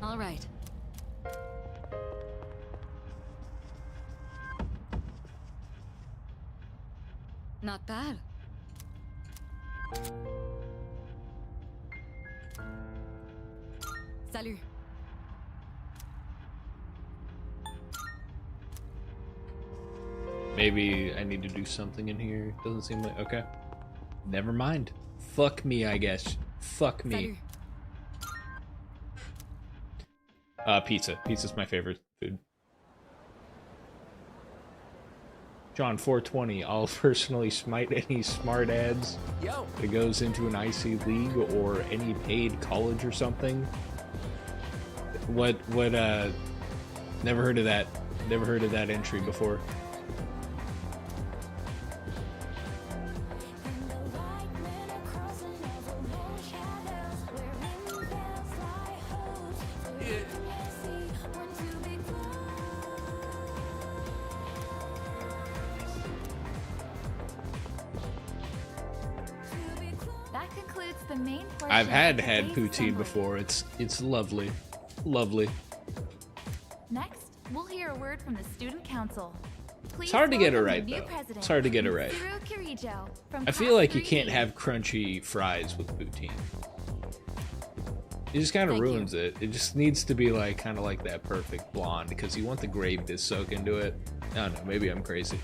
All right. Not bad. Salut. Maybe I need to do something in here. Doesn't seem like... Okay. Never mind. Fuck me, I guess. Fuck me. Pizza. Pizza's my favorite food. John 420. I'll personally smite any smart ads that goes into an IC league or any paid college or something. What never heard of that. Never heard of that entry before. That concludes the main portion. I've had of today's poutine assembly. before. It's lovely. Lovely. Next, we'll hear a word from the student council. It's hard to get it welcome the right, new though. president, It's hard to get it right. Mitsuru Kirijo, from I feel class like you 3E. can't have crunchy fries with poutine. It just kind of ruins it. It just needs to be like kind of like that perfect blonde because you want the gravy to soak into it. I don't know. Maybe I'm crazy.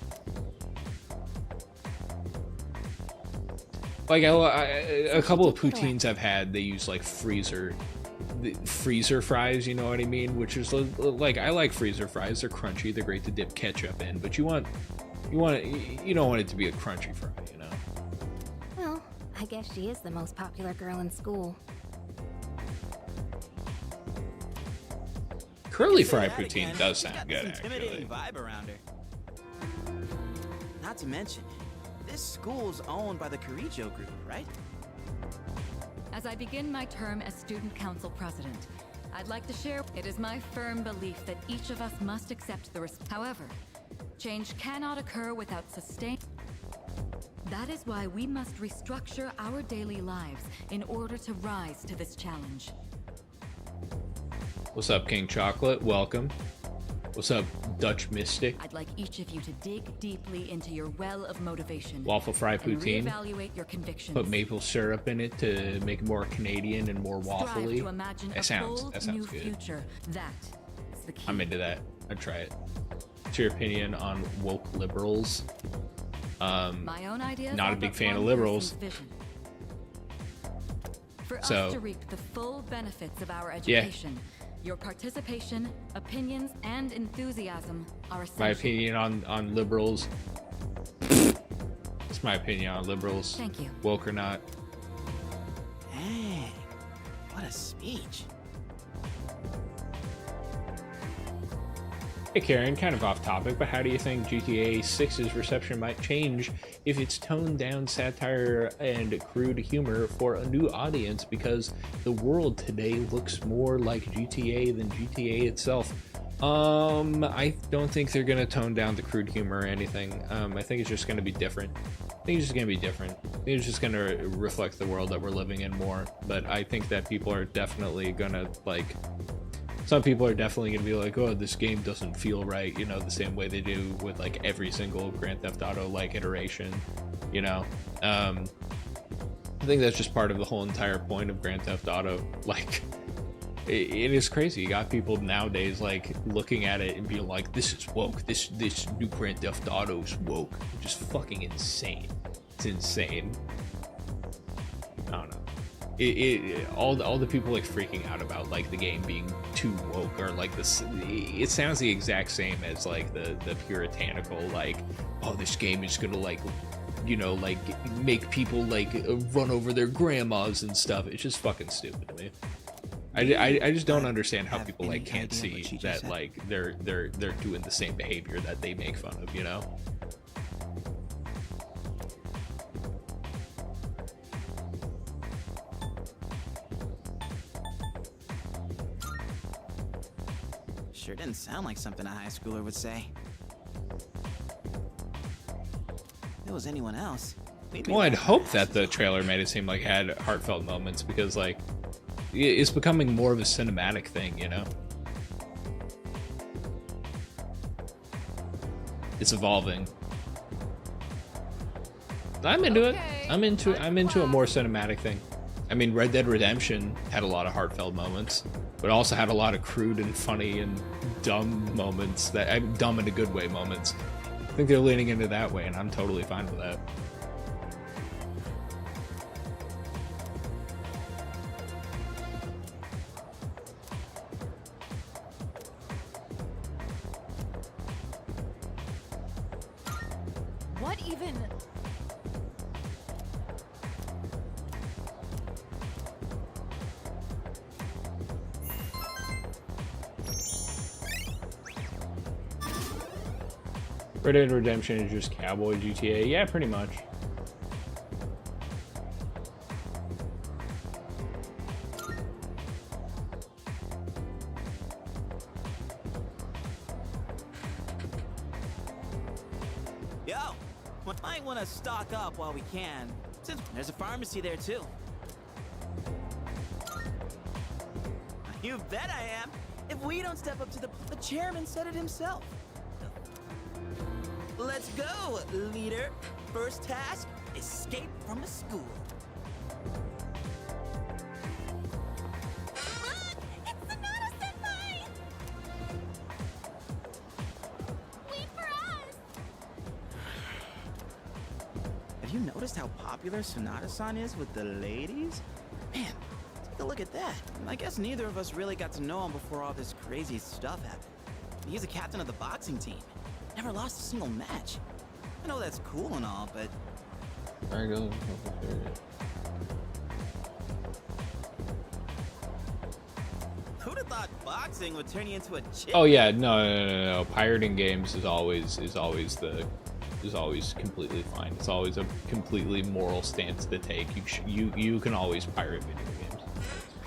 Like a couple of poutines I've had, they use like freezer fries. You know what I mean? Which is like I like freezer fries. They're crunchy. They're great to dip ketchup in. But you don't want it to be a crunchy fry. You know? Well, I guess she is the most popular girl in school. Curly Say fry that poutine again. does She's sound got this good, intimidating actually. vibe around her. Not to mention, this school's owned by the Kirijo group, right? As I begin my term as student council president, I'd like to share it is my firm belief that each of us must accept the risk. However, change cannot occur without sustain. That is why we must restructure our daily lives in order to rise to this challenge. What's up, King Chocolate? Welcome. What's up, Dutch Mystic, I'd like each of you to dig deeply into your well of motivation. waffle fry and poutine. reevaluate your convictions. Put maple syrup in it to make it more Canadian and more Strive waffly. to imagine That a sounds bold good. new future. That is the key. I'm into that. I'd try it. What's your opinion on woke liberals? My own ideas not a are big but fan of one liberals. person's vision. For So- us to reap the full benefits of our education, your participation, opinions, and enthusiasm are essential. My opinion on liberals. It's my opinion on liberals. Thank you. Woke or not. Dang, what a speech. Hey Karen, kind of off topic, but how do you think GTA 6's reception might change if it's toned down satire and crude humor for a new audience, because the world today looks more like GTA than GTA itself? I don't think they're gonna tone down the crude humor or anything. I think it's just gonna be different. I think it's just gonna be different. I think it's just gonna reflect the world that we're living in more. But I think that people are definitely gonna like. Some people are definitely going to be like, oh, this game doesn't feel right, you know, the same way they do with like every single Grand Theft Auto like iteration, you know. I think that's just part of the whole entire point of Grand Theft Auto. Like, it is crazy. You got people nowadays like looking at it and being like, this is woke. This new Grand Theft Auto is woke. Which is fucking insane. It's insane. I don't know. All the people like freaking out about like the game being too woke, or like this, it sounds the exact same as like the puritanical like, oh, this game is gonna like, you know, like make people like run over their grandmas and stuff. It's just fucking stupid to me. I just don't understand how people like can't see that like they're doing the same behavior that they make fun of, you know. Sure didn't sound like something a high schooler would say. If it was anyone else, they'd be Well, I'd laughing hope their that asses the off. trailer made it seem like it had heartfelt moments, because like it's becoming more of a cinematic thing, you know. It's evolving. I'm into it. I'm into a more cinematic thing. I mean, Red Dead Redemption had a lot of heartfelt moments, but also had a lot of crude and funny and dumb moments, that dumb in a good way moments. I think they're leaning into that way, and I'm totally fine with that. What even? Red Dead Redemption is just cowboy GTA. Yeah, pretty much. Yo, we might want to stock up while we can, since there's a pharmacy there too. You bet I am. If we don't step up to the chairman said it himself. Let's go, leader. First task, escape from the school. Look! It's Sonata-senpai! Wait for us! Have you noticed how popular Sonata-san is with the ladies? Man, take a look at that. I guess neither of us really got to know him before all this crazy stuff happened. He's a captain of the boxing team. Never lost a single match. I know that's cool and all, but There you go. who'd have thought boxing would turn you into a chick? Oh yeah, no. Pirating games is always completely fine. It's always a completely moral stance to take. You can always pirate video games.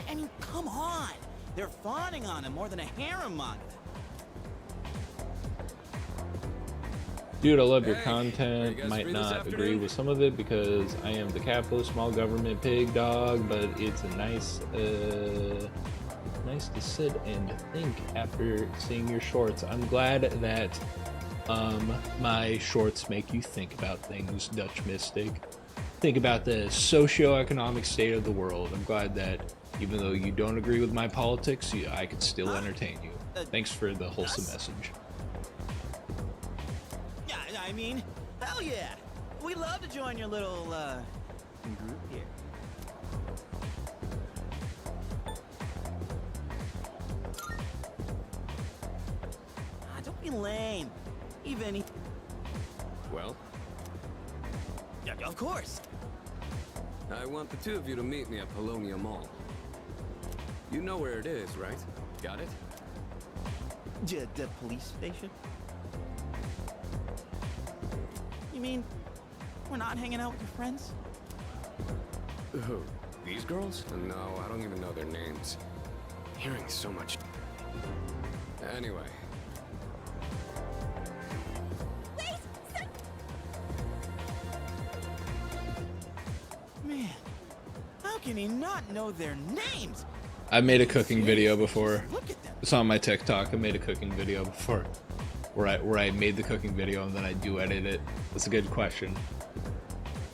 I mean, come on. They're fawning on him more than a harem manga. Dude, I love your Hey, content. are you guys Might free this not agree afternoon? with some of it because I am the capitalist small government pig dog, but it's a nice nice to sit and think after seeing your shorts. I'm glad that my shorts make you think about things, Dutch Mystic. Think about the socio-economic state of the world. I'm glad that even though you don't agree with my politics, I could still entertain you. Thanks for the wholesome message. Yeah, I mean, hell yeah. We'd love to join your little, group here. Don't be lame. Even... Well? Yeah, of course. I want the two of you to meet me at Polonia Mall. You know where it is, right? Got it? The police station? You mean we're not hanging out with your friends? Who? These girls? No, I don't even know their names. Hearing so much. Anyway. Man, how can he not know their names? I made a cooking video before. It's on my TikTok. I made a cooking video before, where I made the cooking video and then I do edit it. That's a good question.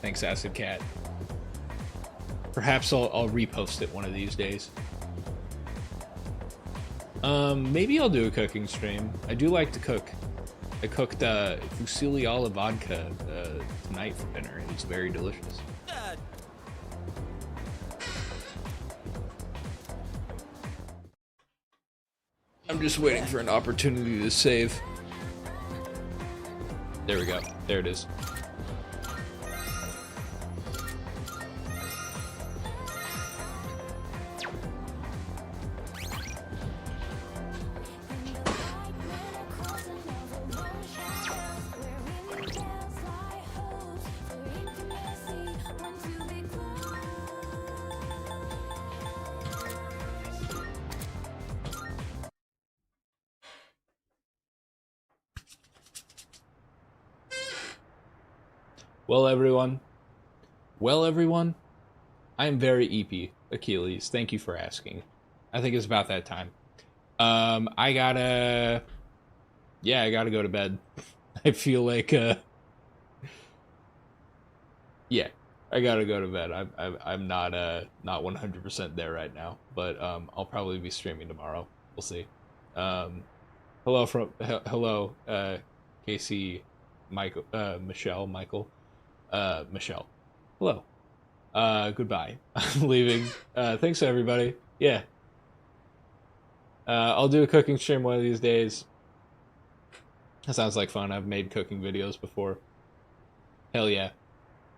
Thanks, Acid Cat. Perhaps I'll repost it one of these days. Maybe I'll do a cooking stream. I do like to cook. I cooked fusilli alla vodka tonight for dinner. It was very delicious. I'm just waiting for an opportunity to save. There we go. There it is. Well, everyone, I am very EP, Achilles. Thank you for asking. I think it's about that time. I gotta go to bed. I feel like, yeah, I gotta go to bed. I'm not 100% there right now, but I'll probably be streaming tomorrow. We'll see. Hello, Casey, Michael, Michelle. Hello. Goodbye. I'm leaving. Thanks everybody. Yeah. I'll do a cooking stream one of these days. That sounds like fun. I've made cooking videos before. Hell yeah.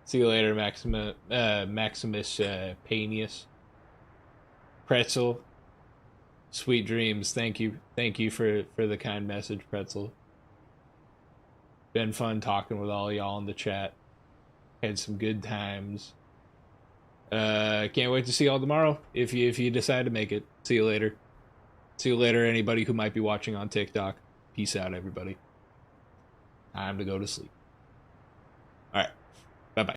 See you later, Maximus Panius. Pretzel. Sweet dreams. Thank you. Thank you for the kind message, Pretzel. Been fun talking with all y'all in the chat. Had some good times. Can't wait to see y'all tomorrow if you decide to make it. See you later. See you later, anybody who might be watching on TikTok. Peace out, everybody. Time to go to sleep.